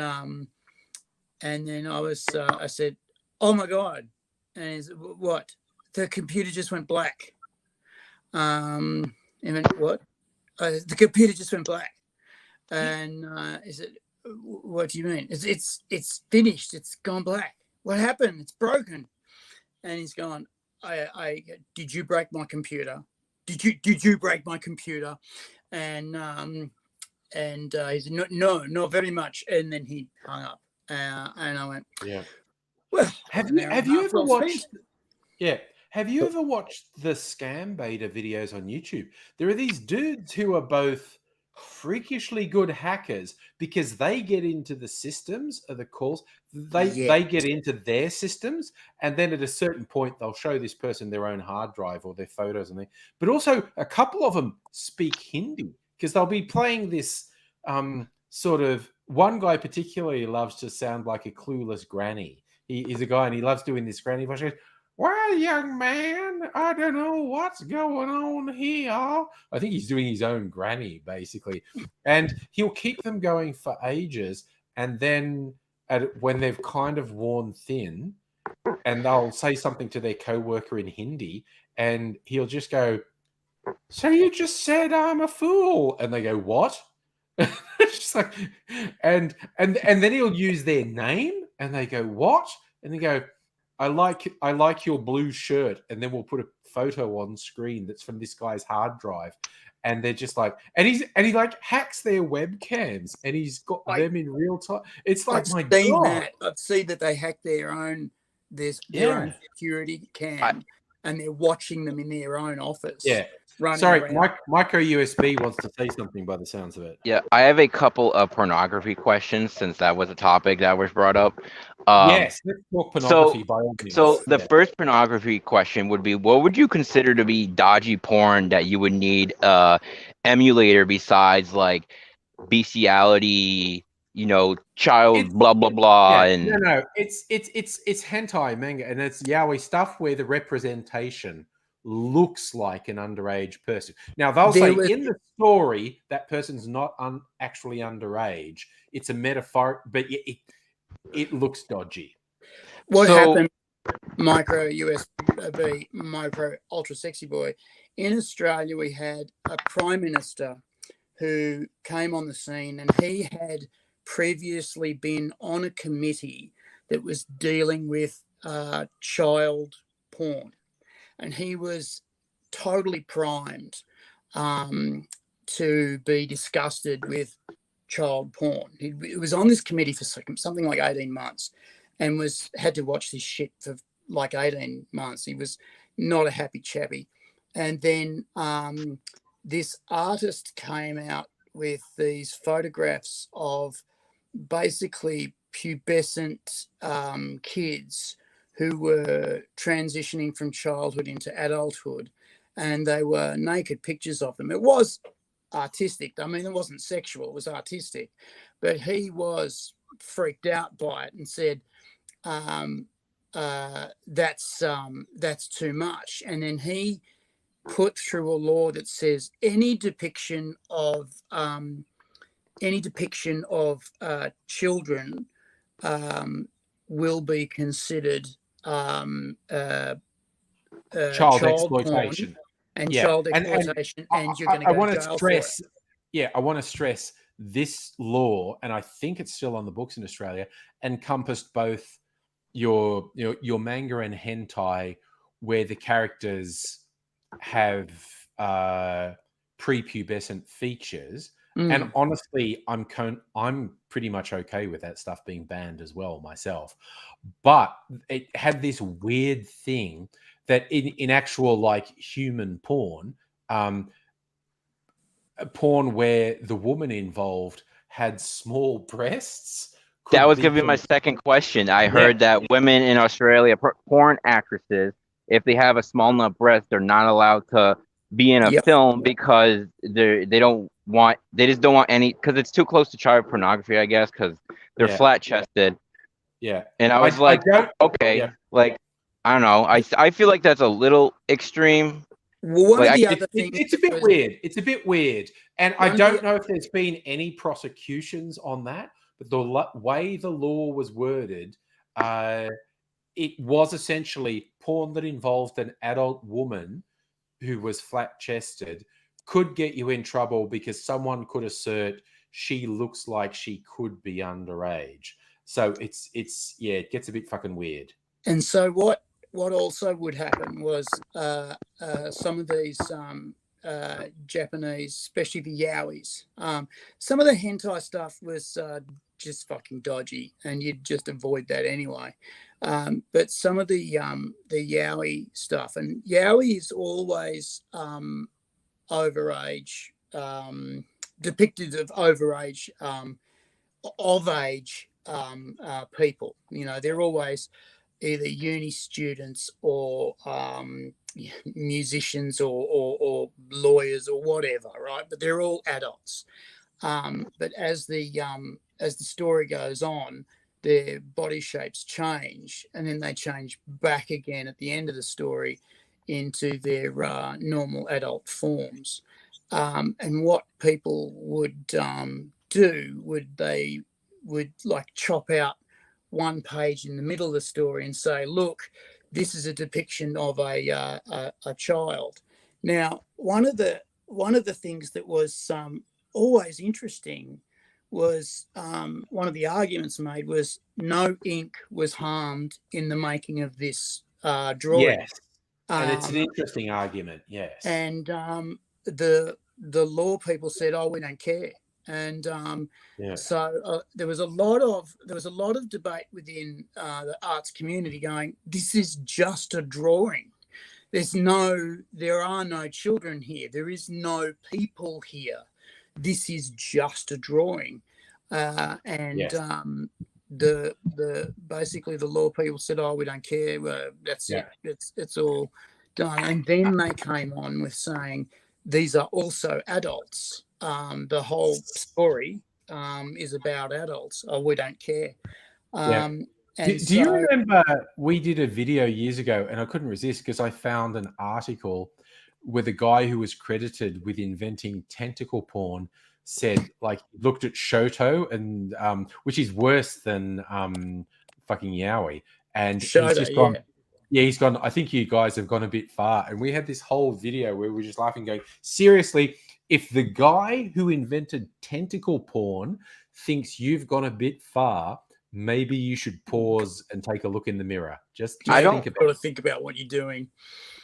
then I said, oh my God. And he said, what? The computer just went black. And then what? The computer just went black. And he said, what do you mean? It's finished. It's gone black. What happened? It's broken. And he's gone, did you break my computer? Did you break my computer? And he said, no, not very much. And then he hung up. And I went, yeah. Well, have you ever watched? Yeah. Have you ever watched the scam beta videos on YouTube? There are these dudes who are both freakishly good hackers because they get into the systems of the calls. They get into their systems, and then at a certain point they'll show this person their own hard drive or their photos and things. But also a couple of them speak Hindi because they'll be playing this sort of, one guy particularly loves to sound like a clueless granny. He's a guy and he loves doing this granny voice. He goes, well, young man, I don't know what's going on here. I think he's doing his own granny, basically. And he'll keep them going for ages. And then when they've kind of worn thin, and they'll say something to their coworker in Hindi, and he'll just go, so you just said I'm a fool. And they go, what? Just like, and then he'll use their name, and they go, what? And they go, I like your blue shirt, and then we'll put a photo on screen that's from this guy's hard drive, and they're just like, and he like hacks their webcams, and he's got them in real time. It's like, my God. I've seen that they hack their own own security cam, and they're watching them in their own office. Yeah. Sorry, Micro USB wants to say something by the sounds of it. Yeah, I have a couple of pornography questions since that was a topic that was brought up. Yes, let's talk pornography by all means. So the first pornography question would be, what would you consider to be dodgy porn that you would need emulator besides like bestiality, child blah blah blah? Yeah, no, it's hentai manga, and it's yaoi stuff where the representation looks like an underage person. Now they'll say in the story that person's not actually underage. It's a metaphor, but it looks dodgy. What happened, Micro USB, Micro Ultra Sexy Boy? In Australia, we had a Prime Minister who came on the scene, and he had previously been on a committee that was dealing with child porn. And he was totally primed to be disgusted with child porn. He was on this committee for something like 18 months and had to watch this shit for like 18 months. He was not a happy chappy. And then this artist came out with these photographs of basically pubescent kids who were transitioning from childhood into adulthood, and they were naked pictures of them. It was artistic. I mean, it wasn't sexual, it was artistic, but he was freaked out by it and said, that's too much. And then he put through a law that says any depiction of children will be considered Child exploitation. And Yeah. child exploitation, and you're going to go I want to to jail stress, for it. yeah, I want to stress this law, and I think it's still on the books in Australia, encompassed both your manga and hentai, where the characters have prepubescent features. And honestly, I'm pretty much okay with that stuff being banned as well myself. But it had this weird thing that in actual like human porn, porn where the woman involved had small breasts. That was going to be my second question. I heard that women in Australia, porn actresses, if they have a small enough breast, they're not allowed to be in a film because they just don't want any, because it's too close to child pornography, I guess, because they're flat chested. Yeah. And I was like, okay, like, I don't know. I feel like that's a little extreme. Well, it's a bit weird. It's a bit weird. And I don't know if there's been any prosecutions on that, but the way the law was worded, it was essentially porn that involved an adult woman who was flat-chested could get you in trouble because someone could assert she looks like she could be underage. So it gets a bit fucking weird. And so what also would happen was some of these Japanese, especially the yaois, some of the hentai stuff was just fucking dodgy, and you'd just avoid that anyway. But some of the yaoi stuff, and yaoi is always overage, depicted of overage, of age people. You know, they're always either uni students or musicians or lawyers or whatever, right? But they're all adults. But as the story goes on, their body shapes change, and then they change back again at the end of the story into their normal adult forms. And what people would do they would like chop out one page in the middle of the story and say, look, this is a depiction of a child. Now, one of the things that was always interesting was one of the arguments made was no ink was harmed in the making of this drawing. Yes, and it's an interesting argument. Yes, and the law people said, "Oh, we don't care." And so there was a lot of debate within the arts community going, this is just a drawing. There are no children here. There is no people here. This is just a drawing. Basically the law people said, oh, we don't care. That's it. It's all done. And then they came on with saying, these are also adults. The whole story is about adults. Oh, we don't care. Do you remember we did a video years ago, and I couldn't resist because I found an article where the guy who was credited with inventing tentacle porn said, like, looked at Shoto, and which is worse than fucking yaoi, and Shoto, he's just gone. Yeah, he's gone. I think you guys have gone a bit far, and we had this whole video where we were just laughing, going, seriously. If the guy who invented tentacle porn thinks you've gone a bit far, maybe you should pause and take a look in the mirror. Just think about what you're doing.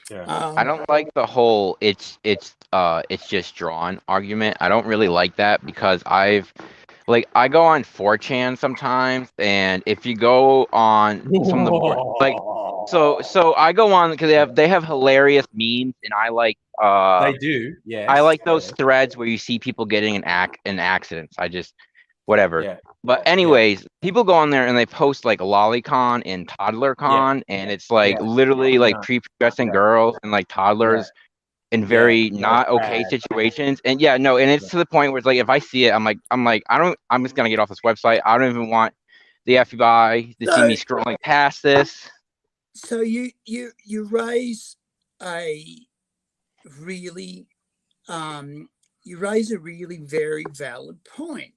Yeah. I don't like the whole it's just drawn argument. I don't really like that because I go on 4chan sometimes, and if you go on some of the so I go on because they have hilarious memes, and I like they do, yeah. I like those threads where you see people getting in accidents. I just whatever. Yeah. But anyways, people go on there and they post like lolicon and toddlercon, and it's like Yeah. literally like Yeah. prepubescent Yeah. girls and like toddlers in very not okay bad. situations. And yeah, no, and it's to the point where it's like if I see it, I'm like, I'm just gonna get off this website. I don't even want the FBI to see me scrolling past this. So you raise a really very valid point.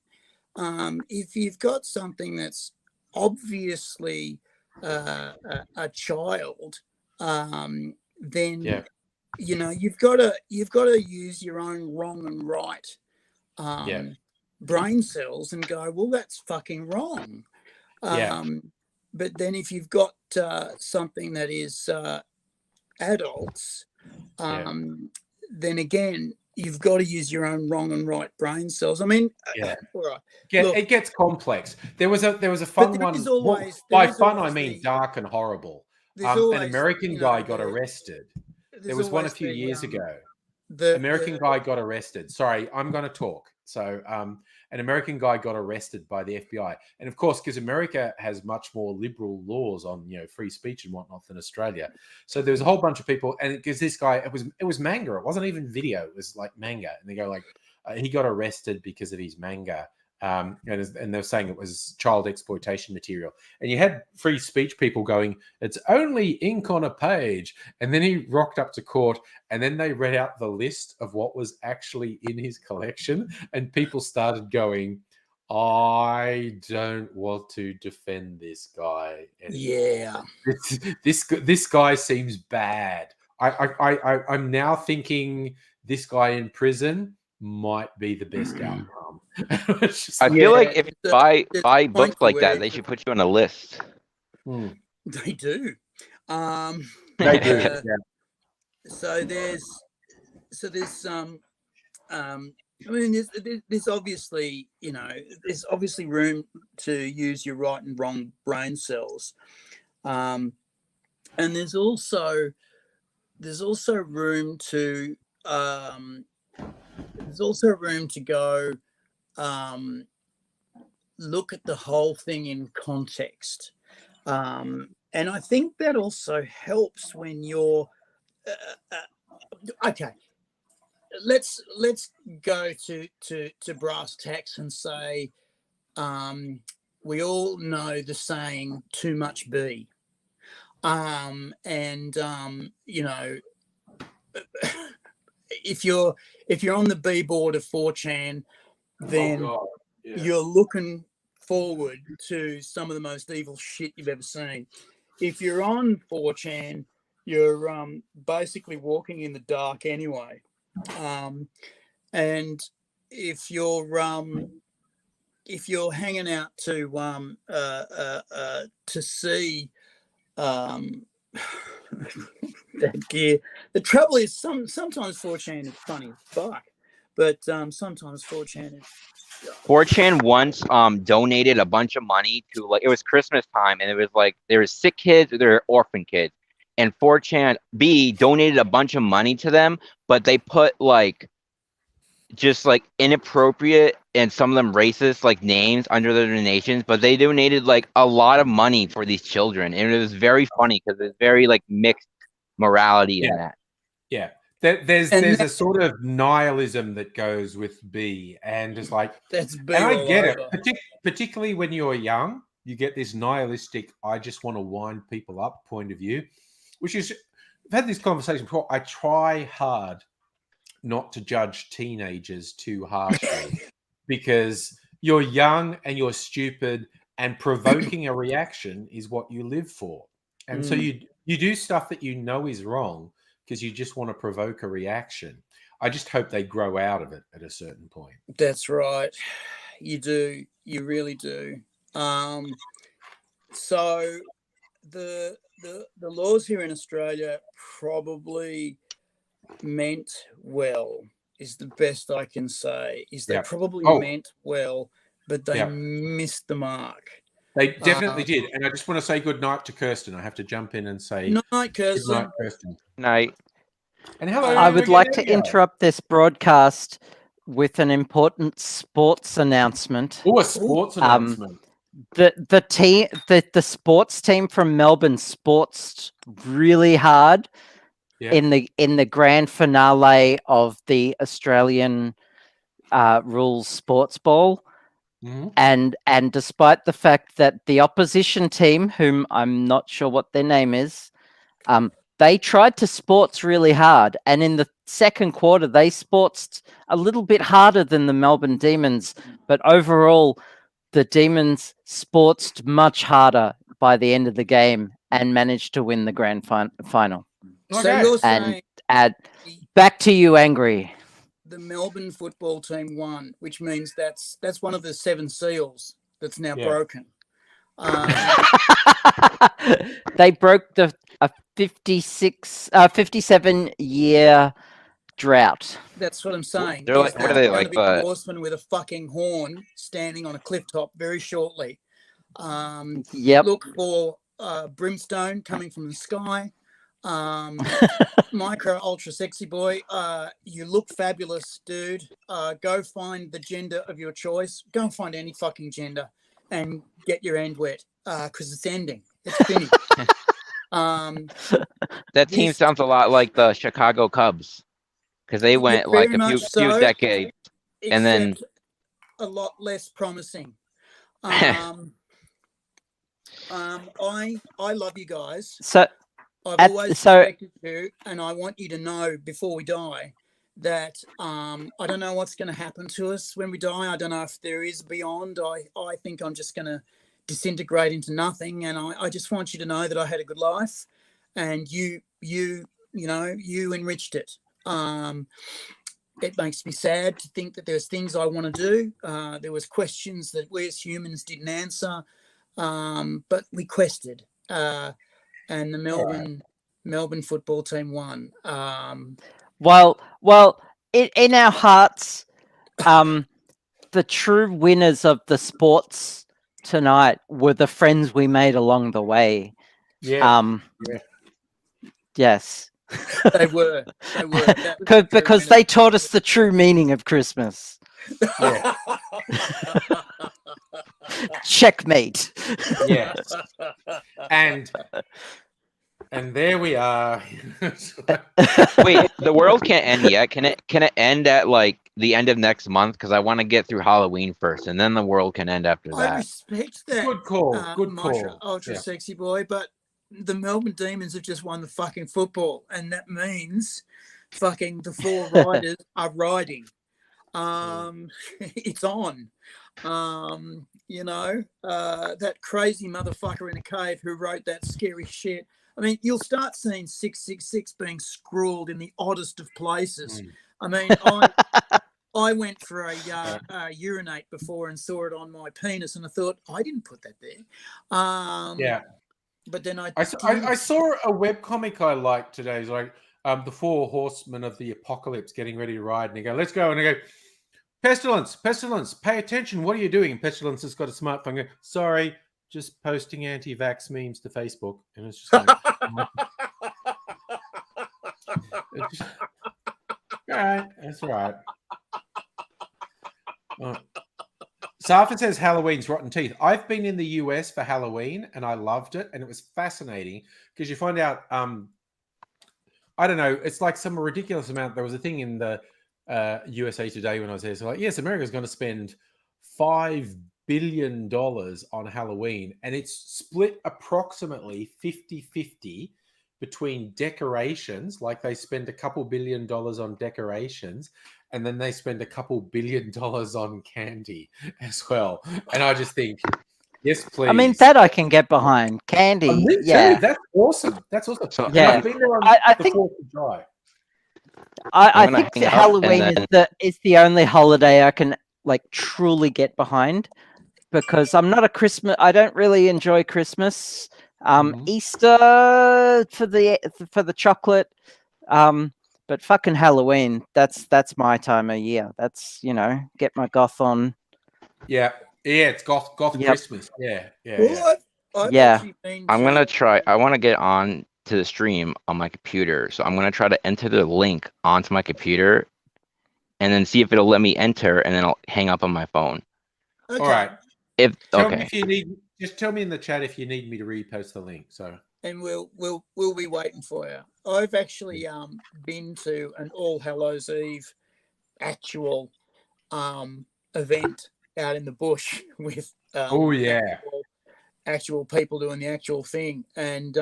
If you've got something that's obviously a child, then you've got to use your own wrong and right brain cells and go, well, that's fucking wrong. But then if you've got something that is adults, then again, you've got to use your own wrong and right brain cells. I mean, all right. Look, it gets complex. There was a fun one. By fun, I mean dark and horrible. An American guy got arrested. There was one a few years ago. The American guy got arrested. Sorry, I'm going to talk. So, an American guy got arrested by the FBI, and of course, because America has much more liberal laws on free speech and whatnot than Australia. So there was a whole bunch of people, and because this guy, it was manga. It wasn't even video. It was like manga, and they go like, he got arrested because of his manga. And they're saying it was child exploitation material. And you had free speech people going, it's only ink on a page. And then he rocked up to court, and then they read out the list of what was actually in his collection. And people started going, I don't want to defend this guy anymore. This guy seems bad. I'm now thinking this guy in prison might be the best outcome. I feel like if you buy books like that, they should put you on a list. They do. They do. So there's I mean, there's obviously there's obviously room to use your right and wrong brain cells, and there's also room to go look at the whole thing in context, and I think that also helps when you're okay. Let's go to brass tacks and say we all know the saying "too much bee," and if you're on the B board of 4chan, then you're looking forward to some of the most evil shit you've ever seen. If you're on 4chan, you're basically walking in the dark anyway. And if you're hanging out to see that gear, the trouble is sometimes 4chan is funny as fuck, but sometimes 4chan is 4chan once donated a bunch of money to, like, it was Christmas time, and it was like there were sick kids or there were orphan kids, and 4chan B donated a bunch of money to them, but they put like just like inappropriate and some of them racist like names under their donations, but they donated like a lot of money for these children, and it was very funny because it's very like mixed morality in that. Yeah. There's a sort of nihilism that goes with B, and it's like, that's B. And I get it, particularly when you're young, you get this nihilistic, I just want to wind people up point of view, which is, I've had this conversation before. I try hard not to judge teenagers too harshly because you're young and you're stupid, and provoking a reaction is what you live for. And so you do stuff that you know is wrong because you just want to provoke a reaction. I just hope they grow out of it at a certain point. That's right. You do. You really do. So the laws here in Australia probably meant well, is the best I can say. Is they probably meant well, but they missed the mark. They definitely did. And I just want to say good night to Kirsten. I have to jump in and say night, Kirsten. Good night, Kirsten. Night. And hello. I would like to interrupt this broadcast with an important sports announcement. Oh, a sports announcement. The sports team from Melbourne sportsed really hard in the grand finale of the Australian rules sports ball. And despite the fact that the opposition team, whom I'm not sure what their name is, they tried to sports really hard, and in the second quarter they sportsed a little bit harder than the Melbourne Demons, but overall the Demons sportsed much harder by the end of the game and managed to win the grand final. So you're saying back to you, Angry. the Melbourne football team won, which means that's one of the 7 seals that's now broken. They broke a 57-year drought. That's what I'm saying. They're like, what are they like? A horseman with a fucking horn standing on a cliff top very shortly. Look for brimstone coming from the sky. Micro ultra sexy boy, you look fabulous, dude. Go find the gender of your choice. Go and find any fucking gender and get your end wet, because it's ending. It's finished. That team sounds a lot like the Chicago Cubs, because they went like a few decades, and then a lot less promising. I love you guys. So I've always respected you, and I want you to know before we die that I don't know what's going to happen to us when we die. I don't know if there is beyond. I think I'm just going to disintegrate into nothing, and I just want you to know that I had a good life, and you enriched it. It makes me sad to think that there's things I want to do. There was questions that we as humans didn't answer, but we quested. And the Melbourne football team won. Well, in our hearts, the true winners of the sports tonight were the friends we made along the way. Yes. They were. Because they taught us the true meaning of Christmas. Yeah. Checkmate. Yes. And there we are. wait, the world can't end yet. Can it end at like the end of next month? Because I want to get through Halloween first, and then the world can end after that. I respect that. Good call. Good call. Ultra sexy boy, but the Melbourne Demons have just won the fucking football, and that means fucking the 4 riders are riding. It's on. That crazy motherfucker in a cave who wrote that scary shit. I mean, you'll start seeing 666 being scrawled in the oddest of places. I mean, I went for a urinate before and saw it on my penis, and I thought, I didn't put that there. But then I saw a webcomic I liked today. It's like the 4 horsemen of the apocalypse getting ready to ride, and they go, let's go. And they go, Pestilence, pay attention. What are you doing? And Pestilence has got a smartphone. Go, sorry, just posting anti-vax memes to Facebook. And it's just like, all right, that's all right. Safa says Halloween's rotten teeth. I've been in the US for Halloween and I loved it, and it was fascinating because you find out, I don't know, it's like some ridiculous amount. There was a thing in the USA Today when I was there. So like, yes, America's going to spend $5 billion on Halloween, and it's split approximately 50-50 between decorations. Like they spend a couple $1 billion on decorations, and then they spend a couple $1 billion on candy as well. And I just think, yes, please. I mean, that I can get behind. Candy, yeah. That's awesome. That's awesome. So, yeah. I've been there on I the think 4th of July. I think that Halloween is the only holiday I can like truly get behind, because I'm not a Christmas. I don't really enjoy Christmas. Easter for the chocolate, but fucking Halloween. That's my time of year. That's, get my goth on. Yeah, it's goth Christmas. Yeah. I'm gonna try. I want to get on to the stream on my computer, so I'm gonna try to enter the link onto my computer and then see if it'll let me enter, and then I'll hang up on my phone. Okay. All right. If Tell me okay, if you need. Just tell me in the chat if you need me to repost the link. So. And we'll be waiting for you. I've actually been to an All Hallows Eve actual event out in the bush with actual people doing the actual thing, and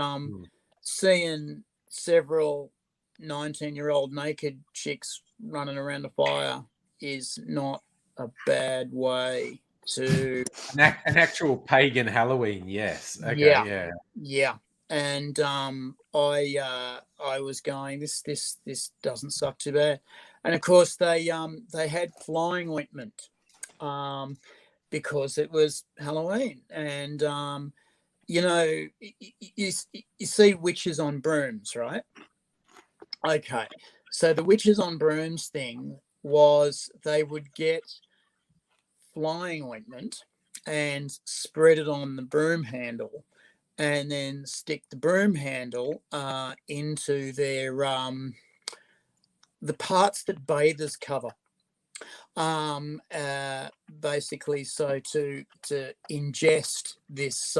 seeing several 19-year-old naked chicks running around the fire is not a bad way to An actual pagan Halloween, yes. Okay, yeah. And I was going, this doesn't suck too bad. And of course they had flying ointment because it was Halloween. And you see witches on brooms, right? Okay. So the witches on brooms thing was they would get flying ointment and spread it on the broom handle, and then stick the broom handle into their the parts that bathers cover. Basically, so to ingest this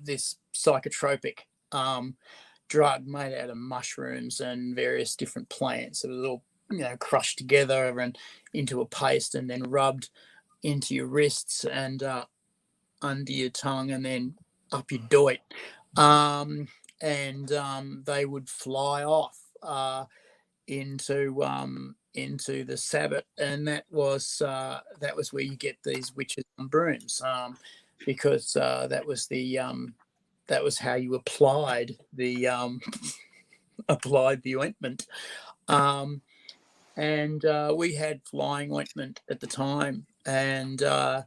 this psychotropic drug made out of mushrooms and various different plants. It was all crushed together and into a paste, and then rubbed into your wrists and under your tongue, and then up your doit, and they would fly off into the Sabbath, and that was where you get these witches on brooms, because that was how you applied the ointment, and we had flying ointment at the time, and I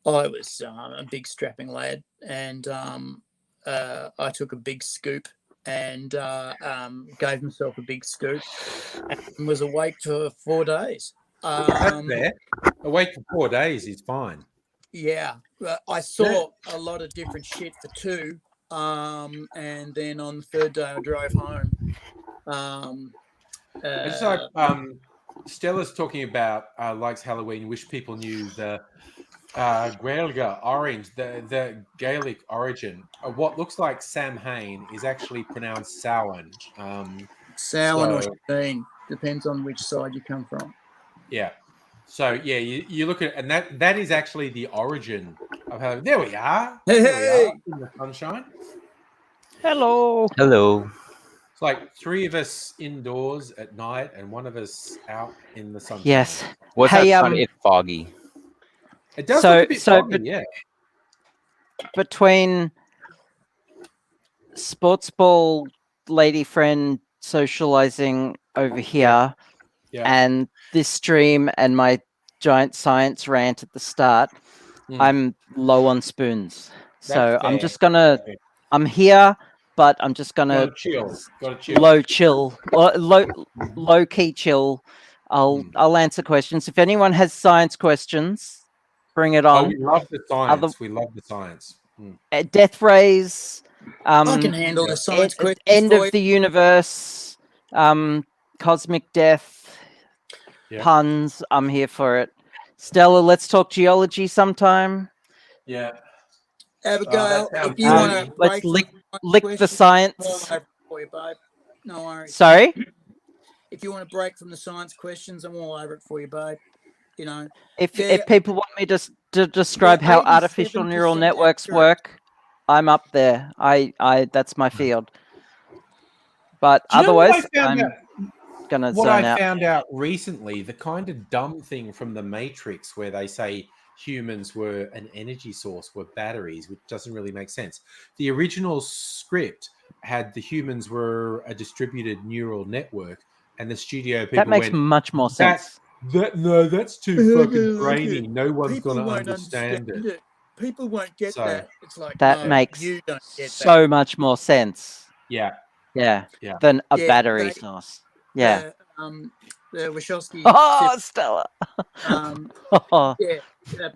was a big strapping lad, and I took a big scoop and gave myself a big scoop and was awake for 4 days. That's fair. Awake for 4 days is fine. Yeah, I saw a lot of different shit for 2, and then on the 3rd day I drove home. It's like Stella's talking about likes Halloween. Wish people knew the Gaeilge orange, the Gaelic origin. What looks like Samhain is actually pronounced Samhain. Samhain or Sheen, depends on which side you come from. Yeah. So yeah, you look at, and that is actually the origin of Halloween. There we are. Hey, there we are in the sunshine. Hello. hello. It's like 3 of us indoors at night and 1 of us out in the sunshine. Yes. What's Hey, that? It's foggy. It does So- look a bit so foggy, yeah. Between sports ball lady friend socializing over here Yeah. and this stream and my giant science rant at the start, I'm low on spoons. So That's I'm fair. just gonna, Okay. I'm here, but I'm just gonna Gotta chill. Gotta chill. low chill, or low key chill. I'll answer questions. If anyone has science questions, bring it Oh, on. we love the science. We love the science. Death rays. I can handle the science questions. End for of the universe. Cosmic death. Yeah. Puns. I'm here for it. Stella, let's talk geology sometime. Yeah. Abigail, that sounds if you good. want to Let's lick the science. for you, babe. No worries. Sorry. If you want to break from the science questions, I'm all over it for you, babe. If Yeah. people want me to describe how artificial neural 87% networks accurate. work, I'm up there. I that's my field. But Do you know what otherwise, I found I'm out? gonna What zone I out. found out recently, the kind of dumb thing from the Matrix where they say humans were an energy source, were batteries, which doesn't really make sense. The original script had the humans were a distributed neural network, and the studio people That makes went, much more sense. that's too fucking brainy. No one's People gonna won't understand it. People won't get So- that. It's like, That no, makes you don't get so much more sense. Yeah. Yeah. Yeah. Than a Yeah, battery they- source. that. Yeah. The Wachowski Oh, Stella.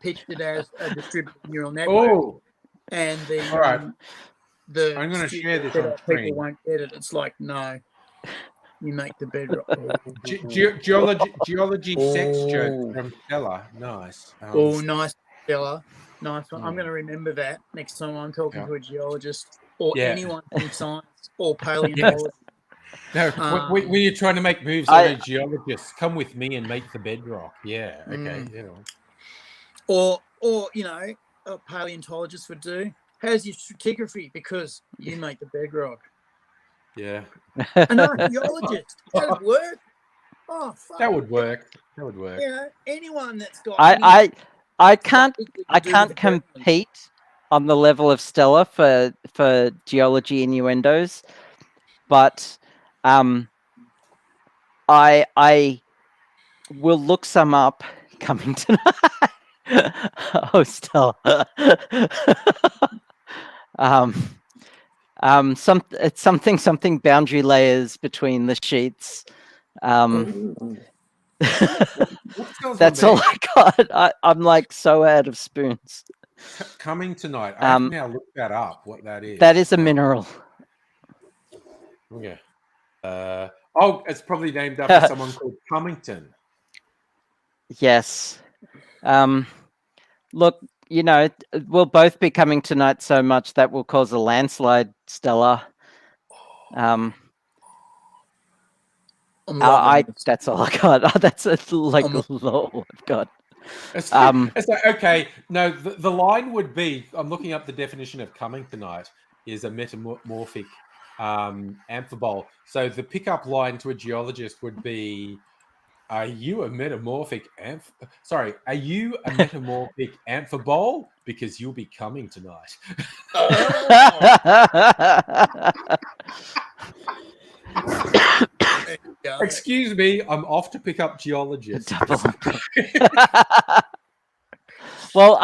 pitched it as a distributed neural network, Oh, and the all right. the I'm gonna studio share this said, on "Oh, screen." people won't get it. It's like, no, You make the bedrock. Geology sex joke Oh. from Stella. Nice. Oh, nice, Stella. Nice one. I'm Hmm. going to remember that next time I'm talking Yeah. to a geologist or Yeah. anyone from science or paleontology. No, when you're trying to make moves on a geologist, come with me and make the bedrock. Yeah. Okay. You know. Or you know, a paleontologist would do. How's your stratigraphy? Because you make the bedrock. Yeah. An archaeologist. How'd it work? Oh, fuck. That would work. That would work. You know, anyone that's got. I can't something to I do with can't the Gremlins. compete on the level of Stella for geology innuendos, but I will look some up coming tonight. Oh, Stella. It's something boundary layers between the sheets. That's all I got. I'm like so out of spoons. Coming tonight. I have to now look that up. What that is? That is a mineral. Okay. It's probably named after someone called Cummington. Yes. Look, you know, we'll both be coming tonight so much that will cause a landslide, Stella. That's all I got. That's like all I've got. It's like, okay, no, the line would be, I'm looking up the definition of coming tonight, is a metamorphic amphibole. So the pickup line to a geologist would be, are you a metamorphic amphibole? Because you'll be coming tonight. Excuse me, I'm off to pick up geologists. Well,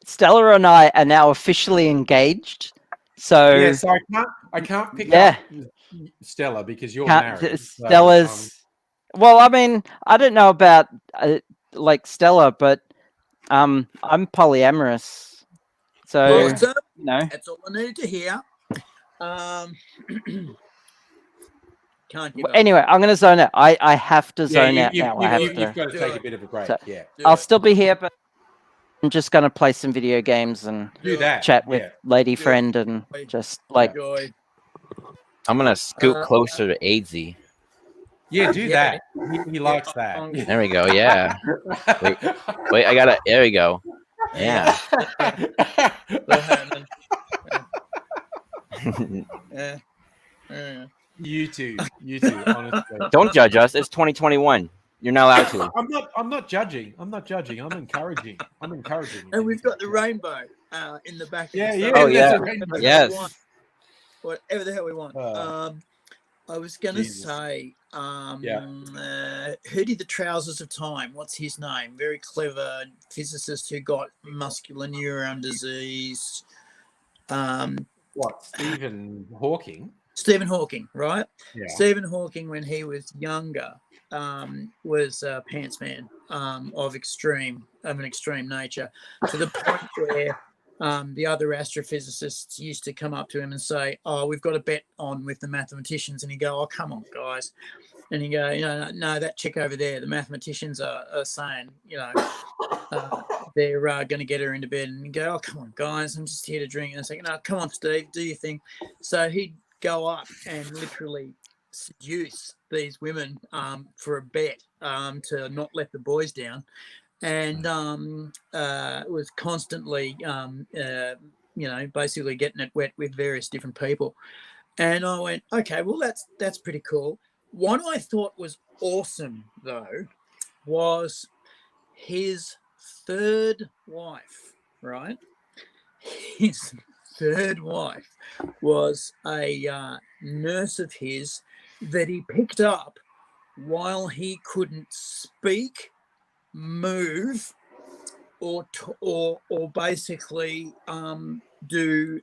Stella and I are now officially engaged. So yeah, so I can't pick up Stella because you're married. Stella's. Well, I mean, I don't know about like Stella, but I'm polyamorous. So Awesome. you know, that's all I needed to hear. Can't give up. Anyway, I'm going to zone out. I have to zone out now. You've got to take a bit of a break. So, yeah, I'll still be here, but I'm just going to play some video games and chat with lady friend and just like. I'm gonna scoot closer to AZ. Yeah, do that. He likes that. There we go. Yeah. Wait, I gotta. There we go. Yeah. You too. Honestly, don't judge us. It's 2021. You're not allowed to. I'm not judging. I'm encouraging. And we've got the rainbow in the back. Yeah. Oh yeah. Yes. Whatever the hell we want. I was gonna say, Hootie the Trousers of Time. What's his name? Very clever physicist who got muscular neuron disease. What? Stephen Hawking. Stephen Hawking, right? Yeah. Stephen Hawking, when he was younger, was a pants man of an extreme nature, to the point where the other astrophysicists used to come up to him and say, "Oh, we've got a bet on with the mathematicians," and he'd go, "Oh, come on, guys," and he'd go, "No, that chick over there, the mathematicians are saying, they're going to get her into bed," and he'd go, "Oh, come on, guys, I'm just here to drink," and I say, "No, come on, Steve, do your thing." So he'd go up and literally seduce these women for a bet to not let the boys down, and was constantly basically getting it wet with various different people. And I went, okay, well that's pretty cool. What I thought was awesome though was his third wife, right? His third wife was a nurse of his that he picked up while he couldn't speak, move, or basically do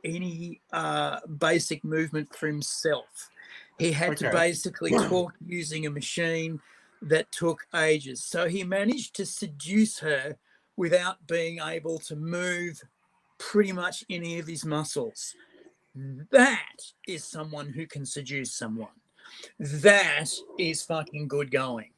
any basic movement for himself. He had to basically talk using a machine that took ages. So he managed to seduce her without being able to move pretty much any of his muscles. That is someone who can seduce someone. That is fucking good going.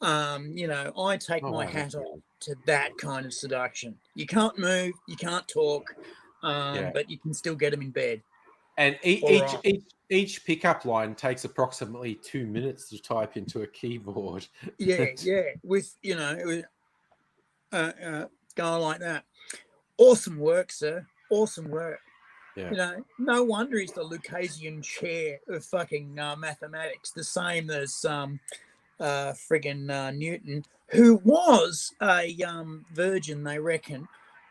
I take Oh, my wow, hat that's off to that kind of seduction. You can't move, you can't talk, Yeah. but you can still get them in bed. And All right. each pickup line takes approximately 2 minutes to type into a keyboard. Yeah, with guy like that. Awesome work, sir. Awesome work. Yeah. No wonder he's the Lucasian chair of fucking mathematics, the same as friggin' Newton, who was a virgin, they reckon,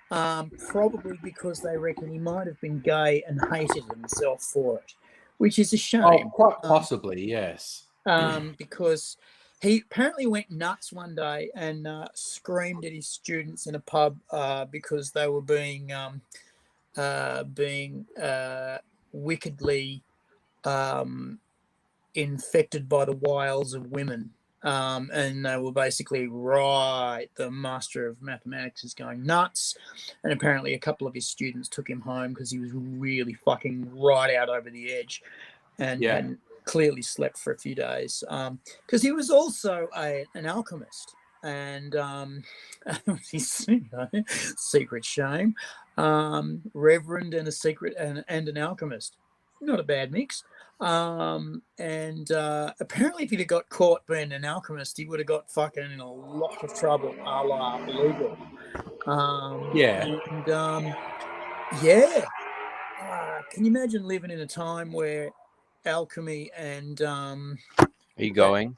probably because they reckon he might have been gay and hated himself for it, which is a Oh, shame. quite possibly, yes. Because he apparently went nuts one day and screamed at his students in a pub because they were being wickedly infected by the wiles of women. And they were basically, right, the master of mathematics is going nuts. And apparently a couple of his students took him home because he was really fucking right out over the edge and Yeah. hadn't clearly slept for a few days. Because he was also an alchemist. And secret shame, reverend and a secret and an alchemist. Not a bad mix. And apparently if he'd have got caught being an alchemist, he would have got fucking in a lot of trouble, a la legal. Yeah. And can you imagine living in a time where alchemy and Are you going?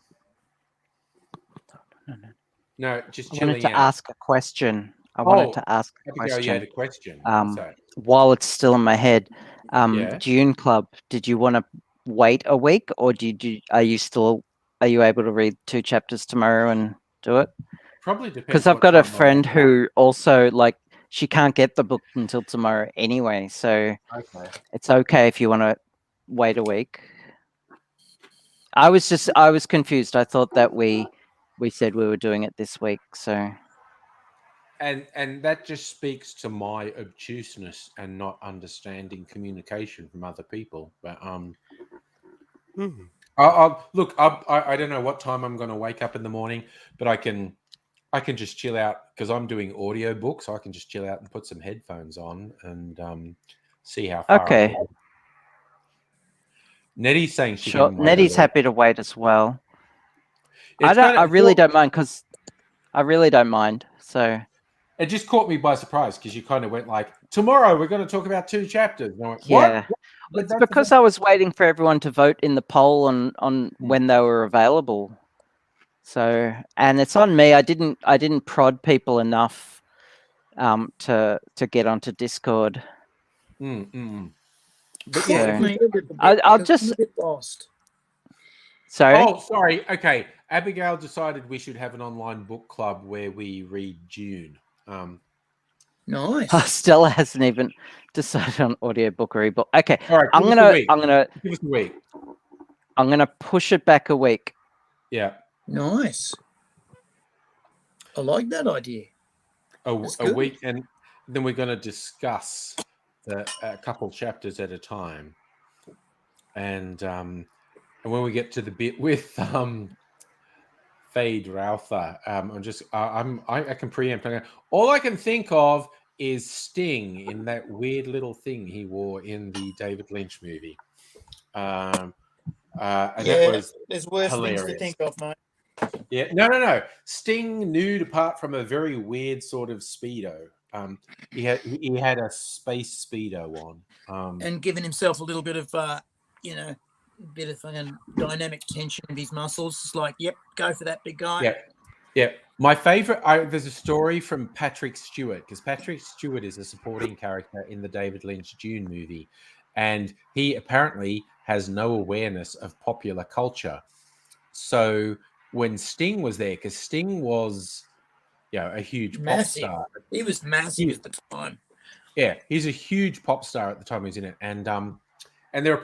No, just I chilling wanted to out. ask a question. I wanted to ask a Abigail, you had a question. question. Sorry. While it's still in my head, Yeah. Dune Club. Did you want to wait a week, or are you able to read 2 chapters tomorrow and do it? Probably depends. Because I've what got a time I friend wake up. who also she can't get the book until tomorrow anyway, so Okay. it's okay if you want to wait a week. I was confused. I thought that we said we were doing it this week, so. And that just speaks to my obtuseness and not understanding communication from other people. But I'll look. I don't know what time I'm going to wake up in the morning, but I can just chill out because I'm doing audio books. So I can just chill out and put some headphones on and see how far. Okay. I get. Nettie's saying she Sure. can wait. Nettie's happy to wait as well. It's I really don't mind because I really don't mind. So it just caught me by surprise because you kind of went like, tomorrow we're going to talk about 2 chapters. And I went, yeah, what? But it's that's because I was waiting for everyone to vote in the poll on when they were available. So, and it's on me. I didn't prod people enough to get onto Discord. But Caught yeah, me a little bit I'll because I'm just. a bit lost. Sorry. Oh, sorry. Okay, Abigail decided we should have an online book club where we read Dune. Nice. Stella hasn't even decided on audiobook or ebook. Okay, All right, I'm give us a week. I'm gonna push it back a week. Yeah, Nice. I like that idea. a good. week, and then we're going to discuss a couple chapters at a time, and when we get to the bit with Fade Rautha, I can preempt. All I can think of is Sting in that weird little thing he wore in the David Lynch movie. And that was there's worse hilarious. things to think of, mate. Yeah, no. Sting nude apart from a very weird sort of Speedo. He had a space Speedo on. And giving himself a little bit of bit of fucking dynamic tension of his muscles. It's like, yep, go for that big guy. Yeah. My favorite, there's a story from Patrick Stewart, because Patrick Stewart is a supporting character in the David Lynch Dune movie. And he apparently has no awareness of popular culture. So when Sting was there, because Sting was, a huge pop star. He was massive at the time. Yeah, he's a huge pop star at the time he was in it. And there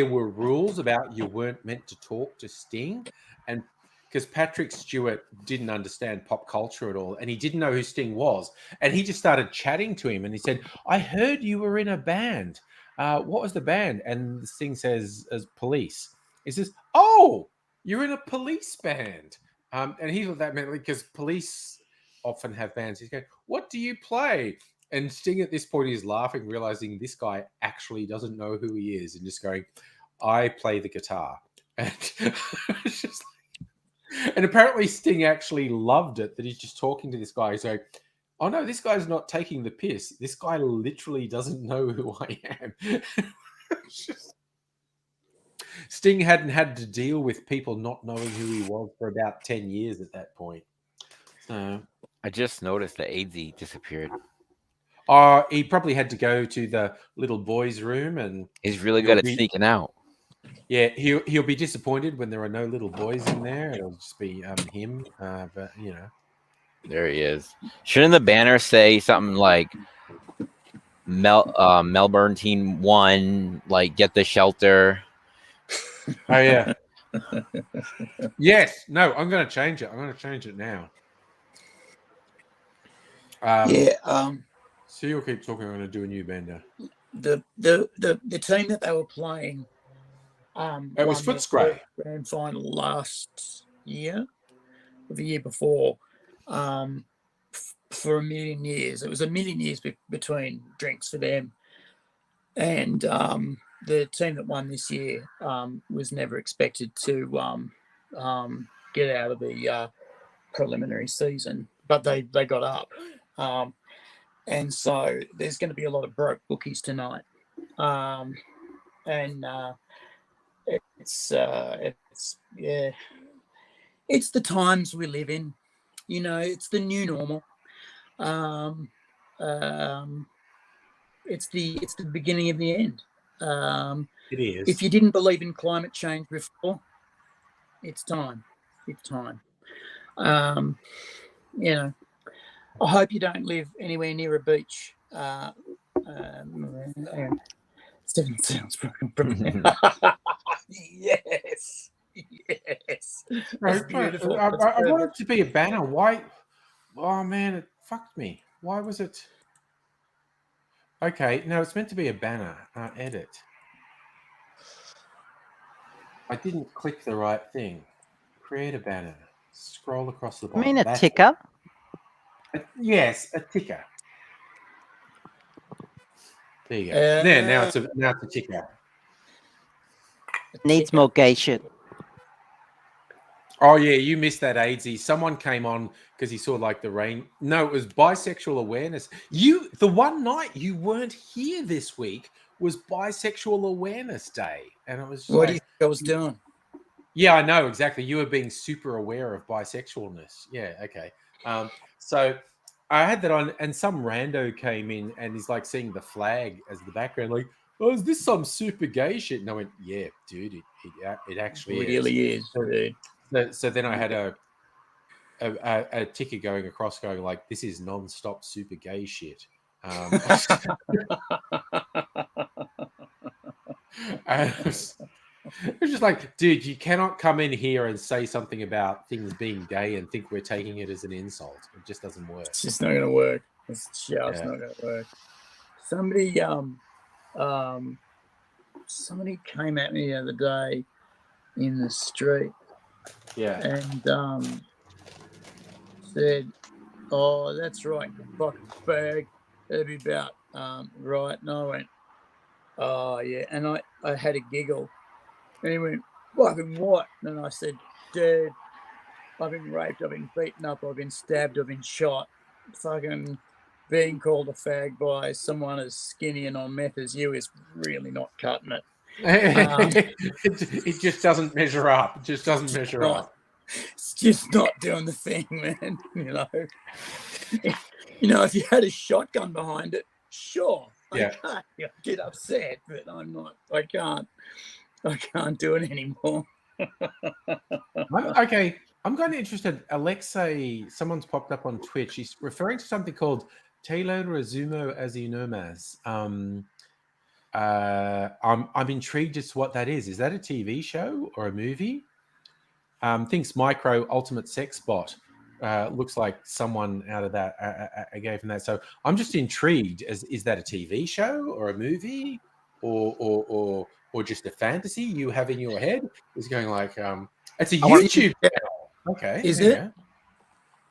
were rules about you weren't meant to talk to Sting. And because Patrick Stewart didn't understand pop culture at all, and he didn't know who Sting was. And he just started chatting to him, and he said, I heard you were in a band. What was the band? And Sting says, as Police. He says, "Oh, you're in a police band." And he thought that meant because police often have bands. He's going, "What do you play?" And Sting at this point is laughing, realizing this guy actually doesn't know who he is, and just going, "I play the guitar." And it's just and apparently Sting actually loved it that he's just talking to this guy. He's like, "Oh no, this guy's not taking the piss. This guy literally doesn't know who I am." It's just... Sting hadn't had to deal with people not knowing who he was for about 10 years at that point. So I just noticed that AZ disappeared. he probably had to go to the little boy's room, and He's really He'll good at be- sneaking out. yeah, he'll be disappointed when there are no little boys in there. It'll just be him. But you know, There he is. Shouldn't the banner say something like Melbourne Team 1, like get the shelter? oh yeah, yes. No, I'm going to change it. I'm going to change it now. So you'll keep talking. I'm going to do a new bender. The team that they were playing. It was won their Footscray. first grand final last year, or the year before, for a million years. It was a million years between drinks for them, and the team that won this year was never expected to get out of the preliminary season, but they got up, and so there's going to be a lot of broke bookies tonight, and. It's the times we live in, you know. It's the new normal. It's the beginning of the end. It is. If you didn't believe in climate change before, it's time. It's time. You know, I hope you don't live anywhere near a beach. Stephen sounds broken. Yes. That's beautiful. I want it to be a banner. Why? Oh man, it fucked me. Why was it? Okay, no, it's meant to be a banner. Edit. I didn't click the right thing. Create a banner. Scroll across the I bottom. mean a That's ticker. yes, a ticker. There you go. There, now it's a ticker. Needs more gay shit. Oh yeah, you missed that, AIDS. Someone came on because he saw like the rain. No, it was bisexual awareness. The one night you weren't here this week was bisexual awareness day, and it was. What do you think I was doing? Yeah, I know exactly. You were being super aware of bisexualness. Yeah, okay. So I had that on, and some rando came in, and he's like seeing the flag as the background, like, "Oh, is this some super gay shit?" And I went, "Yeah, dude, it actually really is, dude." So then I had a ticker going across, going like, "This is non-stop super gay shit." And it was just like, dude, you cannot come in here and say something about things being gay and think we're taking it as an insult. It just doesn't work. It's just not going to work. It's just not going to work. Somebody came at me the other day in the street. Yeah. And said, "Oh, that's right, you fucking fag. That'd be about right." And I went, "Oh, yeah." And I had a giggle. And he went, "Fucking what?" And I said, "Dude, I've been raped, I've been beaten up, I've been stabbed, I've been shot. Fucking being called a fag by someone as skinny and on meth as you is really not cutting it." It just doesn't measure up. It just doesn't measure up. It's just not doing the thing, man. You know, if you had a shotgun behind it, sure, Yeah. I get upset, but I'm not. I can't do it anymore. Okay, I'm kind of interested. Alexei, someone's popped up on Twitch. He's referring to something called Taylor Resumo Azinomas. I'm intrigued as to what that is. Is that a TV show or a movie? Thinks Micro Ultimate Sex Bot looks like someone out of that. I gave him that. So I'm just intrigued. Is that a TV show or a movie or or just a fantasy you have in your head is going like, it's a I want you YouTube to- channel. Okay. Is there you it? go.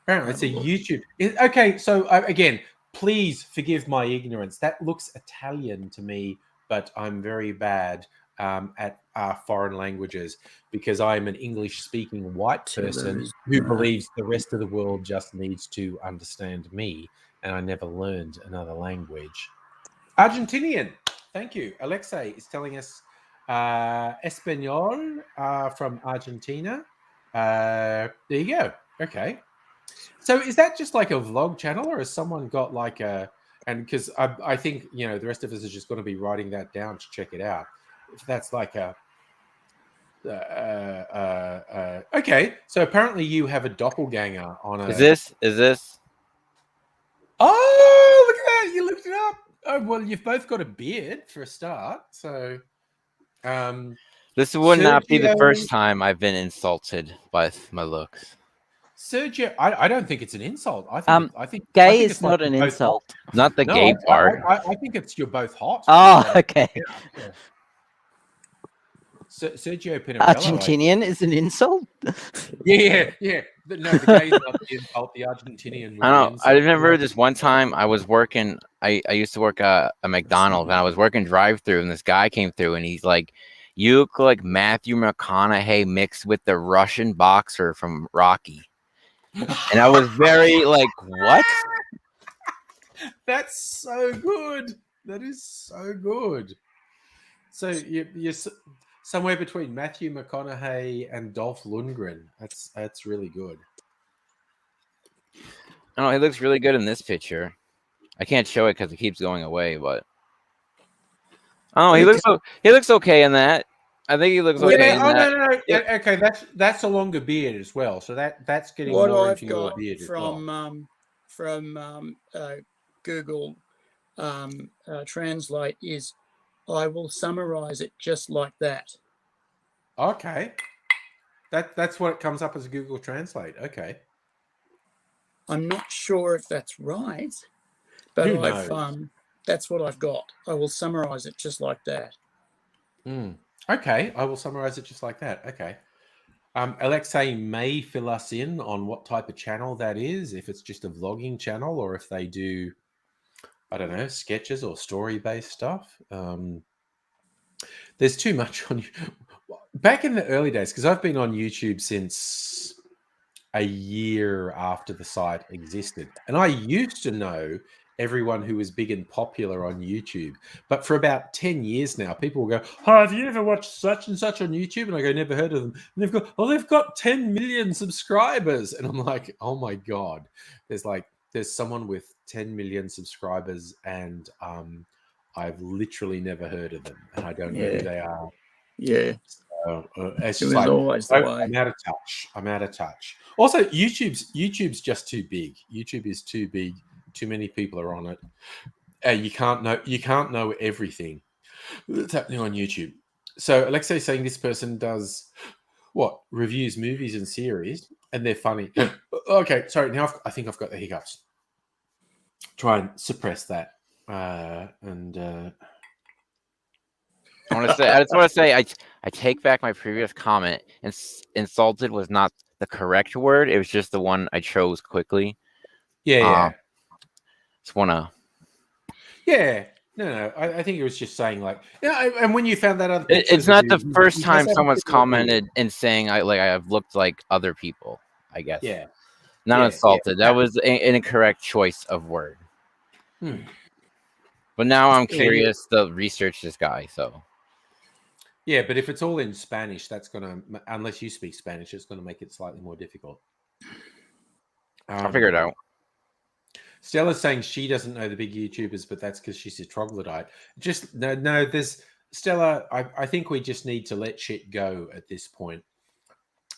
Apparently, it's a YouTube. Okay, so again, please forgive my ignorance. That looks Italian to me, but I'm very bad at foreign languages because I'm an English-speaking white person who believes the rest of the world just needs to understand me, and I never learned another language. Argentinian. Thank you. Alexei is telling us Espanol from Argentina. There you go. Okay. So is that just like a vlog channel, or has someone got like a? And because I think the rest of us are just going to be writing that down to check it out. If that's like a. Okay, so apparently you have a doppelganger on a. Is this? Oh, look at that! You looked it up. Oh well, you've both got a beard for a start. So, This would not be the Sergio- first time I've been insulted by my looks. Sergio, I don't think it's an insult. I think I Gay think is it's like not an you're both insult. Not the hot. gay No, part. I think it's you're both hot. Oh, okay. Yeah. Sergio Pinarello. Argentinian is an insult. Yeah. No, the gay is not the insult. The Argentinian. Was I the don't know. insult. I remember this one time I was working. I used to work at a McDonald's, and I was working drive-through, and this guy came through, and he's like, "You look like Matthew McConaughey mixed with the Russian boxer from Rocky." And I was very like, "What?" That's so good. That is so good. So you're somewhere between Matthew McConaughey and Dolph Lundgren. That's really good. I don't know. He looks really good in this picture. I can't show it because it keeps going away, but oh, he looks okay in that. I think he looks okay in that. No. Yeah, okay, that's a longer beard as well. So that's getting What more I've into your got beard as well. from Google Translate is, I will summarize it just like that. Okay, that's what it comes up as Google Translate. Okay, I'm not sure if that's right, but Who knows? That's what I've got. I will summarize it just like that. Okay, I will summarize it just like that. Okay. Alexei may fill us in on what type of channel that is, if it's just a vlogging channel or if they do, I don't know, sketches or story-based stuff. There's too much on you. Back in the early days, because I've been on YouTube since a year after the site existed, and I used to know everyone who was big and popular on YouTube. But for about 10 years now, people will go, "Oh, have you ever watched such and such on YouTube?" And I go, "Never heard of them." And they've got 10 million subscribers. And I'm like, oh my God, there's someone with 10 million subscribers and I've literally never heard of them and I don't know who they are. Yeah. So, it's It just was like, always the way. I'm out of touch. Also, YouTube's just too big. YouTube is too big. Too many people are on it. You can't know everything that's happening on YouTube. So Alexei's saying this person does what? Reviews movies and series, and they're funny. Okay, sorry. Now I think I've got the hiccups. Try and suppress that. I just want to say, I take back my previous comment. Insulted was not the correct word. It was just the one I chose quickly. Yeah. Just wanna. Yeah. No. I think it was just saying like, yeah. And when you found that other, It's not the first time someone's commented and saying I've looked like other people. I guess. Yeah. Not Yeah, insulted. yeah. That was an incorrect choice of word. But now I'm curious to research this guy. So. Yeah, but if it's all in Spanish, that's gonna, unless you speak Spanish, it's gonna make it slightly more difficult. I'll figure it out. Stella's saying she doesn't know the big YouTubers, but that's because she's a troglodyte. Just no. There's Stella. I think we just need to let shit go at this point.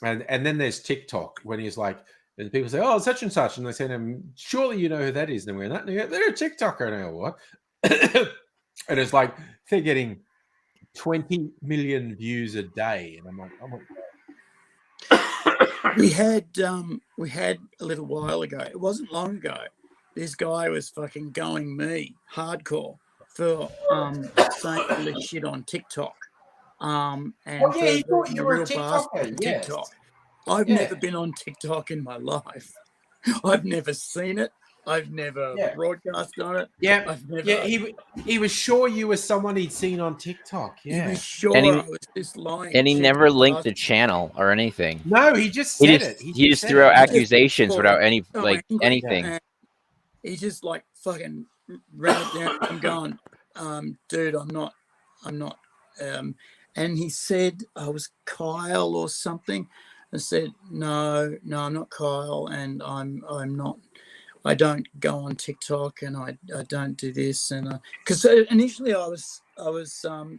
And then there's TikTok when he's like, and people say, "Oh, such and such," and they say to him, "Surely you know who that is?" And we're not. They're a TikToker. And I go, what? And it's like they're getting 20 million views a day, and I'm like, oh my God. We had a little while ago. It wasn't long ago. This guy was fucking going me hardcore for saying all this shit on TikTok. And Oh yeah, he for thought being you a were a real bastard TikToker. on Yes. TikTok. I've Yeah. never been on TikTok in my life. I've never seen it. I've never Yeah. broadcast on it. Yeah. I've never. Yeah. He was sure you were someone he'd seen on TikTok. He Yeah. was sure And he- I was this lying. And he cheating never linked the bastard. channel or anything. No, he just He said just it. he just said threw out it. He just accusations got without any so like angry, anything. and he just like fucking ran it down. I'm going, dude, I'm not. And he said I was Kyle or something. I said, no, I'm not Kyle, and I'm not. I don't go on TikTok, and I don't do this, and because initially I was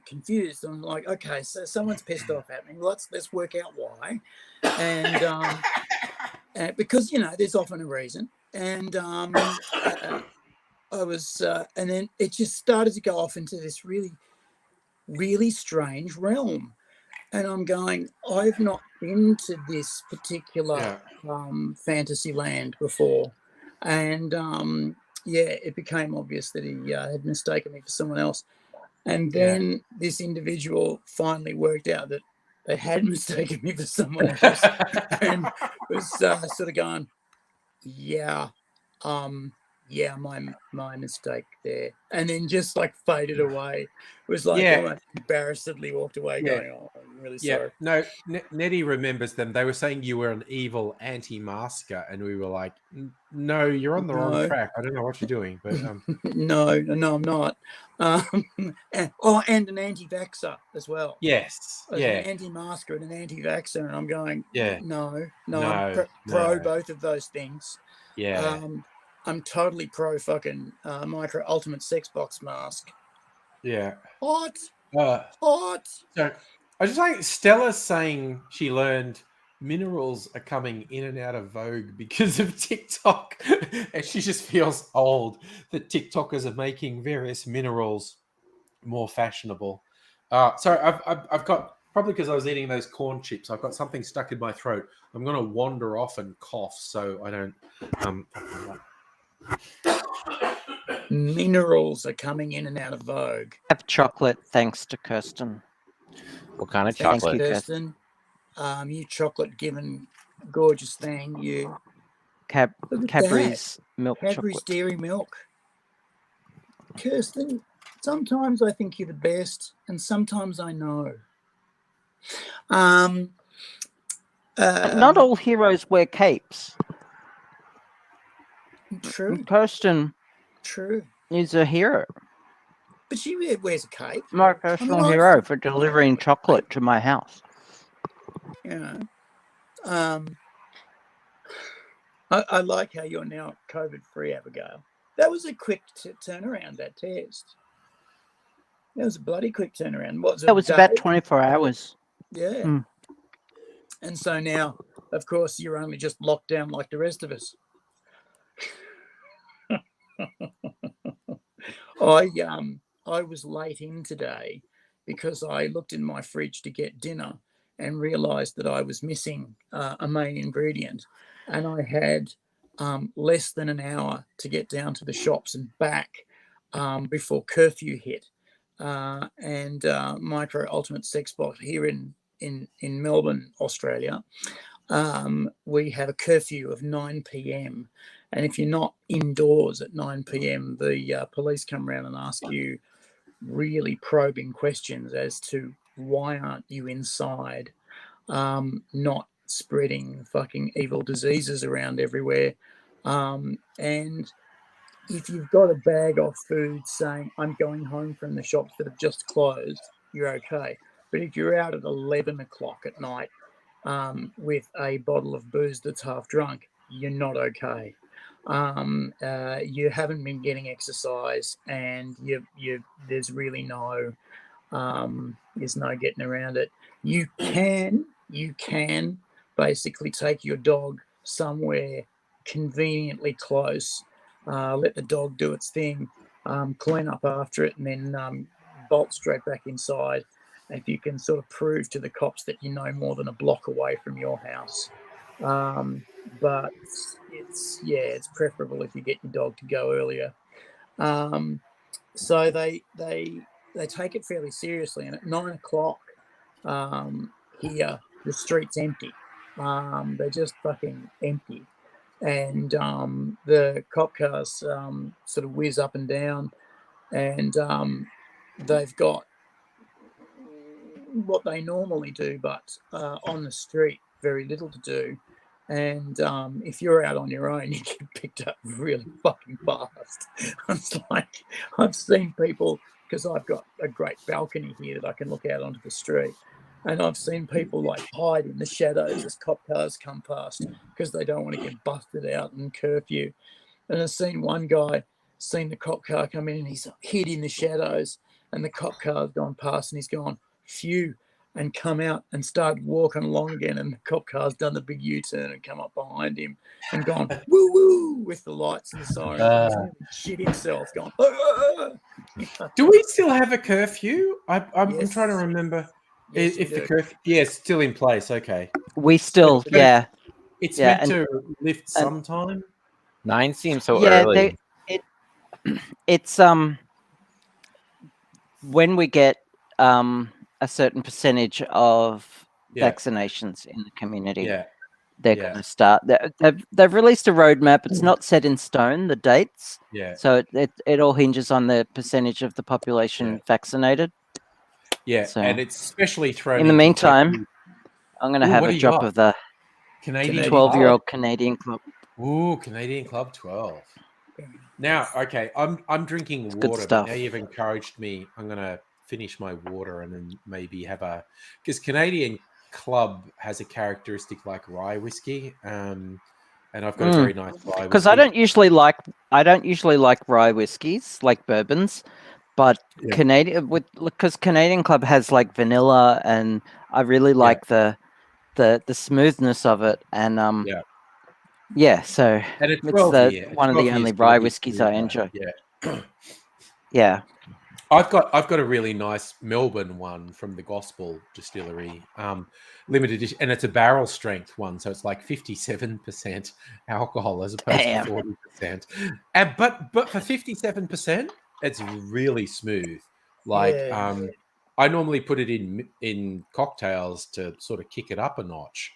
confused. I'm like, okay, so someone's pissed off at me. Let's work out why, and because there's often a reason, and I was, and then it just started to go off into this really, really strange realm. And I'm going, I've not been to this particular fantasy land before. And it became obvious that he had mistaken me for someone else. And then this individual finally worked out that they had mistaken me for someone else and was sort of going, my mistake there, and then just like faded away. It was like almost embarrassedly walked away, going, "Oh, I'm really sorry." No, Nettie remembers them. They were saying you were an evil anti-masker, and we were like, "No, you're on the wrong track. I don't know what you're doing." But no, I'm not. And an anti-vaxxer as well. Yes, an anti-masker and an anti-vaxxer, and I'm going, no, I'm pro both of those things. I'm totally pro fucking Micro Ultimate Sex Box mask. Yeah. Hot. So I just like Stella's saying she learned minerals are coming in and out of vogue because of TikTok, and she just feels old that TikTokers are making various minerals more fashionable. Sorry, I've got, probably because I was eating those corn chips, I've got something stuck in my throat. I'm going to wander off and cough so I don't. Minerals are coming in and out of vogue. Have chocolate, thanks to Kirsten. What kind of Thanks, chocolate? Kirsten. You chocolate-given gorgeous thing. You. Cadbury's milk Cadbury's chocolate. Dairy Milk. Kirsten, sometimes I think you're the best, and sometimes I know. But not all heroes wear capes. True. And Kirsten is a hero. But she wears a cape. My personal hero for delivering chocolate to my house. I like how you're now COVID-free, Abigail. That was a quick turnaround, that test. That was a bloody quick turnaround. That was about 24 hours. Yeah. And so now, of course, you're only just locked down like the rest of us. I was late in today because I looked in my fridge to get dinner and realized that I was missing a main ingredient, and I had less than an hour to get down to the shops and back before curfew hit. And Micro Ultimate Sex Bot here in Melbourne, Australia, we have a curfew of 9 p.m. And if you're not indoors at 9 p.m., the police come around and ask you really probing questions as to why aren't you inside, not spreading fucking evil diseases around everywhere. And if you've got a bag of food saying, I'm going home from the shops that have just closed, you're okay. But if you're out at 11 o'clock at night with a bottle of booze that's half drunk, you're not okay. You haven't been getting exercise, and there's really no getting around it. You can basically take your dog somewhere conveniently close, let the dog do its thing, clean up after it, and then bolt straight back inside. If you can sort of prove to the cops that you're no more than a block away from your house. But it's preferable if you get your dog to go earlier. So they take it fairly seriously, and at 9 o'clock here the street's empty. They're just fucking empty. And the cop cars sort of whiz up and down, and they've got what they normally do, but on the street, very little to do. And if you're out on your own, you get picked up really fucking fast. It's like I've seen people, because I've got a great balcony here that I can look out onto the street. And I've seen people like hide in the shadows as cop cars come past because they don't want to get busted out in curfew. And I've seen one guy seen the cop car come in and he's hid in the shadows, and the cop car's gone past and he's gone, phew, and come out and started walking along again, and the cop car's done the big U-turn and come up behind him and gone woo woo with the lights and the sirens. Shit himself, gone. Do we still have a curfew? I'm Yes. trying to remember Yes, if we the do. curfew. Yeah, it's still in place. Okay, We still, But yeah, it's Yeah, meant to lift sometime. 9 seems so yeah. early. It's when we get a certain percentage of Yeah. vaccinations in the community, Yeah, they're yeah. going to start. They've released a roadmap. It's not set in stone, the dates, yeah, so it all hinges on the percentage of the population Yeah. vaccinated. yeah. So, And it's especially thrown. in the into meantime, Japanese- I'm going to Ooh, have what a do you drop got? of the Canadian 12-year-old Canadian Club. Ooh, Canadian Club 12. Now, okay, I'm drinking It's good water, but stuff. now you've encouraged me. I'm gonna finish my water and then maybe have a, because Canadian Club has a characteristic like rye whiskey, and I've got a very nice rye Because whiskey. I don't usually like rye whiskies, like bourbons, but Yeah. because Canadian Club has like vanilla, and I really like the smoothness of it, and Yeah. so And a it's 12 year, one of the 12 year only is gonna rye be whiskies I smoother. enjoy. Yeah. Yeah, I've got a really nice Melbourne one from the Gospel Distillery, limited edition, and it's a barrel strength one, so it's like 57% alcohol as opposed Damn. to 40%. And but for 57%, it's really smooth. Like Yeah. I normally put it in cocktails to sort of kick it up a notch,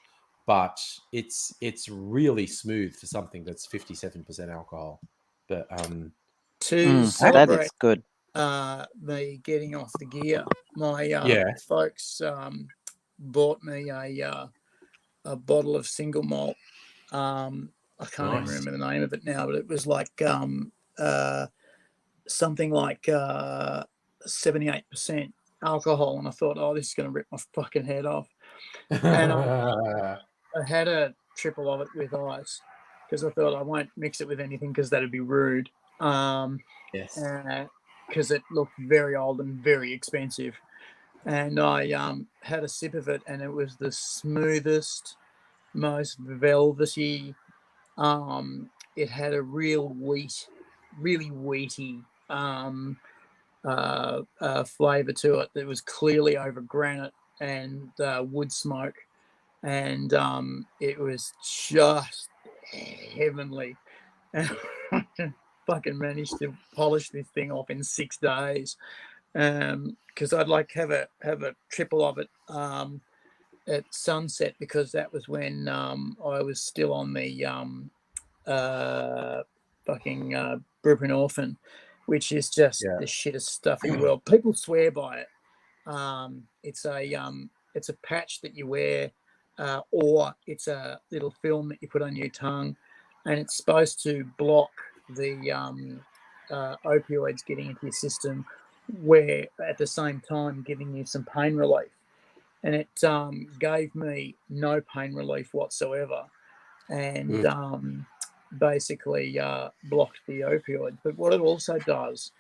but it's really smooth for something that's 57% alcohol. But To that celebrate is good. me getting off the gear, my Yeah. folks bought me a bottle of single malt. I can't even Nice. remember the name of it now, but it was like something like 78% alcohol, and I thought, oh, this is going to rip my fucking head off. And I had a triple of it with ice because I thought I won't mix it with anything because that'd be rude. Yes. Because it looked very old and very expensive. And I had a sip of it, and it was the smoothest, most velvety. It had a really wheaty flavor to it that was clearly over granite and wood smoke. And it was just heavenly. And I fucking managed to polish this thing off in 6 days, because I'd like have a triple of it at sunset, because that was when I was still on the fucking buprenorphine, which is just the shittest stuff in the world. People swear by it. It's a patch that you wear, or it's a little film that you put on your tongue, and it's supposed to block the opioids getting into your system, where at the same time giving you some pain relief. And it gave me no pain relief whatsoever, and basically blocked the opioid. But what it also does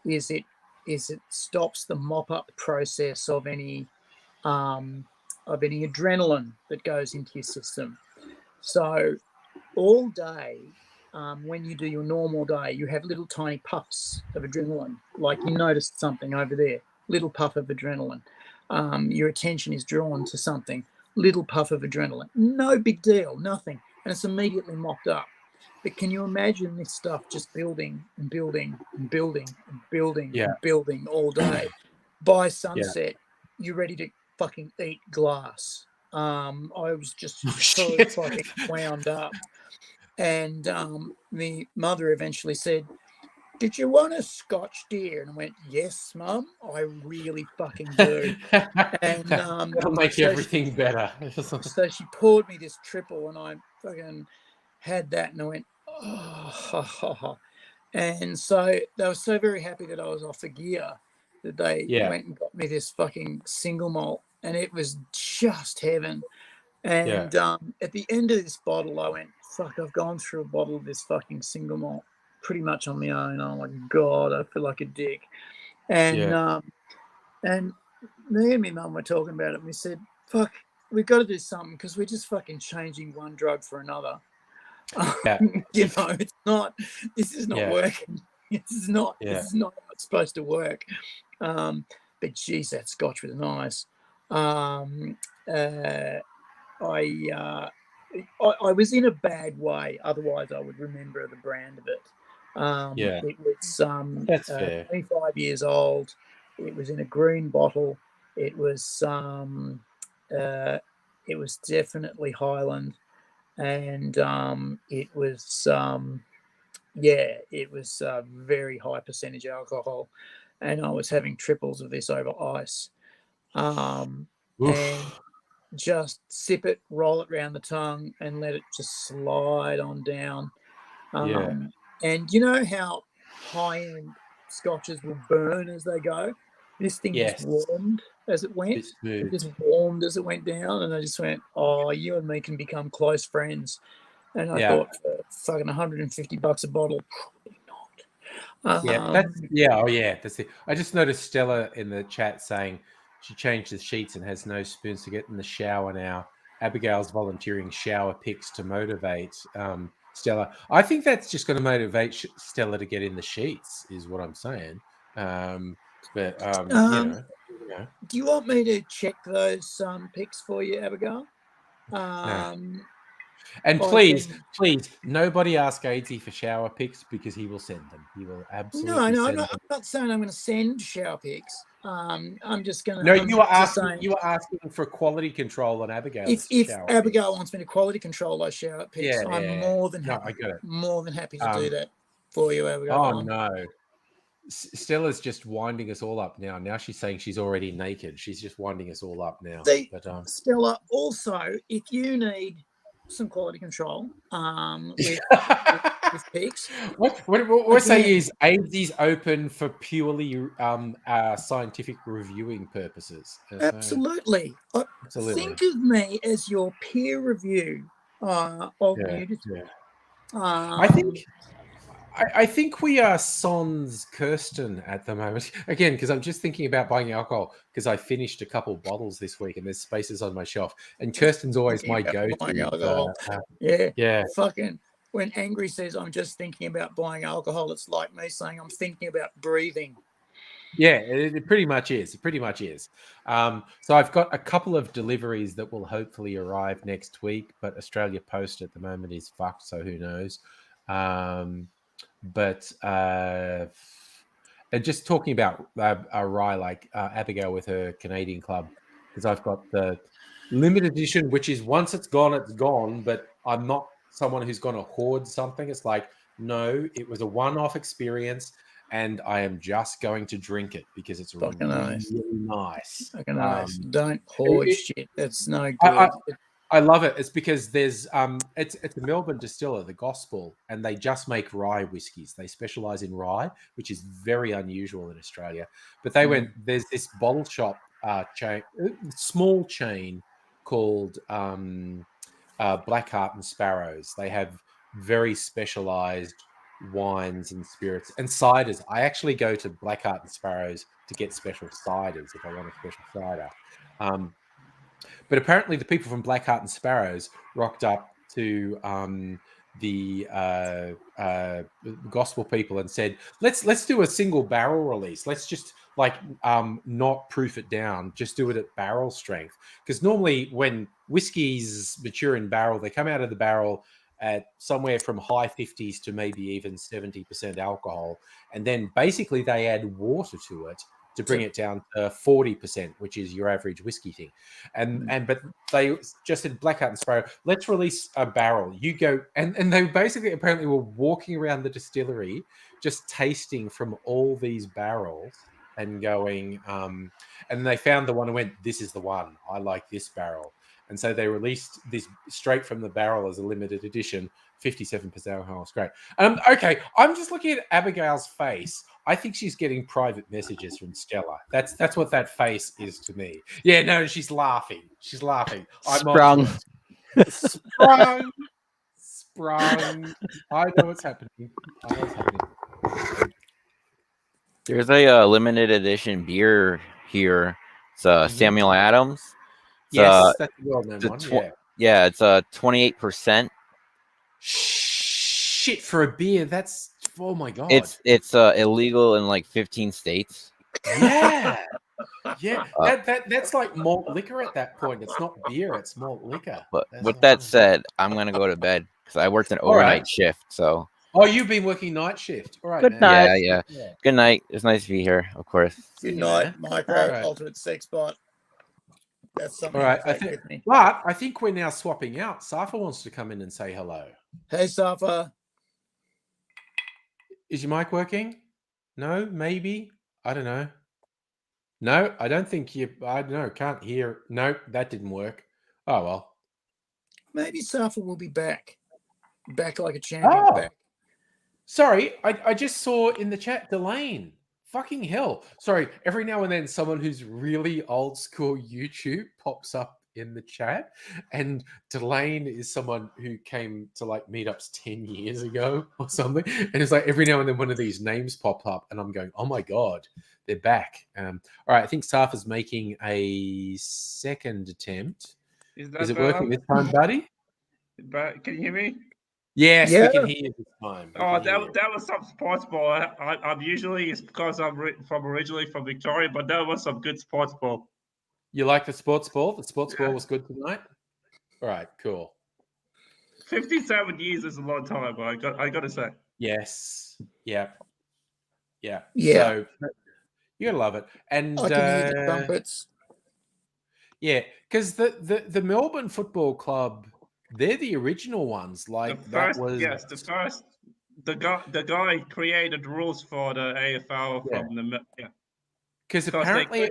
is it stops the mop up process of any adrenaline that goes into your system. So all day, when you do your normal day, you have little tiny puffs of adrenaline, like you noticed something over there, little puff of adrenaline. Your attention is drawn to something, little puff of adrenaline, no big deal, nothing, and it's immediately mopped up. But can you imagine this stuff just building and building and building and building and building all day? By sunset, you're ready to fucking eat glass. I was just so shit. fucking wound up. And my mother eventually said, "Did you want a Scotch, dear?" And I went, "Yes, Mum, I really fucking do." And That'll make so everything better. So she poured me this triple, and I fucking had that, and I went, "Oh." And so they were so very happy that I was off the gear that they Yeah. went and got me this fucking single malt, and it was just heaven. And at the end of this bottle, I went, "Fuck, I've gone through a bottle of this fucking single malt pretty much on my own." I'm like, God, I feel like a dick. And and me and my mum were talking about it, and we said, "Fuck, we've got to do something because we're just fucking changing one drug for another." Yeah. You know, it's not. This is not Yeah. working. This is not. Yeah. This is not how it's supposed to work. But geez, that Scotch was nice. I was in a bad way. Otherwise, I would remember the brand of it. Yeah. It was That's fair. 25 years old. It was in a green bottle. It was definitely Highland, and it was it was very high percentage alcohol, and I was having triples of this over ice. And just sip it, roll it around the tongue, and let it just slide on down. And you know how high-end scotches will burn as they go? This thing just warmed as it went. It just warmed as it went down, and I just went, "Oh, you and me can become close friends." And I thought, for fucking $150 a bottle, probably not. That's it. I just noticed Stella in the chat saying she changed the sheets and has no spoons to get in the shower now. Abigail's volunteering shower pics to motivate Stella. I think that's just going to motivate Stella to get in the sheets, is what I'm saying. Do you want me to check those pics for you, Abigail? And please, nobody ask AZ for shower pics because he will send them. He will absolutely. No, I'm not saying I'm going to send shower pics. I'm just going to. No, you were asking for quality control on Abigail. If Abigail wants me to quality control those shower pics, I'm more than happy. I got it. More than happy to do that for you, Abigail. Oh no. Stella's just winding us all up now. Now she's saying she's already naked. She's just winding us all up now. Stella, also, if you need some quality control with pics. What say is AZ's open for purely scientific reviewing purposes. Absolutely. Think of me as your peer review of nudity. I think we are Sans Kirsten at the moment. Again, because I'm just thinking about buying alcohol because I finished a couple bottles this week and there's spaces on my shelf. And Kirsten's always my go-to. Fucking when Angry says I'm just thinking about buying alcohol, it's like me saying I'm thinking about breathing. Yeah, it pretty much is. It pretty much is. So I've got a couple of deliveries that will hopefully arrive next week, but Australia Post at the moment is fucked, so who knows. And just talking about a rye like Abigail with her Canadian club, because I've got the limited edition, which is once it's gone, but I'm not someone who's going to hoard something. It's like, no, it was a one-off experience and I am just going to drink it because it's fucking really nice. Fucking nice. Don't hoard shit. That's no good. I love it. It's because there's it's a Melbourne distiller, the Gospel, and they just make rye whiskies. They specialize in rye, which is very unusual in Australia. But they there's this bottle shop chain, small chain called Blackheart and Sparrows. They have very specialized wines and spirits and ciders. I actually go to Blackheart and Sparrows to get special ciders if I want a special cider. But apparently the people from Blackheart and Sparrows rocked up to the Gospel people and said, let's do a single barrel release. Let's just not proof it down, just do it at barrel strength. Because normally when whiskeys mature in barrel, they come out of the barrel at somewhere from high 50s to maybe even 70% alcohol. And then basically they add water to it to bring it down to 40%, which is your average whiskey thing. But they just said Blackout and Sparrow, let's release a barrel. You go, and they basically apparently were walking around the distillery, just tasting from all these barrels and going, and they found the one and went, this is the one. I like this barrel. And so they released this straight from the barrel as a limited edition, 57% alcohol. It's great. Okay, I'm just looking at Abigail's face. I think she's getting private messages from Stella. That's what that face is to me. Yeah, no, she's laughing. She's laughing. Sprung. Sprung. I know what's happening. There's a limited edition beer here. It's Samuel Adams. Yes, that's a well-known one. Yeah, it's 28%. Shit, for a beer, that's, oh my god. It's illegal in like 15 states. Yeah. Yeah. That's like malt liquor at that point. It's not beer, it's malt liquor. But with that said, I'm gonna go to bed because I worked an overnight shift. So oh, you've been working night shift. All right. Good man. night. Yeah. Good night. It's nice to be here, of course. Good night, Micro Ultimate Sex Bot. That's something. All right. I take with me. But I think we're now swapping out. Safa wants to come in and say hello. Hey, Safa. Is your mic working? No, maybe. I don't know. No, I don't think you. I don't know. Can't hear. No, that didn't work. Oh well. Maybe Safa will be back. Back like a champion. Oh. Back. Sorry, I just saw in the chat Delane. Fucking hell. Sorry, every now and then someone who's really old school YouTube pops up in the chat. And Delane is someone who came to like meetups 10 years ago or something. And it's like every now and then one of these names pop up and I'm going, oh my God, they're back. All right, I think Safa's making a second attempt. Is it working this time, buddy? Can you hear me? Yes, we can hear you this time. That was some sports ball. I'm usually, it's because I'm originally from Victoria, but that was some good sports ball. You like the sports ball? The sports ball was good tonight? All right, cool. 57 years is a long time, I got to say. Yes. Yeah. Yeah. So you gotta love it. And I can hear the trumpets. Yeah, because the Melbourne Football Club, they're the original ones. Like the guy created rules for the AFL from because apparently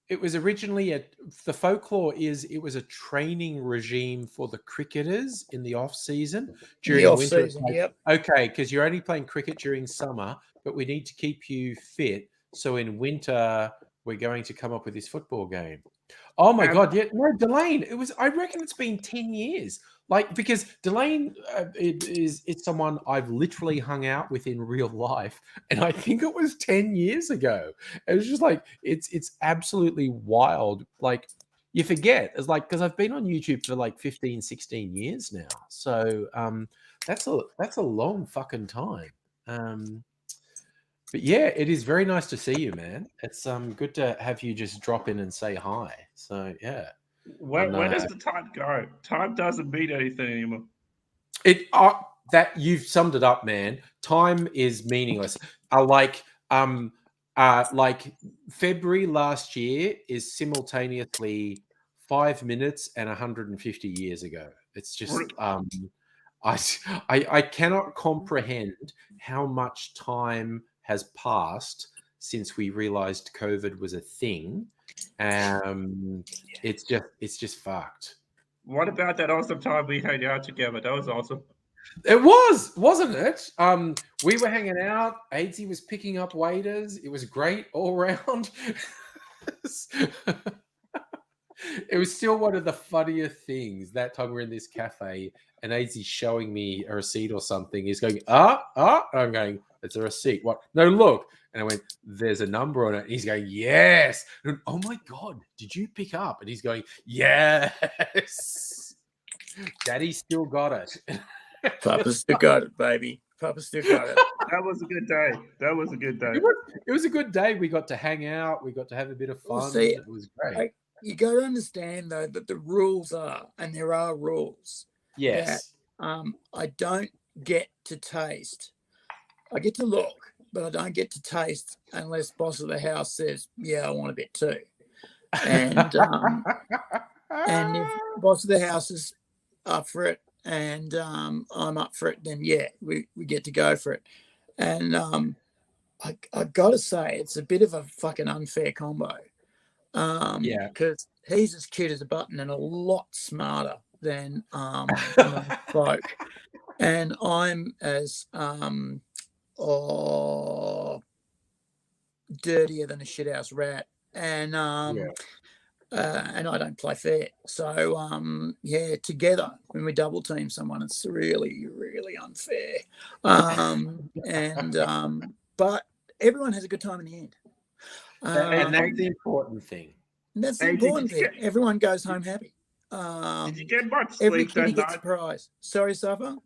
it was originally the folklore is it was a training regime for the cricketers in the off season during winter. Yep. Okay, because you're only playing cricket during summer, but we need to keep you fit. So in winter, we're going to come up with this football game. Oh my God! Yeah, no, Delane. It was. I reckon it's been 10 years. Like because Delane it's someone I've literally hung out with in real life, and I think it was 10 years ago. It was just like it's absolutely wild. Like you forget. It's like because I've been on YouTube for like 15, 16 years now. So that's a long fucking time. But yeah, it is very nice to see you, man. It's good to have you just drop in and say hi. So yeah. Where does the time go? Time doesn't mean anything anymore. That you've summed it up, man. Time is meaningless. Like February last year is simultaneously 5 minutes and 150 years ago. It's just I cannot comprehend how much time has passed since we realized COVID was a thing. It's just fucked. What about that awesome time we hung out together? That was awesome. It was, wasn't it? We were hanging out. Aidsy was picking up waiters. It was great all around. It was still one of the funnier things that time we're in this cafe and Aidsy showing me a receipt or something. He's going, and I'm going, it's a receipt. What? No, look. And I went, there's a number on it. And he's going, yes. And I went, oh my God, did you pick up? And he's going, yes. Daddy still got it. Papa still got it, baby. Papa still got it. That was a good day. It was a good day. We got to hang out. We got to have a bit of fun. Well, see, it was great. You got to understand, though, that the rules are, and there are rules. Yes. That, I don't get to taste. I get to look, but I don't get to taste unless boss of the house says, "Yeah, I want a bit too." And if boss of the house is up for it and I'm up for it, then yeah, we get to go for it. And I got to say, it's a bit of a fucking unfair combo. Yeah. Because he's as cute as a button and a lot smarter than folk. And I'm as dirtier than a shithouse rat. And and I don't play fair. So yeah, together when we double team someone, it's really, really unfair. But everyone has a good time in the end. And that's the important thing. That's the Hey, important thing. Everyone goes home happy. Did you get much Every sleep that kitty gets a night? prize. Sorry, Safa?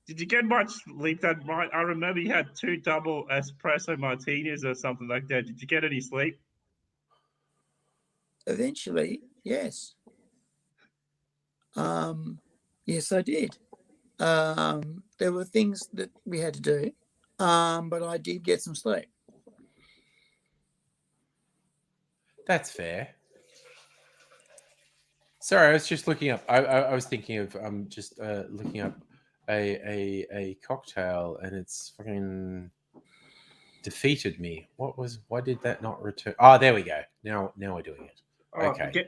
Did you get much sleep that night? I remember you had 2 double espresso martinis or something like that. Did you get any sleep? Eventually, yes. Yes, I did. There were things that we had to do, but I did get some sleep. That's fair. Sorry, I was just looking up. I was thinking of just looking up a cocktail, and it's fucking defeated me. Why did that not return? Oh, there we go. Now we're doing it. Oh, Okay.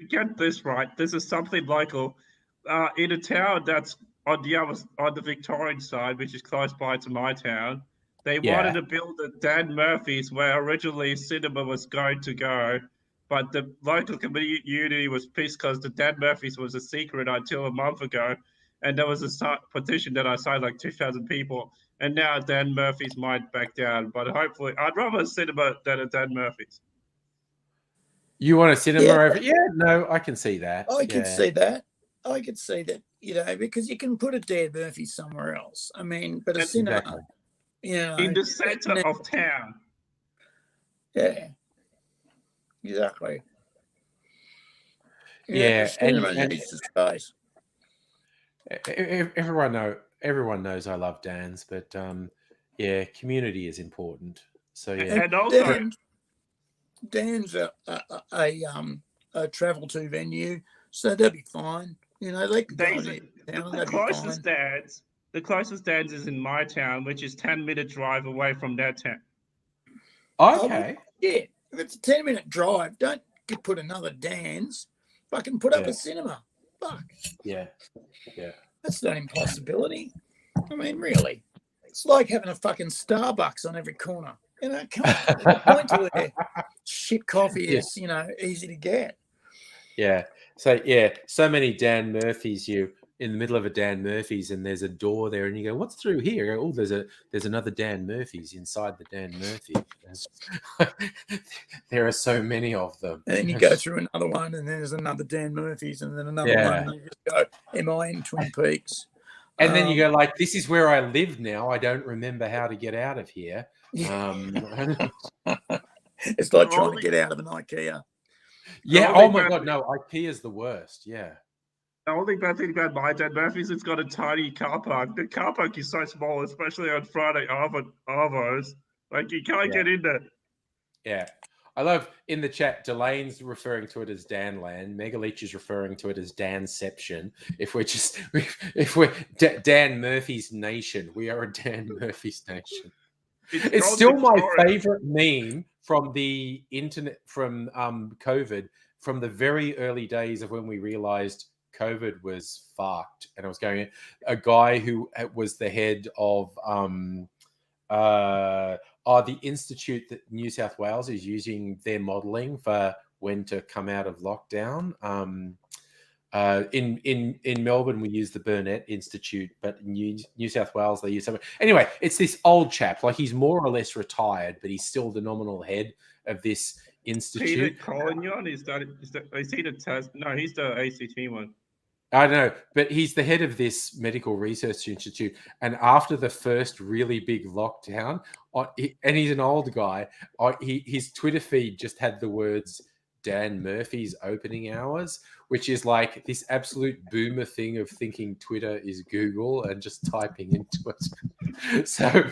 Get this right. This is something like in a town that's on the Victorian side, which is close by to my town. They wanted to build a Dan Murphy's where originally cinema was going to go, but the local community was pissed because the Dan Murphy's was a secret until a month ago, and there was a petition that I signed like 2,000 people, and now Dan Murphy's might back down. But hopefully, I'd rather a cinema than a Dan Murphy's. You want a cinema over? Yeah, no, I can see that. I could see that. I could see that, because you can put a Dan Murphy's somewhere else. I mean, but a cinema, Exactly. In the center of town. Yeah, exactly. Yeah, cinema and needs the space. everyone knows I love Dan's, but yeah, community is important. So yeah, And also, Dan's a travel to venue, so they'll be fine. They can go in town and they'll be fine. The closest Dan's is in my town, which is 10-minute drive away from their town. okay. Yeah, if it's a 10-minute drive, don't put another Dan's. Fucking put up a cinema. Fuck. Yeah. That's not an impossibility. I mean, really. It's like having a fucking Starbucks on every corner. Come on. There's no point to where shit coffee is, easy to get. Yeah. So many Dan Murphys. You in the middle of a Dan Murphy's, and there's a door there, and you go, "What's through here?" You go, "Oh, there's another Dan Murphy's inside the Dan Murphy." There are so many of them. And then you go through another one, and then there's another Dan Murphy's, and then another one, and you just go, "Am I in Twin Peaks?" And then you go like, "This is where I live now. I don't remember how to get out of here." It's like trying to get out of an IKEA. Yeah. Oh my God, no! IKEA's the worst. Yeah. The only bad thing about my Dan Murphy's, it's got a tiny car park. The car park is so small, especially on Friday arvos. Like you can't get in there. Yeah. I love in the chat, Delane's referring to it as Danland. Megaleech is referring to it as Danception. If we're Dan Murphy's nation, we are a Dan Murphy's nation. It's still my favorite meme from the internet, from COVID, from the very early days of when we realized COVID was fucked. And I was going, a guy who was the head of the institute that New South Wales is using their modelling for when to come out of lockdown. In Melbourne, we use the Burnett Institute, but in New South Wales, they use something. Anyway, it's this old chap, like he's more or less retired, but he's still the nominal head of this institute. Peter Collignon, is he the test? No, he's the ACT one. I don't know, but he's the head of this medical research institute. And after the first really big lockdown, and he's an old guy, his Twitter feed just had the words Dan Murphy's opening hours, which is like this absolute boomer thing of thinking Twitter is Google and just typing into it. So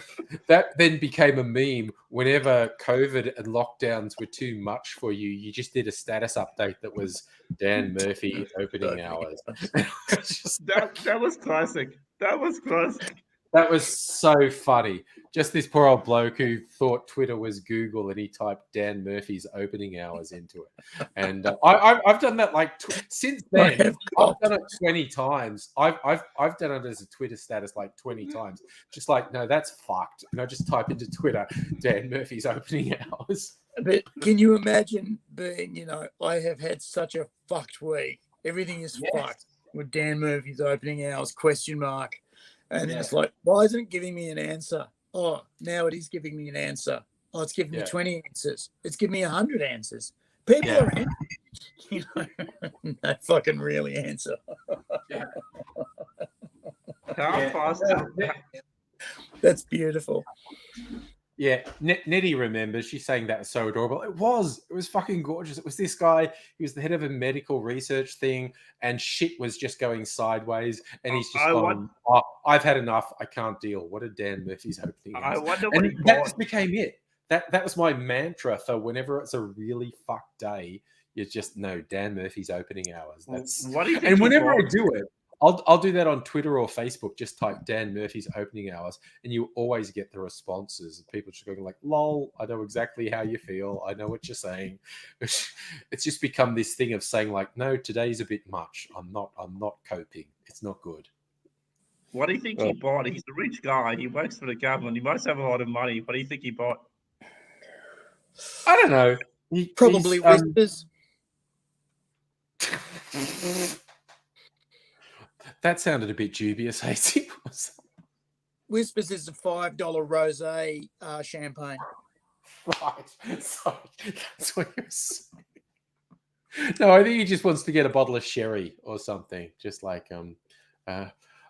that then became a meme. Whenever COVID and lockdowns were too much for you, you just did a status update that was Dan Murphy opening hours. That was classic. That was classic. That was so funny. Just this poor old bloke who thought Twitter was Google, and he typed Dan Murphy's opening hours into it. And I've done that like since then. I've done it 20 times. I've done it as a Twitter status like 20 times. Just like, no, that's fucked. And I just type into Twitter Dan Murphy's opening hours. But can you imagine being, I have had such a fucked week. Everything is fucked with Dan Murphy's opening hours, ? And then it's like, why isn't it giving me an answer? Oh, now it is giving me an answer. Oh, it's giving me 20 answers. It's giving me 100 answers. People are no fucking really answer. How fast? That's beautiful. Yeah, Nettie remembers. She's saying that was so adorable. It was fucking gorgeous. It was this guy. He was the head of a medical research thing, and shit was just going sideways. And he's just gone, I've had enough. I can't deal. What a Dan Murphy's opening. I wonder what that just became it. That was my mantra for whenever it's a really fucked day. You just know Dan Murphy's opening hours. That's what do you think? And whenever I do it, I'll do that on Twitter or Facebook. Just type Dan Murphy's opening hours, and you always get the responses. People just going like, "Lol, I know exactly how you feel. I know what you're saying." It's just become this thing of saying like, "No, today's a bit much. I'm not coping. It's not good." What do you think he bought? He's a rich guy. He works for the government. He must have a lot of money. What do you think he bought? I don't know. Probably Whispers. That sounded a bit dubious, Hazy. Whispers is a $5 rosé champagne. Right. Sorry. That's what you're saying. No, I think he just wants to get a bottle of sherry or something. Just like oh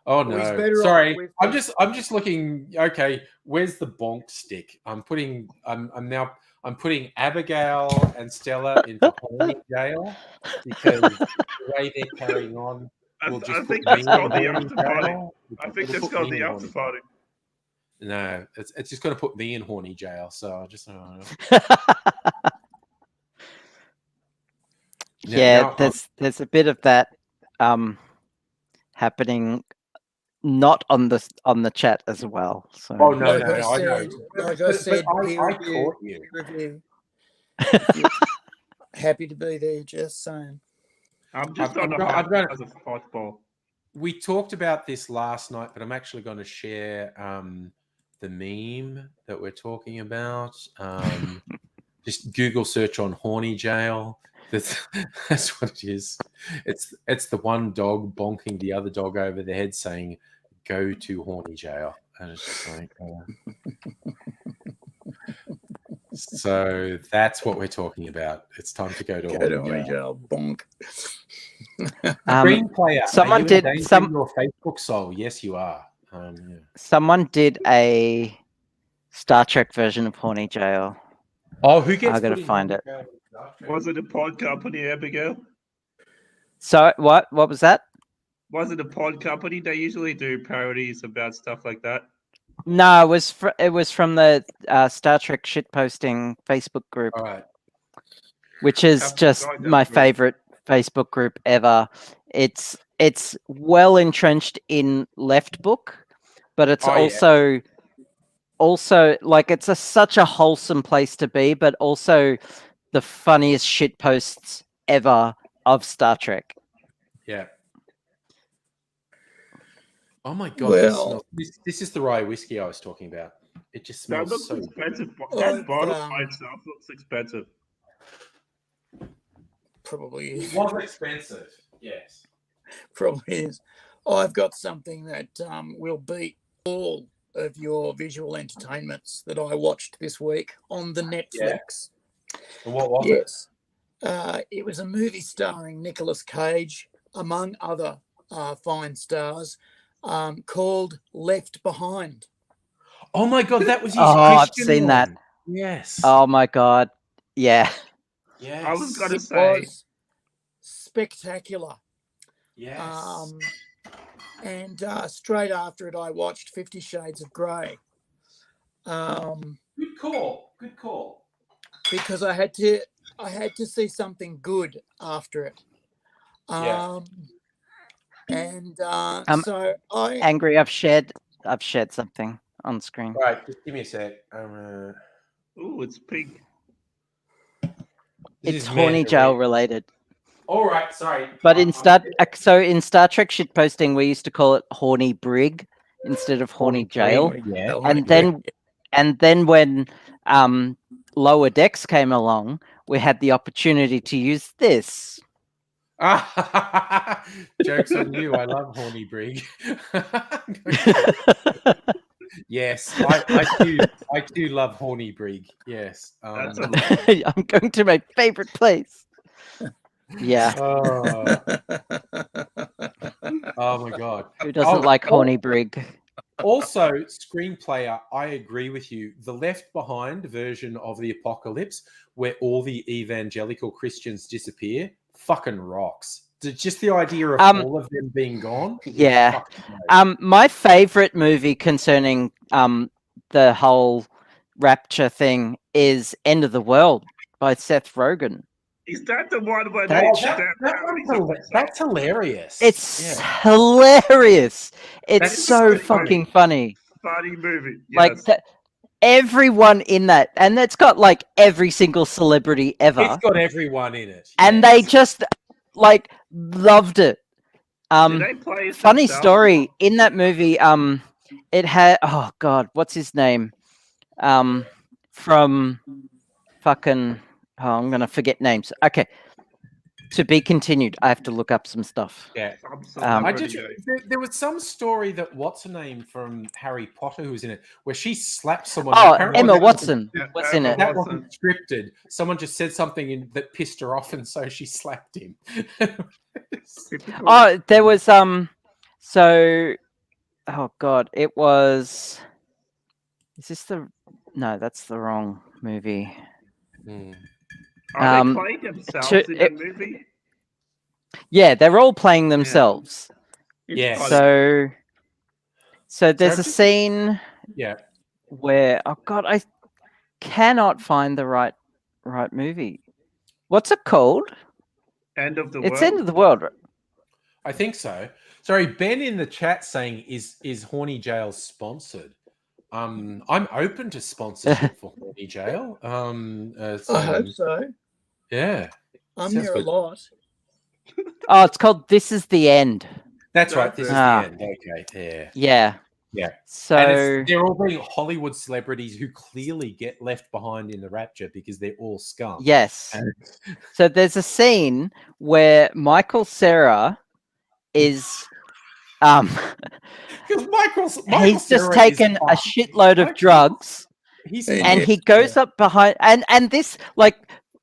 no. Sorry. I'm just looking. Okay, where's the bonk stick? I'm putting Abigail and Stella into horny jail because the way they're carrying on. I think that's called the after party. I think that's called the after party. No, it's just going to put me in horny jail. So I just there's a bit of that happening, not on the chat as well. So no, I know. Like I said, I caught you. Review. Happy to be there. Just saying. I'm just on a football. We talked about this last night, but I'm actually going to share the meme that we're talking about. Just Google search on horny jail. That's what it is. It's the one dog bonking the other dog over the head, saying, "Go to horny jail." And it's just like. So that's what we're talking about. It's time to go to horny jail. Bonk. Green player. Someone did your Facebook soul. Yes, you are. Someone did a Star Trek version of horny jail. Oh, who gets? I gotta find it. Was it a pod company, Abigail? So what was that? Was it a pod company? They usually do parodies about stuff like that. No, it was from the Star Trek shitposting Facebook group, All right. which is just my favorite Facebook group ever. It's well entrenched in left book, but it's also like it's such a wholesome place to be, but also the funniest shitposts ever of Star Trek. Yeah. Oh my god! Well, this is the rye whiskey I was talking about. It just smells looks so expensive. That bottle by itself looks expensive. Probably It was expensive. Yes. Probably is. I've got something that will beat all of your visual entertainments that I watched this week on the Netflix. And what was it? Yes. It was a movie starring Nicolas Cage, among other fine stars, called Left Behind. Oh my god, that was his I've Christian seen one. that. Yes. Oh my god. Yeah. Yes. I was going to It say, was spectacular. Yes. And straight after it, I watched 50 Shades of Grey. Good call. Good call. Because I had to see something good after it. Yeah. And Um, so I Angry, I've shared something on screen. All right, just give me a sec. ooh, it's pink. This It's is horny Manta jail Ray. related. All right, sorry. But in Star Trek shitposting, we used to call it horny brig instead of horny jail. Yeah. And then when Lower Decks came along, we had the opportunity to use this. Jokes on you. I love horny brig. Yes, I too love horny brig. Yes. That's a I'm going to my favorite place. Yeah. Oh, oh my god. Who doesn't like horny brig? Also, screenplayer, I agree with you. The Left Behind version of the Apocalypse, where all the evangelical Christians disappear, fucking rocks. Just the idea of all of them being gone. Yeah. My favorite movie concerning the whole rapture thing is End of the World by Seth Rogen. Is that the one where That's hilarious. It's hilarious. It's That's so really fucking funny. funny movie. Like Yes. everyone in that, and it's got like every single celebrity ever, It's got everyone in it. and they just like loved it. Did they play Funny themselves? story in that movie. It had what's his name? From fucking. Oh, I'm gonna forget names. Okay, to be continued. I have to look up some stuff. Yeah. I There was some story that what's her name from Harry Potter who was in it, where she slapped someone. Oh, Apparently Emma that Watson was in it. That wasn't scripted. Someone just said something that pissed her off, and so she slapped him. Oh, there was So, oh god, it was. Is this the? No, that's the wrong movie. Are they playing themselves in the movie? Yeah, they're all playing themselves. Yeah. So there's a scene. Yeah. Where I cannot find the right movie. What's it called? End of the World. It's End of the World. I think so. Sorry, Ben in the chat saying is Horny Jail sponsored? I'm open to sponsorship for Horny Jail. I hope so. Yeah. I'm here a lot. Oh, it's called This Is the End. That's right. This is the end. Okay. Yeah. Yeah. Yeah. So and they're all being Hollywood celebrities who clearly get left behind in the rapture because they're all scum. Yes. So there's a scene where Michael Cera is he's just taken a shitload of drugs and he goes up behind and this like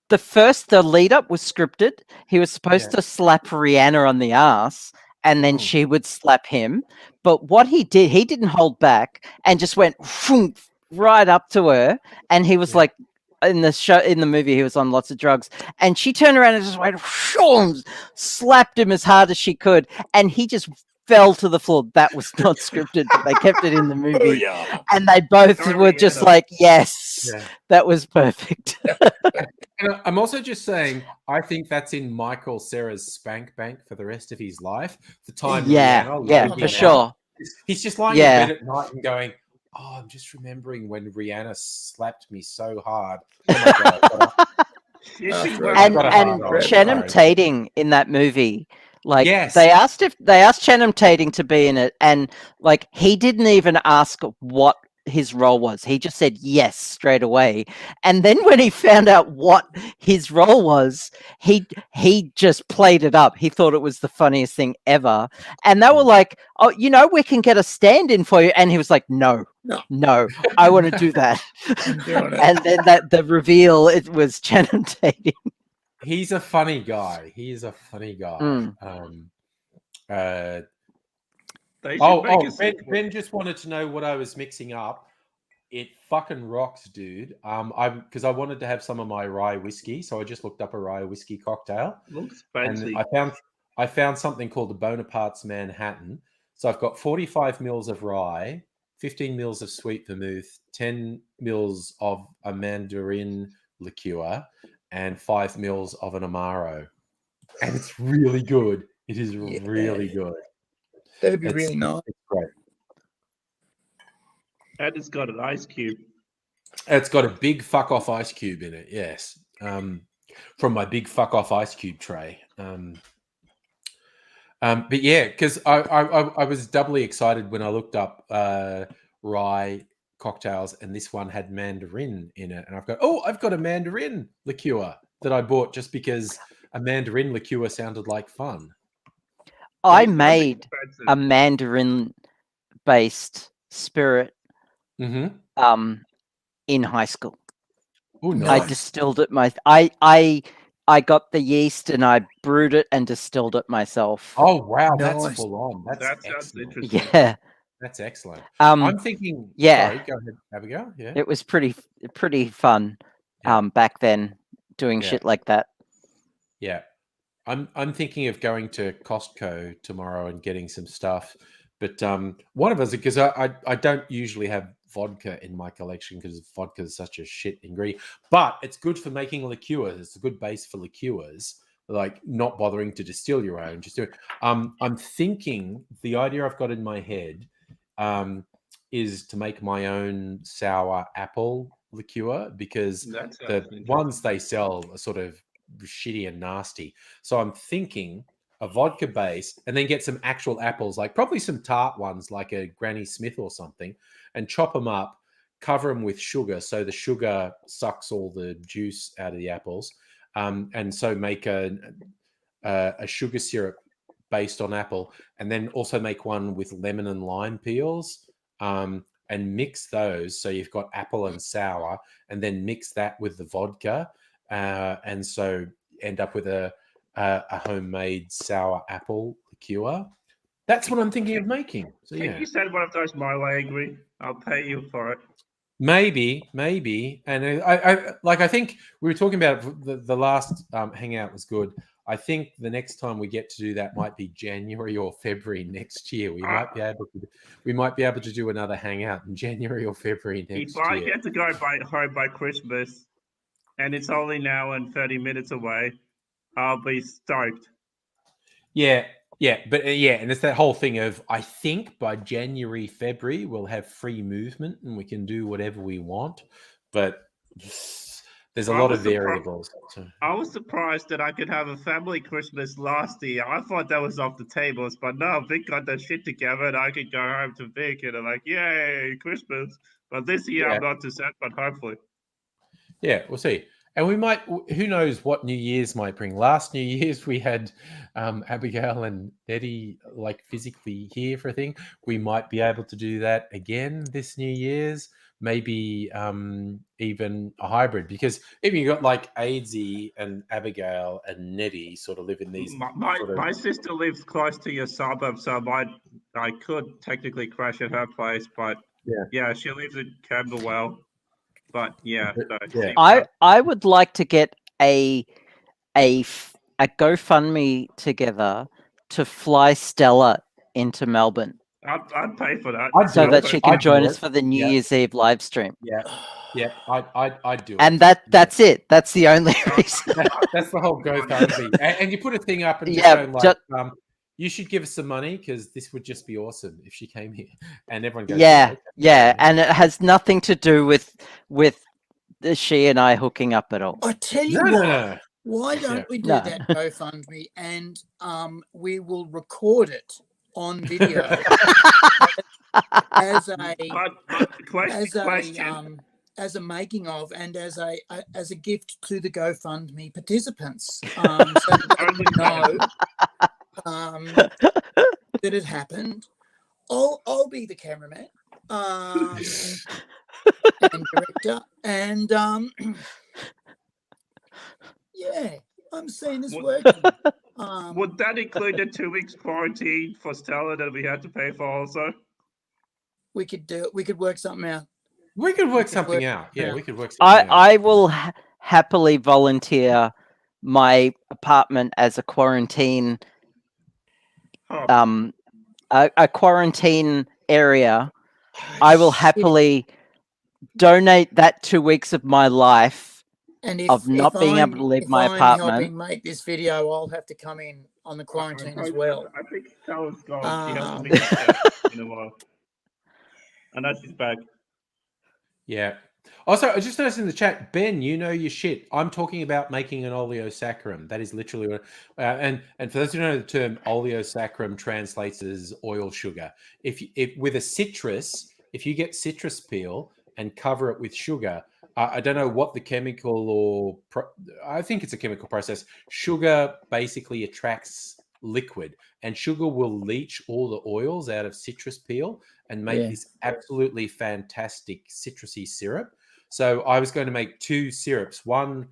the lead up was scripted. He was supposed to slap Rihanna on the ass and then she would slap him. But what he didn't hold back and just went right up to her. And he was like, in the movie, he was on lots of drugs. And she turned around and just went, slapped him as hard as she could. And he just fell to the floor. That was not scripted, but they kept it in the movie. And they both were just like, yes, that was perfect. And I'm also just saying, I think that's in Michael Cera's spank bank for the rest of his life. The time, Rihanna for sure. He's just lying in bed at night and going, "Oh, I'm just remembering when Rihanna slapped me so hard." Oh my God. and Channing Tatum in that movie, like they asked Channing Tatum to be in it, and like he didn't even ask what his role was. He just said yes straight away. And then when he found out what his role was, he just played it up. He thought it was the funniest thing ever. And they were like, "Oh, we can get a stand-in for you." And he was like, No, I want to do that. And then the reveal, it was Channing Tatum. He's a funny guy. Ben just wanted to know what I was mixing up. It fucking rocks, dude. Because I wanted to have some of my rye whiskey, so I just looked up a rye whiskey cocktail, Looks and fancy. I found something called the Bonaparte's Manhattan. So I've got 45 mils of rye, 15 mils of sweet vermouth, 10 mils of a mandarin liqueur, and 5 mils of an amaro, and it's really good. It is really good. That'd be It's- really nice. It's great. And it's got an ice cube. It's got a big fuck off ice cube in it. Yes, from my big fuck off ice cube tray. But yeah, because I was doubly excited when I looked up rye cocktails, and this one had mandarin in it, and I've got a mandarin liqueur that I bought just because a mandarin liqueur sounded like fun. I It's nothing made expensive. a mandarin-based spirit Mm-hmm. in high school. Oh, I nice. distilled it I got the yeast and I brewed it and distilled it myself. Oh wow, that's Nice. full on. That's That sounds excellent. interesting. Yeah. That's excellent. Um I'm thinking. yeah. Sorry, go ahead, Abigail. Yeah. it was pretty fun Yeah. back then doing Yeah. shit like that. Yeah. I'm thinking of going to Costco tomorrow and getting some stuff. But one of us, because I don't usually have vodka in my collection because vodka is such a shit ingredient, but it's good for making liqueurs. It's a good base for liqueurs, like not bothering to distill your own, just do it. I'm thinking the idea I've got in my head is to make my own sour apple liqueur, because That sounds the interesting. ones they sell are sort of shitty and nasty. So I'm thinking a vodka base, and then get some actual apples, like probably some tart ones, like a Granny Smith or something, and chop them up, cover them with sugar, so the sugar sucks all the juice out of the apples, and so make a sugar syrup based on apple, and then also make one with lemon and lime peels, and mix those. So you've got apple and sour, and then mix that with the vodka, and so end up with a homemade sour apple liqueur. That's what I'm thinking of making. So Can yeah, you send one of those my way, Angry? I'll pay you for it. maybe, and I think we were talking about it, the last hangout was good. I think the next time we get to do that might be January or February next year. We might be able to do another hangout in January or February next If I year. get to go home by Christmas, and it's only now and 30 minutes away, I'll be stoked. Yeah, but and it's that whole thing of, I think by January, February, we'll have free movement and we can do whatever we want. But there's a lot of variables. So. I was surprised that I could have a family Christmas last year. I thought that was off the tables, but no, Vic got that shit together and I could go home to Vic and I'm like, yay, Christmas. But this year I'm not too set, but hopefully. Yeah, we'll see. And we might, who knows what New Year's might bring. Last New Year's, we had Abigail and Eddie like physically here for a thing. We might be able to do that again this New Year's, maybe even a hybrid, because even you got like Aidsy and Abigail and Nettie sort of live in these. My sister lives close to your suburb, so I could technically crash at her place, but yeah, she lives in Camberwell. But yeah, no, I would like to get a GoFundMe together to fly Stella into Melbourne. I'd pay for that. So that she can join us for the New Year's Eve live stream. Yeah, I'd do it. And that's it. That's the only reason. That's the whole GoFundMe. And you put a thing up and just go like, you should give us some money because this would just be awesome if she came here. And everyone goes, yeah. And it has nothing to do with she and I hooking up at all. I tell you No. Why don't we do that GoFundMe and we will record it on video as a making of and as a gift to the GoFundMe participants, so that they know that it happened. I'll be the cameraman and director, and yeah, I'm seeing this working. Would that include the 2 weeks quarantine for Stella that we had to pay for also? We could do it. We could work something out. We could work could something work out. Yeah, out. we could work something out. I will happily volunteer my apartment as a quarantine Oh, a quarantine area. I will happily donate that 2 weeks of my life And of not being able to leave my I'm apartment. helping make this video, I'll have to come in on the quarantine as well. I think Sal's gone. She hasn't been checked in a while. I know she's back. Yeah. Also, I just noticed in the chat, Ben, you know your shit. I'm talking about making an oleosaccharum. That is literally what. And for those who know the term, oleosaccharum translates as oil sugar. If with a citrus, if you get citrus peel and cover it with sugar, I don't know what the chemical I think it's a chemical process. Sugar basically attracts liquid, and sugar will leach all the oils out of citrus peel and make this absolutely fantastic citrusy syrup. So I was going to make 2 syrups. One,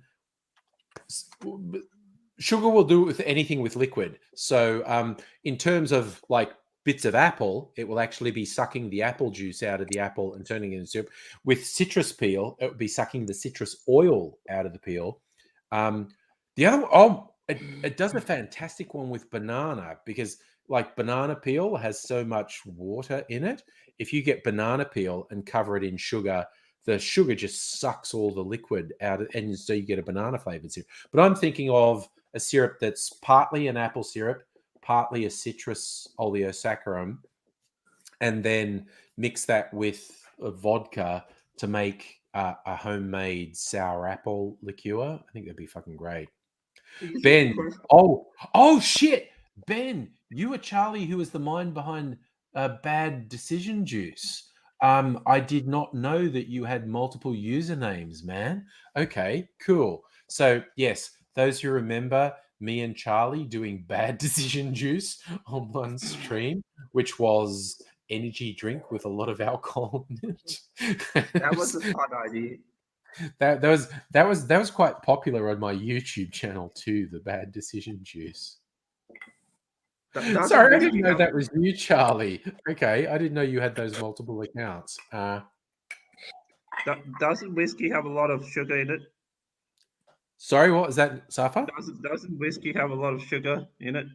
sugar will do it with anything with liquid. So in terms of like bits of apple, it will actually be sucking the apple juice out of the apple and turning it into syrup. With citrus peel, it would be sucking the citrus oil out of the peel. The other, it does a fantastic one with banana, because like banana peel has so much water in it. If you get banana peel and cover it in sugar, the sugar just sucks all the liquid out, and so you get a banana flavored syrup. But I'm thinking of a syrup that's partly an apple syrup, partly a citrus oleosaccharum, and then mix that with a vodka to make a homemade sour apple liqueur. I think that'd be fucking great. Ben, oh shit, Ben, you were Charlie, who was the mind behind Bad Decision Juice. I did not know that you had multiple usernames, man. Okay, cool. So yes, those who remember me and Charlie doing Bad Decision Juice on one stream, which was energy drink with a lot of alcohol in it. That was a fun idea. That was quite popular on my YouTube channel too, the Bad Decision Juice. Sorry, I didn't know that was you, Charlie. Okay, I didn't know you had those multiple accounts. Doesn't whiskey have a lot of sugar in it? Sorry, what was that, Safa? Doesn't whiskey have a lot of sugar in it?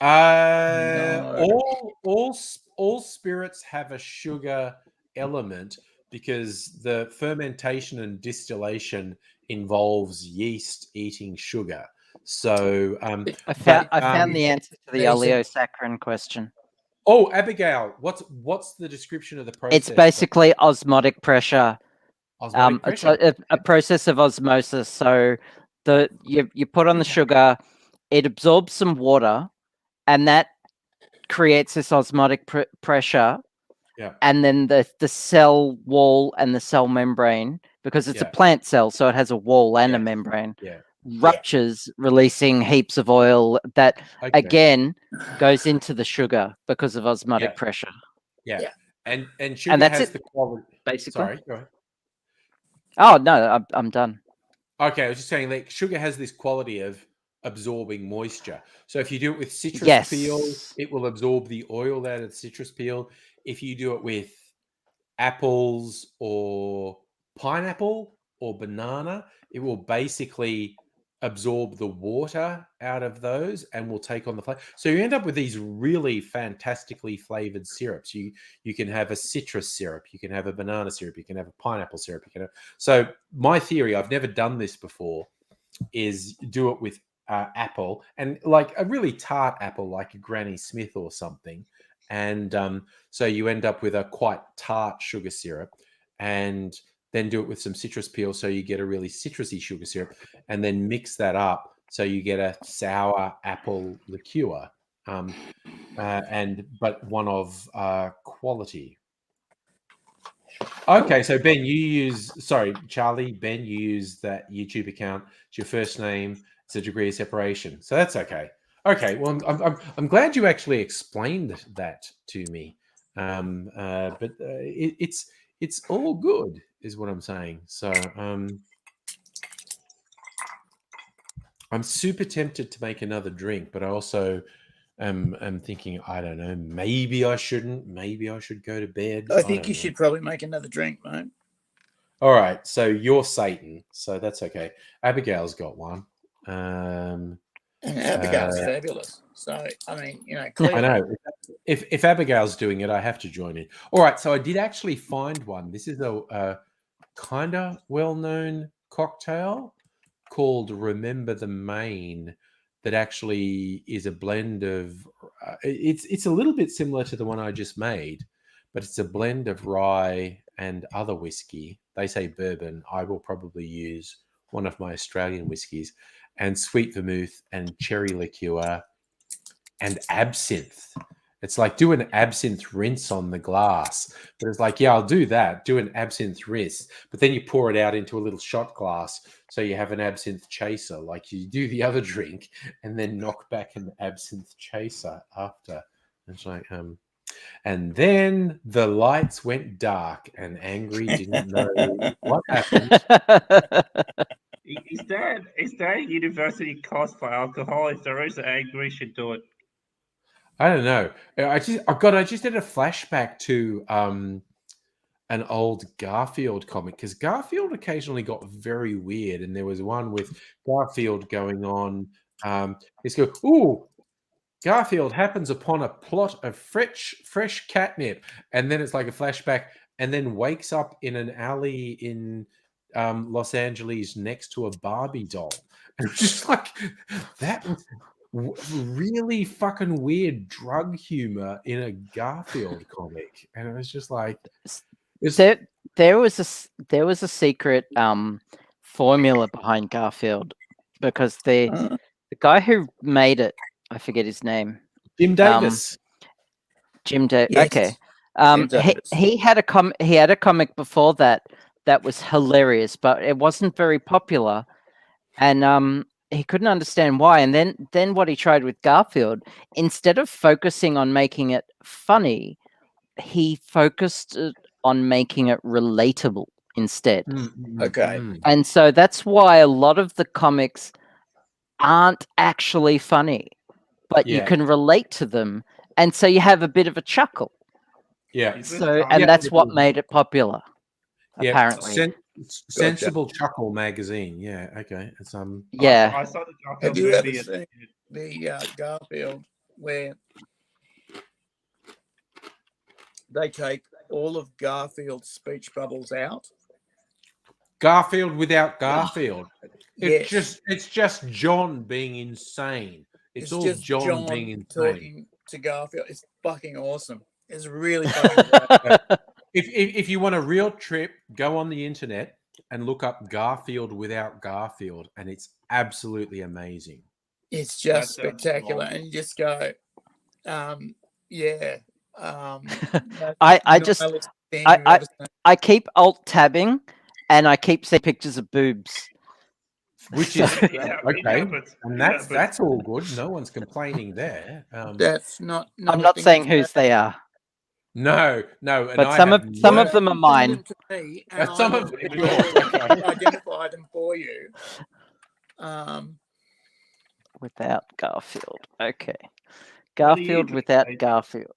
No. All spirits have a sugar element, because the fermentation and distillation involves yeast eating sugar. So I found the answer to the oleosaccharin question. Oh, Abigail, what's the description of the process? It's basically osmotic pressure. Osmotic pressure. It's a process of osmosis. So you put on the sugar, it absorbs some water, and that creates this osmotic pressure. Yeah. And then the cell wall and the cell membrane, because it's a plant cell, so it has a wall and a membrane. Yeah. Ruptures, releasing heaps of oil that again goes into the sugar because of osmotic pressure. Yeah. And sugar that's has it, the quality. basically. Sorry, go ahead. Oh no, I'm done. Okay, I was just saying, like, sugar has this quality of absorbing moisture. So if you do it with citrus peel, it will absorb the oil out of the citrus peel. If you do it with apples or pineapple or banana, it will basically absorb the water out of those and will take on the flavor. So you end up with these really fantastically flavored syrups. You can have a citrus syrup, you can have a banana syrup, you can have a pineapple syrup. So my theory, I've never done this before, is do it with apple, and like a really tart apple, like a Granny Smith or something. And so you end up with a quite tart sugar syrup, and then do it with some citrus peel, so you get a really citrusy sugar syrup, and then mix that up so you get a sour apple liqueur, but one of quality. Okay, so Ben, Charlie, Ben, you use that YouTube account. It's your first name. It's a degree of separation, so that's okay. Okay, well, I'm glad you actually explained that to me, but it's all good, is what I'm saying. So I'm super tempted to make another drink, but I also am thinking, I don't know, maybe I shouldn't. Maybe I should go to bed. I think you should probably make another drink, mate. All right, so you're Satan, so that's okay. Abigail's got one. And Abigail's fabulous. So I mean, clearly. I know. If Abigail's doing it, I have to join in. All right, so I did actually find one. This is a kind of well-known cocktail called Remember the Maine that actually is a blend of it's a little bit similar to the one I just made, but it's a blend of rye and other whiskey. They say bourbon. I will probably use one of my Australian whiskies, and sweet vermouth and cherry liqueur and absinthe. It's like do an absinthe rinse on the glass. But it's like, yeah, I'll do that. Do an absinthe rinse. But then you pour it out into a little shot glass. So you have an absinthe chaser. Like you do the other drink and then knock back an absinthe chaser after. It's like, and then the lights went dark and Angry didn't know what happened. Is that a university cost for alcohol? If there is, Angry should do it. I don't know. I just did a flashback to an old Garfield comic because Garfield occasionally got very weird, and there was one with Garfield going on. Let's go. Ooh, Garfield happens upon a plot of fresh catnip, and then it's like a flashback, and then wakes up in an alley in Los Angeles next to a Barbie doll, and it's just like that was really fucking weird drug humor in a Garfield comic, and it was just like there was a secret formula behind Garfield because the guy who made it, I forget his name, Jim Davis. Jim Davis. Yes. Okay. Jim Davis. He had a comic before that was hilarious, but it wasn't very popular, and he couldn't understand why. And then what he tried with Garfield, instead of focusing on making it funny, he focused on making it relatable instead. Okay. And so that's why a lot of the comics aren't actually funny, but you Yeah. can relate to them, and so you have a bit of a chuckle. Yeah. So, and that's what made it popular, Yeah. apparently. Sensible Chuckle magazine. Yeah. Okay. It's Yeah. I saw the Garfield Have you ever movie. seen the Garfield where they take all of Garfield's speech bubbles out? Garfield without Garfield. Yes. It's just John being insane. It's all just John being insane. talking to Garfield. It's fucking awesome. It's really fucking great. If you want a real trip, go on the internet and look up Garfield without Garfield, and it's absolutely amazing. It's just That sounds spectacular, awesome. and you just go, yeah. I keep alt tabbing, and I keep seeing pictures of boobs. Which is Yeah, it okay, happens. and It that's happens. all good. No one's complaining there. That's not. I'm not saying whose they are, No, and but I some have of them are Send mine. them to me, and Some I of will them are yours. identify them for you. Without Garfield. Okay. What are you Garfield doing, without mate? Garfield.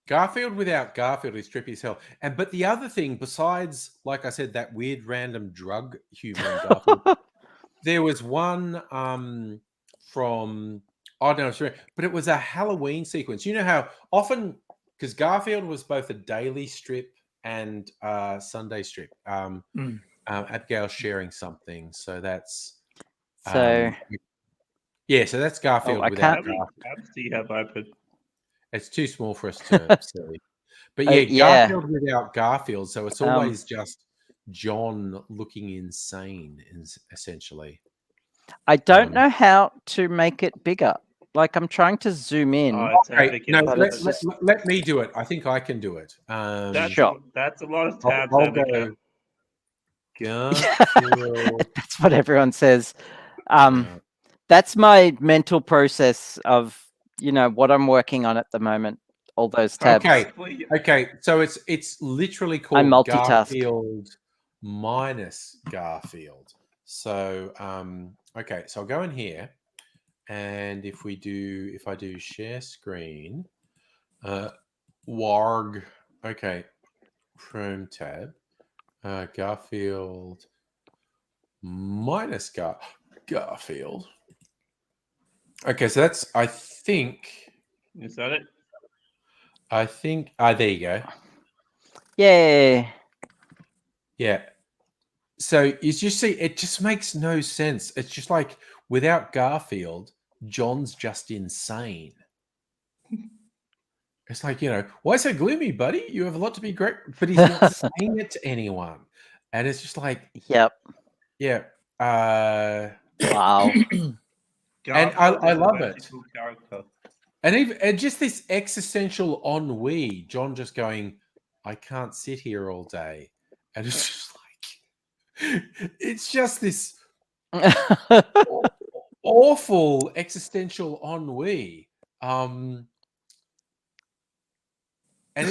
Garfield without Garfield is trippy as hell. But the other thing, besides, like I said, that weird random drug humor in Garfield, there was one from I don't know, but it was a Halloween sequence. You know how often, because Garfield was both a daily strip and Sunday strip. Abigail's sharing something, so that's So yeah. So that's Garfield I without How many Garfield. tabs do you have open? It's too small for us to see. But yeah, yeah. Garfield without Garfield. So it's always just John looking insane, essentially. I don't know how to make it bigger. Like I'm trying to zoom in. Oh, it's Okay, epic. no, But let, it's let, just- let me do it. I think I can do it. That's, Sure. that's a lot of I'll, tabs. I'll Abigail. go. Garfield. That's what everyone says. Yeah. That's my mental process of what I'm working on at the moment. All those tabs. Okay, so it's literally called multitask. Garfield minus Garfield. So okay, so I'll go in here, and if I do share screen, warg, okay, Chrome tab, Garfield minus Garfield. Okay, so that's, I think. Is that it? There you go. Yeah. Yeah. So you just see, it just makes no sense. It's just like without Garfield, John's just insane. It's like, why so gloomy, buddy? You have a lot to be great, but he's not saying it to anyone. And it's just like, Yep. yeah. Wow. And I love it. Magical character. And just this existential ennui, John just going, I can't sit here all day. And it's just like, it's just this awful existential ennui. And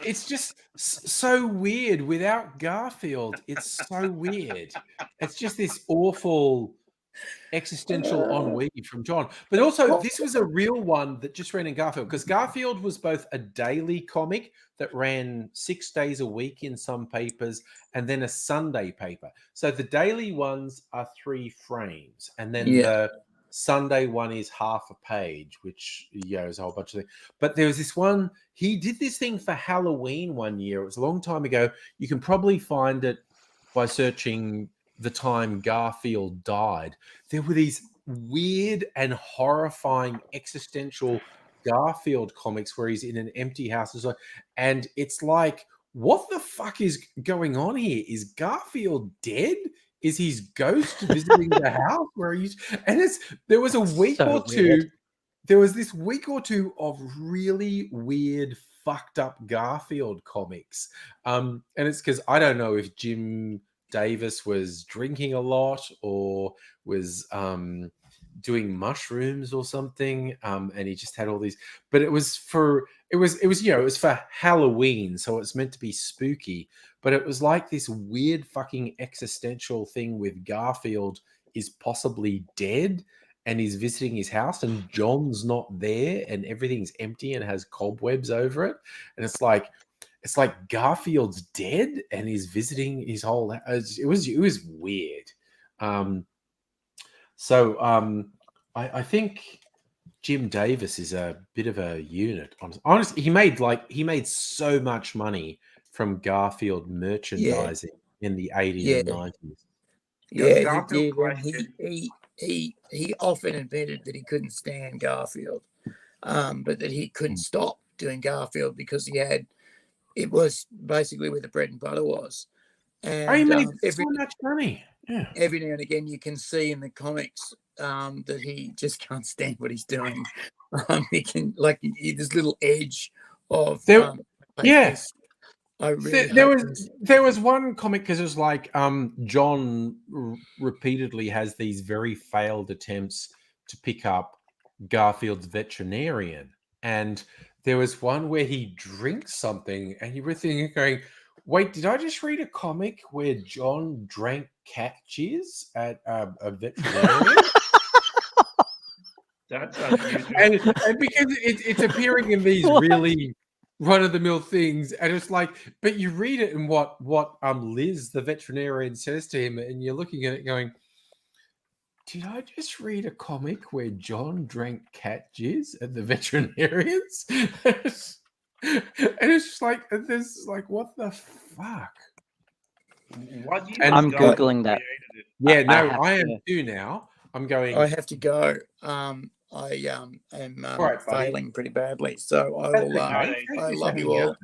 it's just so weird without Garfield. It's so weird. It's just this awful existential ennui from John. But also, this was a real one that just ran in Garfield, because Garfield was both a daily comic that ran 6 days a week in some papers and then a Sunday paper. So the daily ones are 3 frames, and then the Sunday one is half a page, which is a whole bunch of things. But there was this one, he did this thing for Halloween one year. It was a long time ago. You can probably find it by searching the time Garfield died. There were these weird and horrifying existential Garfield comics where he's in an empty house. And it's like, what the fuck is going on here? Is Garfield dead? Is his ghost visiting the house where he's? And there was a week So or two. weird. There was this week or two of really weird, fucked up Garfield comics. And it's because I don't know if Jim Davis was drinking a lot or was doing mushrooms or something, and he just had all these. But it was for Halloween, so it's meant to be spooky. But it was like this weird fucking existential thing with Garfield is possibly dead and he's visiting his house and John's not there and everything's empty and has cobwebs over it. And it's like Garfield's dead and he's visiting his whole. It was weird. I think Jim Davis is a bit of a unit. Honestly, he made so much money from Garfield merchandising in the 80s and 90s. Yeah, he did. And he often admitted that he couldn't stand Garfield, but that he couldn't stop doing Garfield because it was basically where the bread and butter was. And he made so much money. Yeah. Every now and again, you can see in the comics that he just can't stand what he's doing. He can this little edge of yes. I really there was one comic because it was like John repeatedly has these very failed attempts to pick up Garfield's veterinarian, and there was one where he drinks something and you were thinking, going, wait, did I just read a comic where John drank cat jizz at a veterinarian? That's unusual. and because it's appearing in these really run-of-the-mill things, and it's like, but you read it and what Liz, the veterinarian, says to him, and you're looking at it going, did I just read a comic where John drank cat jizz at the veterinarians? And it's just like, what the fuck? I'm Googling that. Yeah, no, I am too now. I'm going. I have to go. I am failing pretty badly, so I will. I love you all.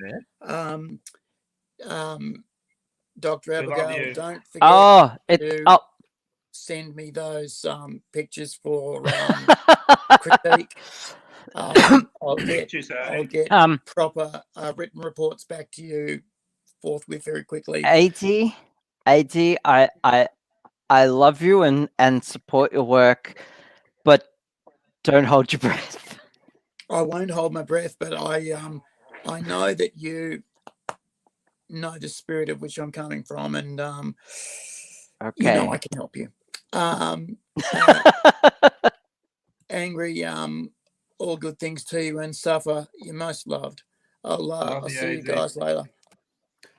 Dr. Abigail, don't forget send me those pictures for critique. I'll get proper written reports back to you forthwith very quickly. 80, I love you and support your work, but don't hold your breath. I won't hold my breath, but I know that you know the spirit of which I'm coming from, and okay, I can help you. Angry, all good things to you, and suffer. You're most loved. I'll see you guys later.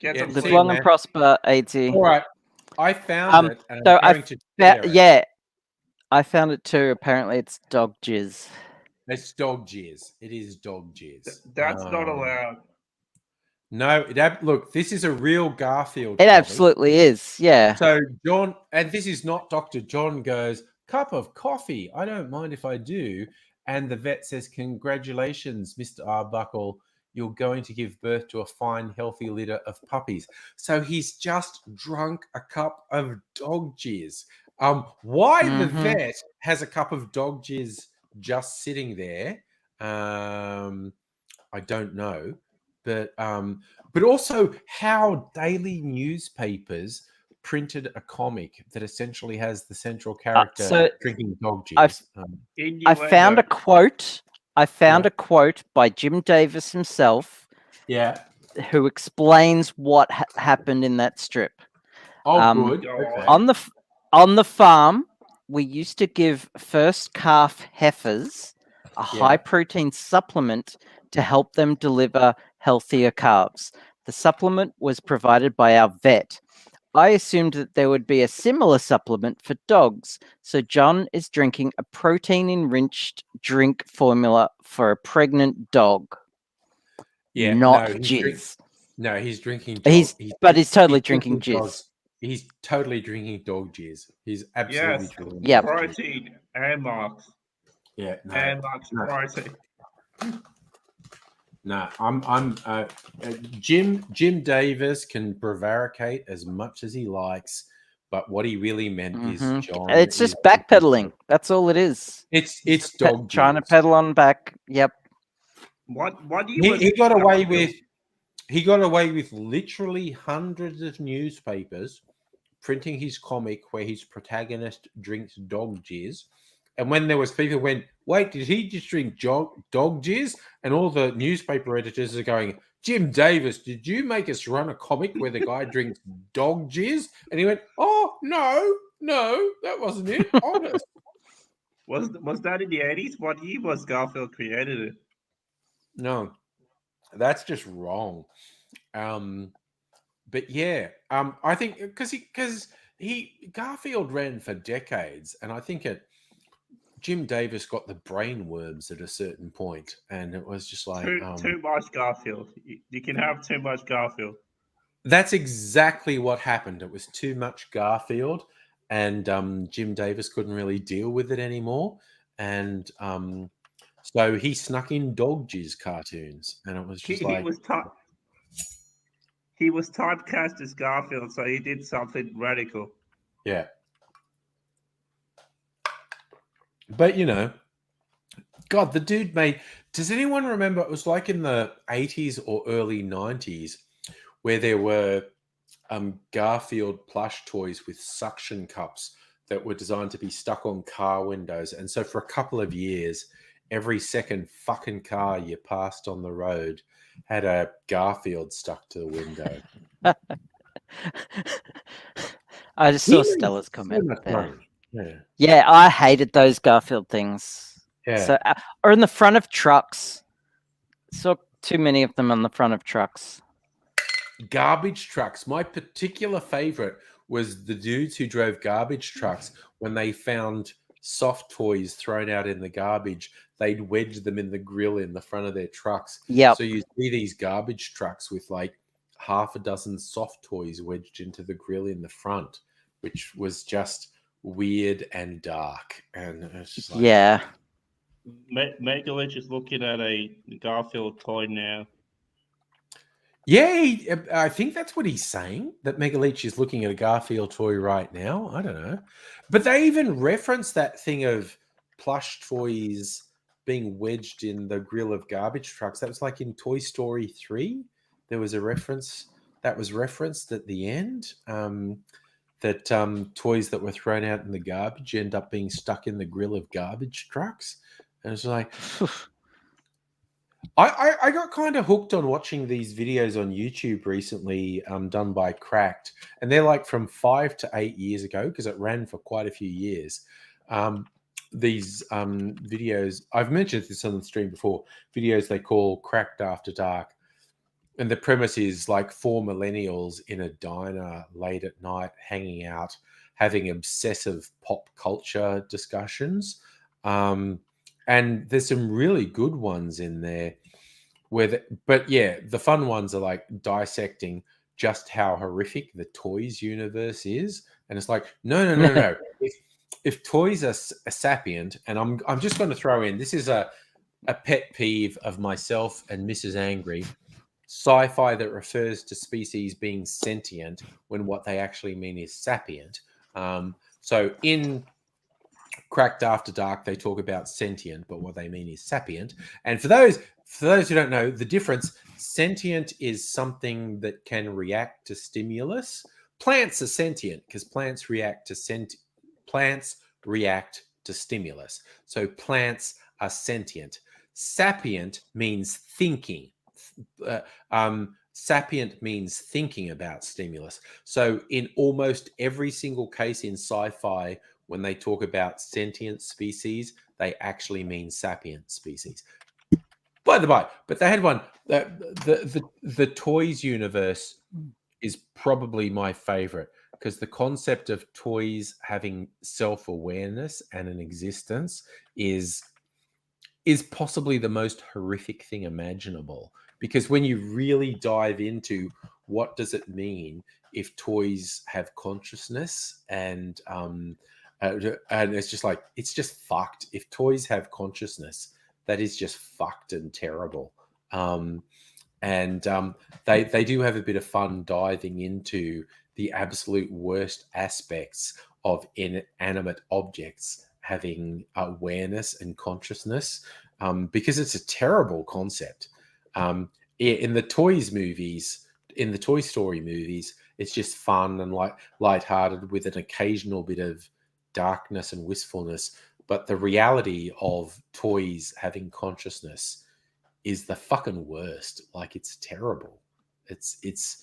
Get Yeah, some Live see sleep. you, long man. and prosper, AT. All right. I found it. And so I'm going to share it. Yeah, I found it too. Apparently, it's dog jizz. It's dog jizz. It is dog jizz. That's not allowed. No, look, this is a real Garfield. It comic. absolutely is. Yeah. So John, and this is not Dr. John goes, cup of coffee. I don't mind if I do. And the vet says, congratulations, Mr. Arbuckle. You're going to give birth to a fine, healthy litter of puppies. So he's just drunk a cup of dog jizz. Why the vet has a cup of dog jizz just sitting there, I don't know. But also how daily newspapers printed a comic that essentially has the central character so drinking dog jizz. I found a quote. I found a quote by Jim Davis himself, who explains what happened in that strip. Good. Okay. On the farm, we used to give first calf heifers a high protein supplement to help them deliver healthier calves. The supplement was provided by our vet. I assumed that there would be a similar supplement for dogs, so John is drinking a protein-enriched drink formula for a pregnant dog. Yeah, not no, jizz. He's drinking. He's totally drinking jizz. He's totally drinking dog jizz. He's absolutely Yes. drinking. Yep. dog jizz. Protein and marks. Yeah. No, And marks protein. no. I'm. Jim Davis can prevaricate as much as he likes, but what he really meant is John. It's just backpedaling. That's all it is. It's dog Trying to jizz. pedal on back. Yep. What do you? He got away with. He got away with literally hundreds of newspapers printing his comic where his protagonist drinks dog jizz. And when there was people who went, wait, did he just drink dog jizz? And all the newspaper editors are going, Jim Davis, did you make us run a comic where the guy drinks dog jizz? And he went, oh, no, that wasn't it. Honest. Was that in the 80s? What year was Garfield created it? No, that's just wrong. But yeah, I think because Garfield ran for decades, and I think Jim Davis got the brainworms at a certain point, and it was just like too much Garfield. You can have too much Garfield. That's exactly what happened. It was too much Garfield, and Jim Davis couldn't really deal with it anymore, and so he snuck in dog jizz cartoons, and it was just he was typecast as Garfield, so he did something radical. Yeah. But, God, the dude made... Does anyone remember? It was like in the 80s or early 90s where there were Garfield plush toys with suction cups that were designed to be stuck on car windows. And so for a couple of years, every second fucking car you passed on the road had a Garfield stuck to the window. I just saw Stella's comment there. Yeah. Yeah, I hated those Garfield things. Yeah. So, or in the front of trucks. Saw too many of them on the front of trucks. Garbage trucks. My particular favorite was the dudes who drove garbage trucks. When they found soft toys thrown out in the garbage, they'd wedge them in the grill in the front of their trucks. Yeah. So you see these garbage trucks with like half a dozen soft toys wedged into the grill in the front, which was just weird and dark. And it's just like, yeah. Megalich is looking at a Garfield toy now. Yeah, I think that's what he's saying, that Megaleech is looking at a Garfield toy right now. I don't know. But they even reference that thing of plush toys being wedged in the grill of garbage trucks. That was like in Toy Story 3. There was a reference that was referenced at the end, that toys that were thrown out in the garbage end up being stuck in the grill of garbage trucks. And it's like... I got kind of hooked on watching these videos on YouTube recently, done by Cracked, and they're like from 5 to 8 years ago because it ran for quite a few years. These videos, I've mentioned this on the stream before, videos they call Cracked After Dark. And the premise is like 4 millennials in a diner late at night, hanging out, having obsessive pop culture discussions. And there's some really good ones in there. But yeah, the fun ones are like dissecting just how horrific the toys universe is, and it's like, no. If toys are sapient, and I'm just going to throw in, this is a pet peeve of myself and Mrs. Angry. Sci-fi that refers to species being sentient when what they actually mean is sapient. So in Cracked After Dark, they talk about sentient, but what they mean is sapient. And for those who don't know the difference, sentient is something that can react to stimulus. Plants are sentient because plants react to stimulus. So plants are sentient. Sapient means thinking. Sapient means thinking about stimulus. So in almost every single case in sci-fi, when they talk about sentient species, they actually mean sapient species. By the by, but they had one. The toys universe is probably my favorite because the concept of toys having self-awareness and an existence is possibly the most horrific thing imaginable. Because when you really dive into what does it mean if toys have consciousness, and it's just like, it's just fucked. If toys have consciousness, that is just fucked and terrible. They do have a bit of fun diving into the absolute worst aspects of inanimate objects having awareness and consciousness, because it's a terrible concept. In the Toy Story movies, it's just fun and lighthearted with an occasional bit of darkness and wistfulness. But the reality of toys having consciousness is the fucking worst. Like, it's terrible. It's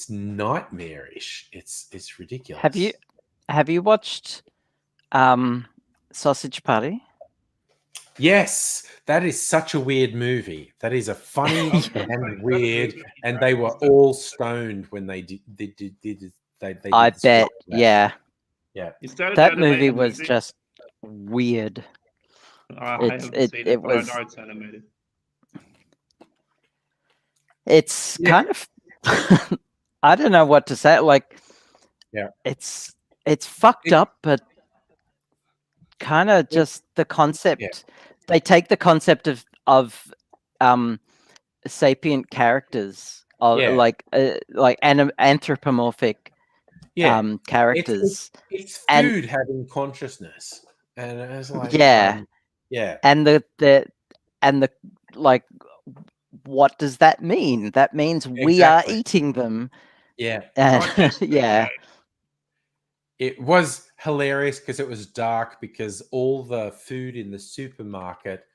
nightmarish. It's ridiculous. Have you watched Sausage Party? Yes, that is such a weird movie. That is a funny and weird, and they were all stoned when they did. I bet, yeah. Is that That movie was just weird. I haven't seen it, but I know it's animated. It's kind of I don't know what to say. Like, it's fucked up, but kind of just the concept. Yeah. They take the concept of sapient characters, like anthropomorphic characters. It's food having consciousness, and it's like, and the like, what does that mean? That means we are eating them. Yeah. Yeah. It was hilarious because it was dark, because all the food in the supermarket,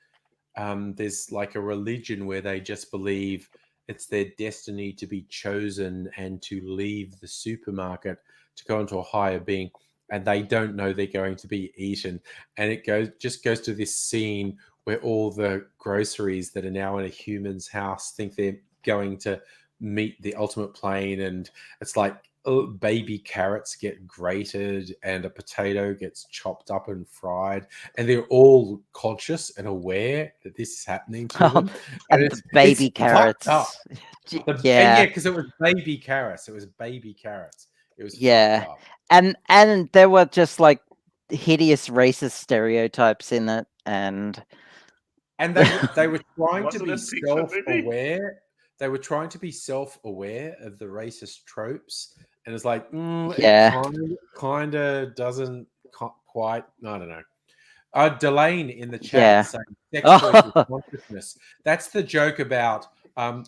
there's like a religion where they just believe it's their destiny to be chosen and to leave the supermarket to go into a higher being, and they don't know they're going to be eaten. And it goes to this scene where all the groceries that are now in a human's house think they're going to meet the ultimate plane, and it's like, baby carrots get grated and a potato gets chopped up and fried, and they're all conscious and aware that this is happening to them. And it's baby carrots. Because it was baby carrots. It was and there were just like hideous racist stereotypes in it, and they were trying to be self-aware. They were trying to be self-aware of the racist tropes. And it's like, it kind of doesn't quite. I don't know. Delane in the chat saying sex toys with consciousness. That's the joke about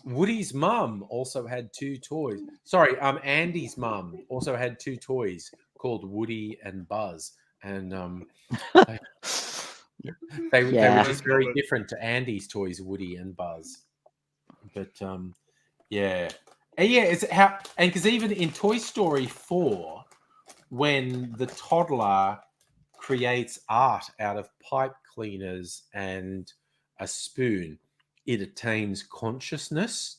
Woody's mum also had 2 toys. Sorry, Andy's mum also had 2 toys called Woody and Buzz, and they were just very different to Andy's toys, Woody and Buzz. But it's how, and because even in Toy Story 4, when the toddler creates art out of pipe cleaners and a spoon, it attains consciousness.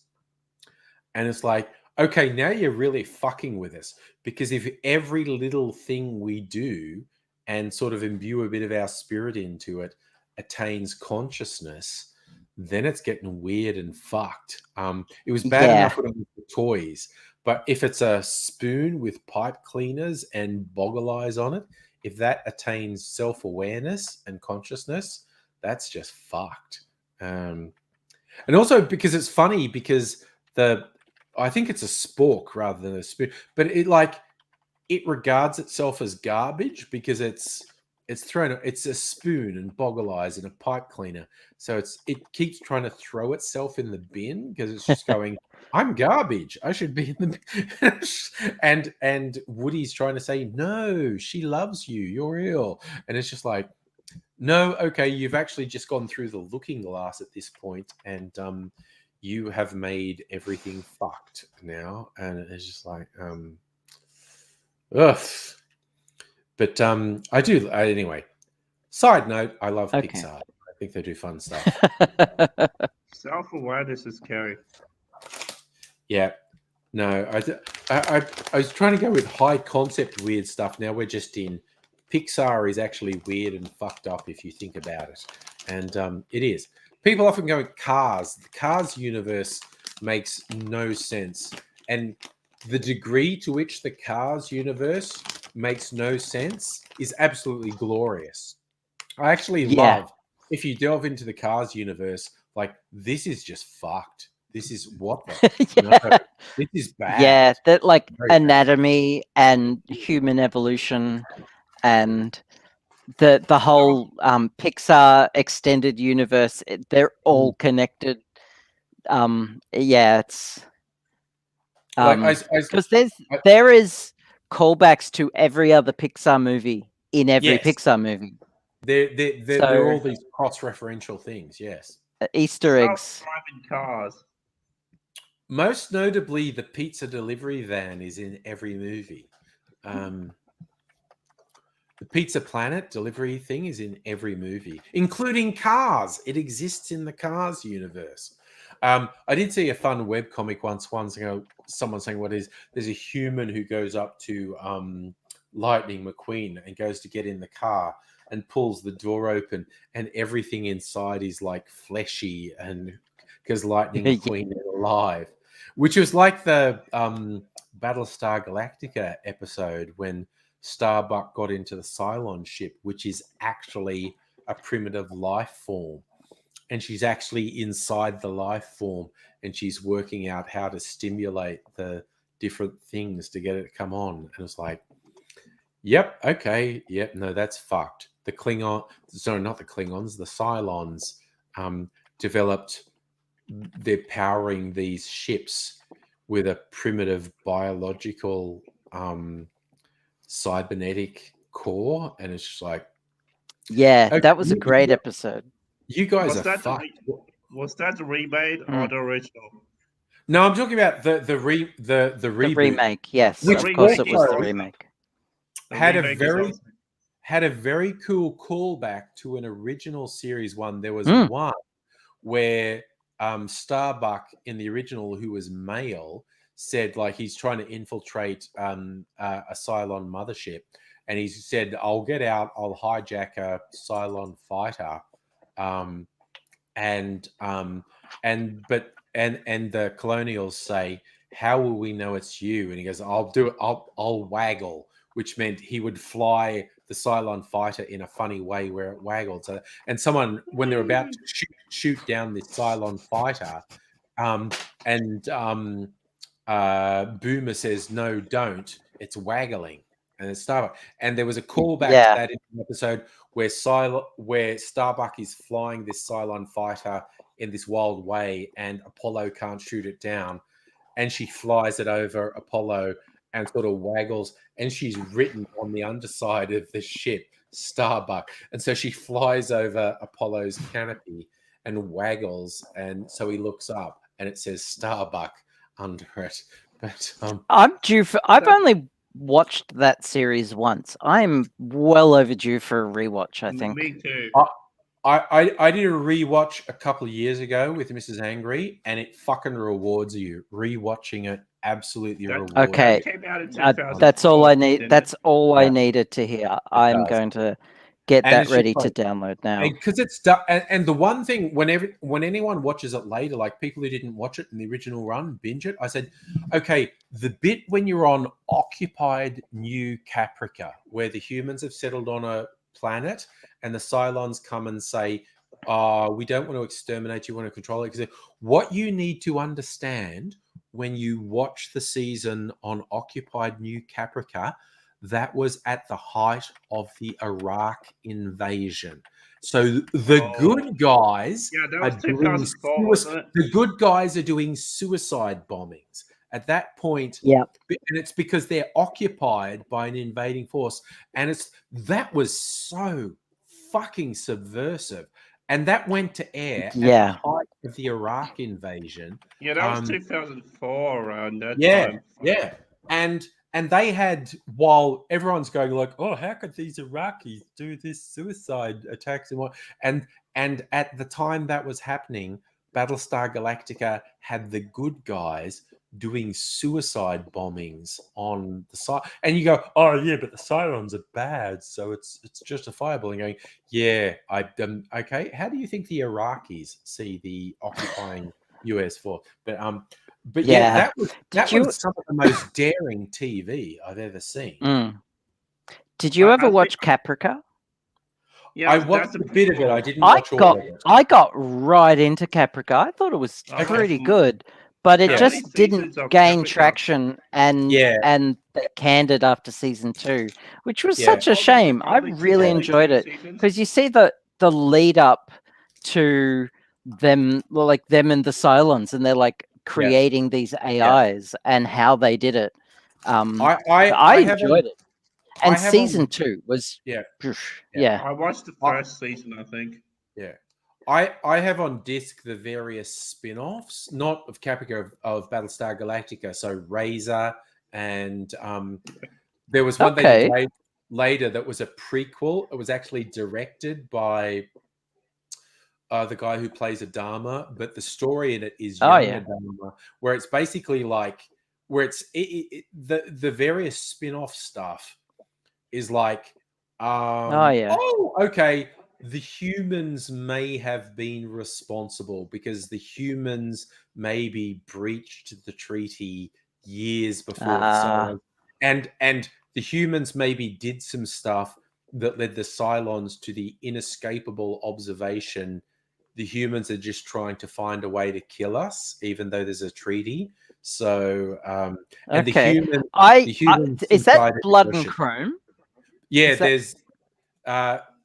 And it's like, okay, now you're really fucking with us, because if every little thing we do and sort of imbue a bit of our spirit into it attains consciousness, then it's getting weird and fucked. It was bad enough when it was the toys, but if it's a spoon with pipe cleaners and boggle eyes on it, if that attains self-awareness and consciousness, that's just fucked. And also because it's funny, because I think it's a spork rather than a spoon, but it regards itself as garbage because it's a spoon and boggle eyes and a pipe cleaner. So it keeps trying to throw itself in the bin because it's just going, I'm garbage. I should be in the and Woody's trying to say, no, she loves you. You're ill. And it's just like, no, okay, you've actually just gone through the looking glass at this point, and you have made everything fucked now. And it's just like, ugh. But anyway. Side note, I love Pixar. I think they do fun stuff. Self-awareness is scary. Yeah. No, I was trying to go with high concept weird stuff. Now we're just in Pixar is actually weird and fucked up if you think about it. And it is. People often go, Cars. The Cars universe makes no sense. And the degree to which the Cars universe makes no sense is absolutely glorious. I actually love, if you delve into the Cars universe, like, this is just fucked. This is what the no, this is bad. Yeah, that like Very anatomy and human evolution and the whole Pixar extended universe, they're all connected. It's because there is callbacks to every other Pixar movie in every Pixar movie. There are all these cross-referential things, yes. Easter eggs. Self-driving cars. Most notably, the pizza delivery van is in every movie. The Pizza Planet delivery thing is in every movie, including Cars. It exists in the Cars universe. I did see a fun webcomic once ago, someone saying there's a human who goes up to Lightning McQueen and goes to get in the car and pulls the door open, and everything inside is like fleshy, and because Lightning McQueen is alive, which was like the Battlestar Galactica episode when Starbuck got into the Cylon ship, which is actually a primitive life form. And she's actually inside the life form, and she's working out how to stimulate the different things to get it to come on. And it's like, yep, okay, yep, no, that's fucked. The Cylons developed, they're powering these ships with a primitive biological cybernetic core. And it's just like, okay, that was a great episode. You guys are fucked. Was that the remake or the original? No, I'm talking about the remake. Yes, of course it was the remake. Had a very cool callback to an original series one. There was one where Starbuck in the original, who was male, said like he's trying to infiltrate a Cylon mothership, and he said, "I'll get out. I'll hijack a Cylon fighter." And the Colonials say, "How will we know it's you?" And he goes, "I'll do it. I'll waggle," which meant he would fly the Cylon fighter in a funny way where it waggled. So, and someone, when they're about to shoot down this Cylon fighter, Boomer says, "No, don't. It's waggling." And it's Starbuck. And there was a callback to that in the episode where Starbuck is flying this Cylon fighter in this wild way, and Apollo can't shoot it down, and she flies it over Apollo and sort of waggles, and she's written on the underside of the ship Starbuck, and so she flies over Apollo's canopy and waggles, and so he looks up and it says Starbuck under it. But I've only watched that series once. I'm well overdue for a rewatch, I think. Me too. I did a rewatch a couple of years ago with Mrs. Angry, and it fucking rewards you. Rewatching it absolutely That- rewards. Okay. That came out in That's all I 2004, need. didn't That's it? all I Yeah. needed to hear. I'm does. going to get And that it's just ready to like- download now. Because it's and the one thing when anyone watches it later, like people who didn't watch it in the original run, binge it. I said, okay, the bit when you're on occupied New Caprica, where the humans have settled on a planet, and the Cylons come and say, we don't want to exterminate you, want to control it. Because what you need to understand when you watch the season on occupied New Caprica, that was at the height of the Iraq invasion. So the good guys Yeah, that are was doing 2004, wasn't it? the good guys are doing suicide bombings at that point. Yeah. And it's because they're occupied by an invading force, and that was so fucking subversive. And that went to air at the Yeah. height of the Iraq invasion. Yeah, that was 2004 around that time. Yeah. And they had, while everyone's going like, oh, how could these Iraqis do this suicide attacks and what? And at the time that was happening, Battlestar Galactica had the good guys doing suicide bombings on the side. And you go, oh yeah, but the Cylons are bad, so it's justifiable. And going, yeah, okay. How do you think the Iraqis see the occupying US force? But yeah, that was some of the most daring TV I've ever seen. Mm. Did you ever watch Caprica? Yeah, I watched a bit of it. I didn't I watch all got of it. I got right into Caprica. I thought it was pretty good, but it How just many seasons didn't of gain Caprica? traction, and they canned it after season 2, which was Yeah. such a shame. I Probably really two enjoyed it seasons. because you see the lead up to them, well, like them and the Cylons, and they're like creating these AIs and how they did it. I enjoyed it. And season 2 was Yeah. yeah. I watched the first season, I think. Yeah. I have on disc the various spin-offs, not of Caprica, of Battlestar Galactica. So Razor, and there was one they did later that was a prequel. It was actually directed by the guy who plays Adama, but the story in it is young Adama, where it's basically like where it's the various spin-off stuff is like okay, the humans may have been responsible because the humans maybe breached the treaty years before and the humans maybe did some stuff that led the Cylons to the inescapable observation the humans are just trying to find a way to kill us even though there's a treaty. So and the humans is that Blood and Ocean. Chrome? Yeah, there's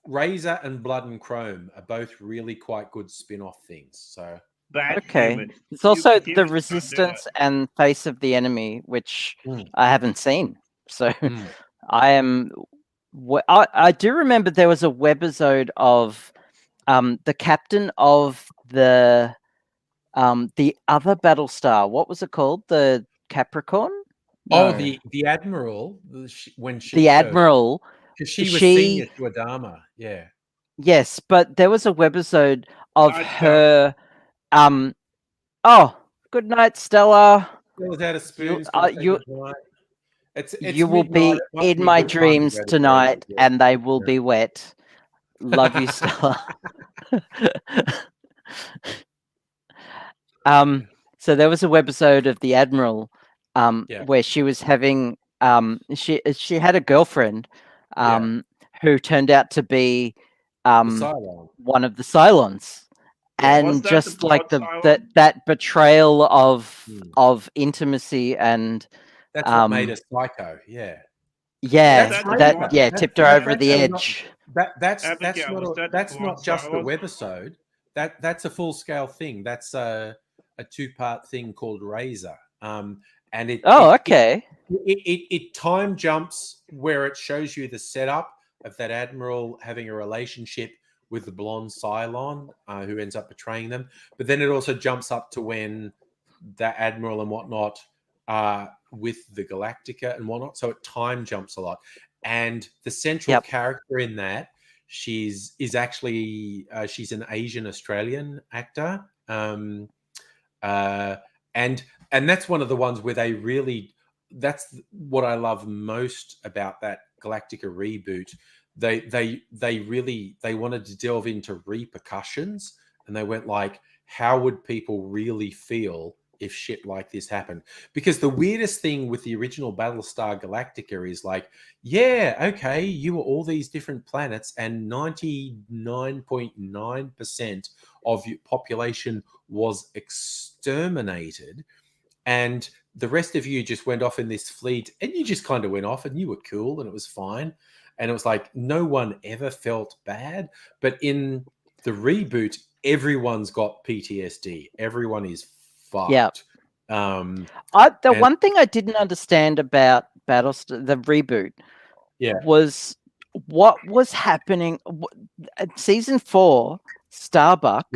Razor and Blood and Chrome are both really quite good spin-off things. So it's also the Resistance and Face of the Enemy, which I haven't seen. So I do remember there was a webisode of the captain of the other Battlestar. What was it called? The Capricorn? No. Oh, the Admiral. When she the Admiral. Because she was senior to Adama. Yeah. Yes, but there was a webisode of her. Oh, good night, Stella. Stella's out of spoons. You will be in my dreams tonight, and they will be wet. Love you, Stella. So there was a webisode of the Admiral, where she was having she had a girlfriend, who turned out to be one of the Cylons. And just like that betrayal of intimacy, and that's what made her psycho. Tipped her over the edge. That's not just a webisode. That's a full scale thing. That's a 2-part thing called Razor. And it time jumps where it shows you the setup of that Admiral having a relationship with the blonde Cylon who ends up betraying them. But then it also jumps up to when the Admiral and whatnot with the Galactica and whatnot. So it time jumps a lot. And the central character in that, is actually she's an Asian Australian actor, and that's one of the ones where they really, that's what I love most about that Galactica reboot. They really wanted to delve into repercussions, and they went like, how would people really feel if shit like this happened? Because the weirdest thing with the original Battlestar Galactica is like, yeah, okay, you were all these different planets, and 99.9% of your population was exterminated, and the rest of you just went off in this fleet, and you just kind of went off, and you were cool, and it was fine. And it was like, no one ever felt bad. But in the reboot, everyone's got PTSD. Everyone is fucked. Yeah. One thing I didn't understand about Battlestar, the reboot, was what was happening at season 4, Starbuck.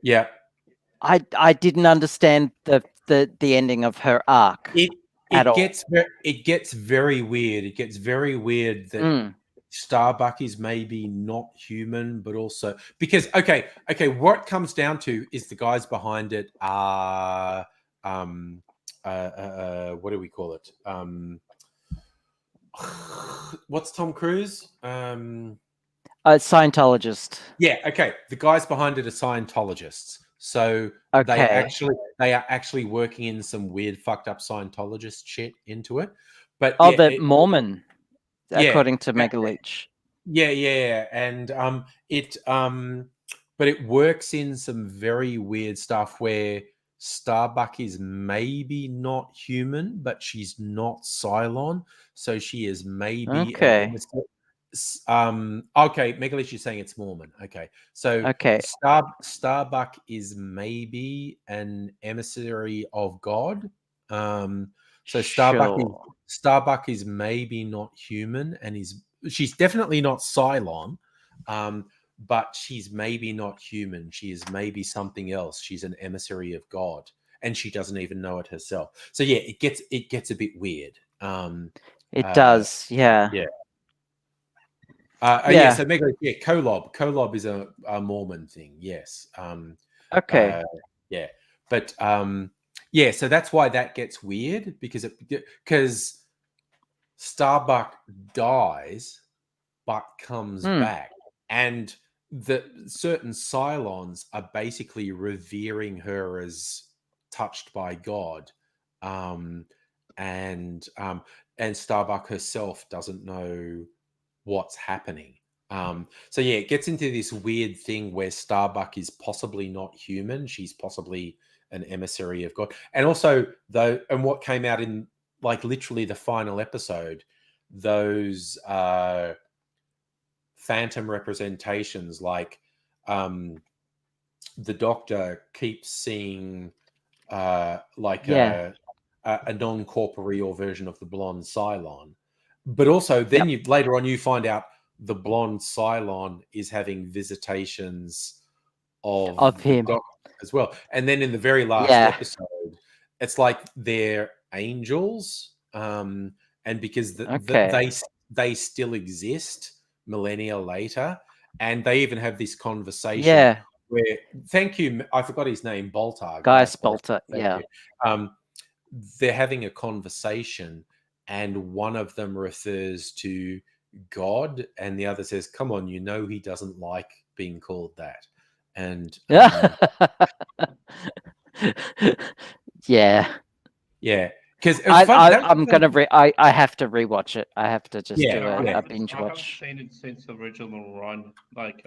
Yeah. I didn't understand the ending of her arc. It gets very weird. It gets very weird that Starbuck is maybe not human, but also because okay, what it comes down to is the guys behind it are what do we call it? What's Tom Cruise? Scientologist. Yeah, okay. The guys behind it are Scientologists. So they are actually working in some weird fucked up Scientologist shit into it. But Mormon, according to Mega Leech. Yeah. And but it works in some very weird stuff where Starbuck is maybe not human, but she's not Cylon. So she is maybe Megaleech is saying it's Mormon. Okay, so Starbuck is maybe an emissary of God. So Starbuck is maybe not human, and she's definitely not Cylon, but she's maybe not human. She is maybe something else. She's an emissary of God, and she doesn't even know it herself. So yeah, it gets a bit weird. It does, yeah. So Kolob is a Mormon thing, yes. But so that's why that gets weird, because Starbuck dies but comes back, and the certain Cylons are basically revering her as touched by God, and Starbuck herself doesn't know what's happening. So yeah, it gets into this weird thing where Starbuck is possibly not human. She's possibly an emissary of God. And also and what came out in like literally the final episode, those phantom representations, like the Doctor keeps seeing a non-corporeal version of the blonde Cylon. But also then later on you find out the blonde Cylon is having visitations of him as well. And then in the very last episode, it's like they're angels. And because they still exist millennia later, and they even have this conversation where, thank you, I forgot his name, Baltar. Gaius Baltar, they're having a conversation, and one of them refers to God, and the other says, "Come on, you know he doesn't like being called that." And because I'm gonna I have to rewatch it. I have to just do a binge watch. I haven't seen it since the original run.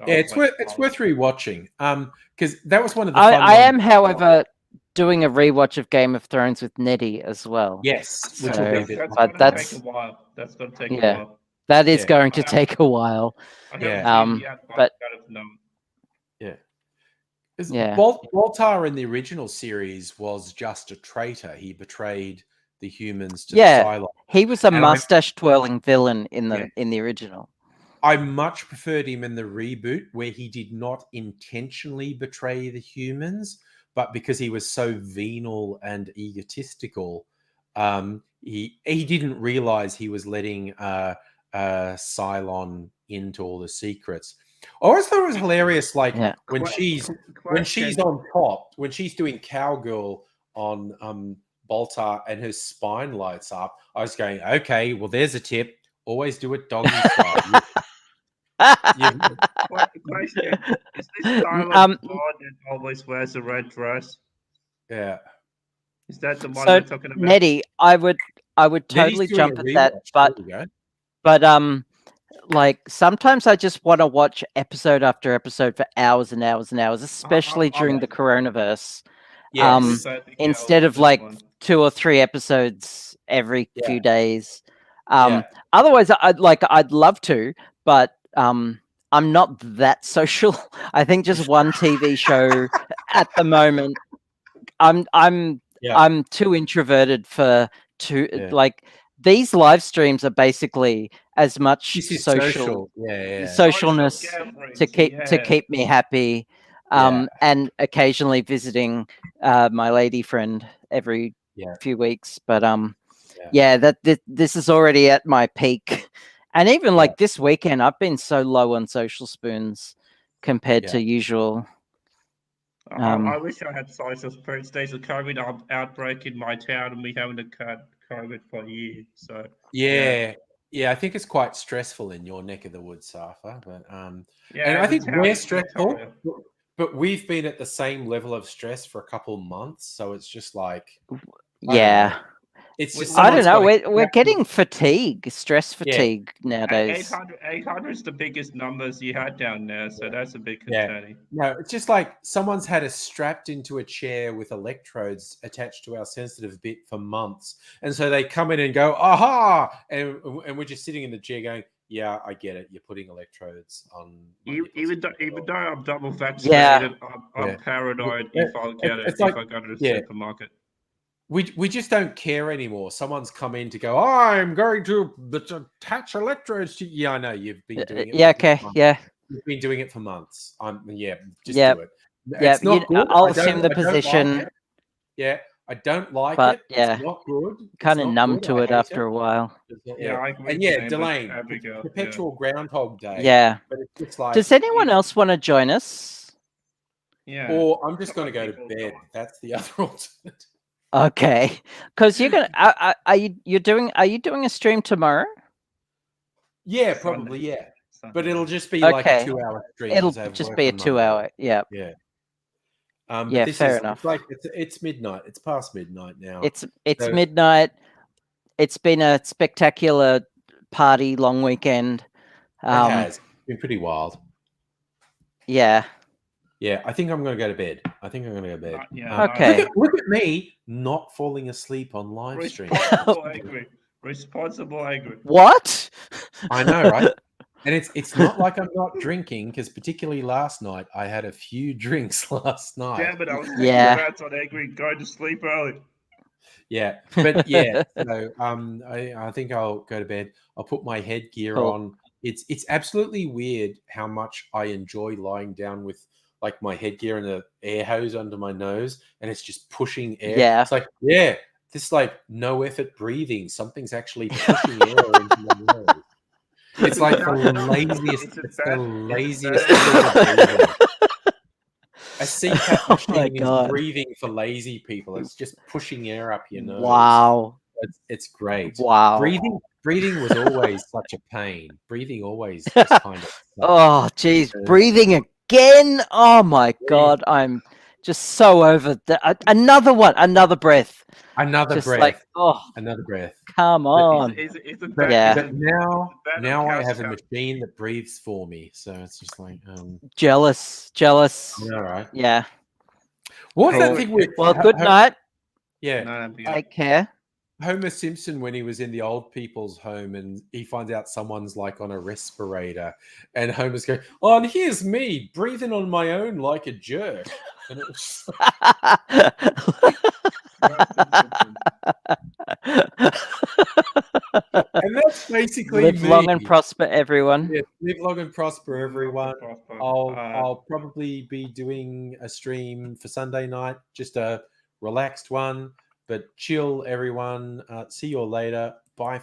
It's worth rewatching. Because that was one of the. I am, however, doing a rewatch of Game of Thrones with Nettie as well. Yes, that's going to take a while. That's going to take a while. That is going to take a while. Baltar in the original series was just a traitor. He betrayed the humans to the Cylon. He was a mustache twirling villain in the original. I much preferred him in the reboot, where he did not intentionally betray the humans, but because he was so venal and egotistical, he didn't realize he was letting Cylon into all the secrets. I always thought it was hilarious, like Yeah. when she's on top, when she's doing cowgirl on Boltar and her spine lights up. I was going, okay, well, there's a tip. Always do it doggy style. Question: is this Cylon blonde and always wears a red dress? Yeah. Is that the one So, we're talking about? Nettie, I would totally Nettie's doing jump a at that, rewatch. but There we go. like sometimes I just want to watch episode after episode for hours and hours and hours, especially during the coronavirus. Yes. Instead of like 2 or 3 episodes every Yeah. few days. Yeah. Otherwise, I'd love to, but I'm not that social. I think just one TV show at the moment. I'm too introverted Yeah. like these live streams are basically as much This is social Yeah. socialness to gatherings, keep me happy. And occasionally visiting my lady friend every few weeks. But this is already at my peak. And even like this weekend, I've been so low on social spoons compared to usual. I wish I had social spoons. There's a COVID outbreak in my town, and we haven't had COVID for a year. So Yeah, I think it's quite stressful in your neck of the woods, Safa. But and yeah, I the think town we're is stressful, Victoria. but we've been at the same level of stress for a couple months, so it's just like Yeah. it's just I don't know. someone's We're got- getting stress fatigue nowadays. 800 is the biggest numbers you had down there, so that's a bit Yeah. concerning. No, it's just like someone's had us strapped into a chair with electrodes attached to our sensitive bit for months. And so they come in and go, aha! And we're just sitting in the chair going, yeah, I get it. You're putting electrodes on. Even though I'm double vaccinated, I'm Yeah. paranoid Yeah. if I get it, It's if like- I go to the yeah. supermarket. We just don't care anymore. Someone's come in to go, I'm going to attach electrodes to you. Yeah, I know you've been doing it. Yeah, for okay, months. yeah. You've been doing it for months. Just Yep. do it. Yeah, It's not good. I'll I don't- assume the I don't like position, it. Yeah, I don't like but it. yeah, It's not good. It's kind of not numb good. to I it hate after a while. Yeah, I agree And with yeah, Sam, but Delane, Abigail, perpetual Groundhog Day. Yeah. But it's just like, Does anyone else want to join us? Yeah. or I'm just going to Couple go to people bed. don't. That's the other alternative. Okay, because you're gonna. Are you doing a stream tomorrow? Yeah, Sunday. probably. Yeah, Sunday. but it'll just be like Okay. a 2-hour stream. It'll 'cause I have just work be a on Monday. 2-hour. Yeah, Yeah. Yeah, this fair is, enough. It's like it's midnight. It's past midnight now. it's So- midnight. It's been a spectacular party, long weekend. It has been pretty wild. Yeah. Yeah, I think I'm going to go to bed. Yeah, Okay. Look at me not falling asleep on live stream. Responsible angry. What? I know, right? And it's not like I'm not drinking, because particularly last night I had a few drinks last night. Damn it, I was Yeah. thinking about on angry, going to sleep early. Yeah, but yeah, so I think I'll go to bed. I'll put my headgear Cool. on. It's absolutely weird how much I enjoy lying down with like my headgear and the air hose under my nose, and it's just pushing air. Yeah. It's like, yeah, this like no effort breathing. Something's actually pushing air into my nose. It's like the laziest. It's the laziest. sort of breathing. A CPAP Oh my machine is God. breathing for lazy people. It's just pushing air up your nose. Wow. It's great. Wow. Breathing was always such a pain. Breathing always just kind of sucked. Oh, geez, breathing again. Oh my God, I'm just so over that. Another one, another breath. Another Just breath. like, oh, Another breath. come on. But, Yeah. but now Venom I have a Cascade. machine that breathes for me. So it's just like Jealous. all right. Yeah. What was that Cool. thing with Well, good night. Yeah. Take care. Homer Simpson, when he was in the old people's home and he finds out someone's like on a respirator, and Homer's going, oh, and here's me breathing on my own like a jerk. And it was and that's basically Live me. long and prosper, everyone. Yeah, live long and prosper, everyone. Prosper. I'll probably be doing a stream for Sunday night, just a relaxed one, but chill, everyone. See you all later. Bye.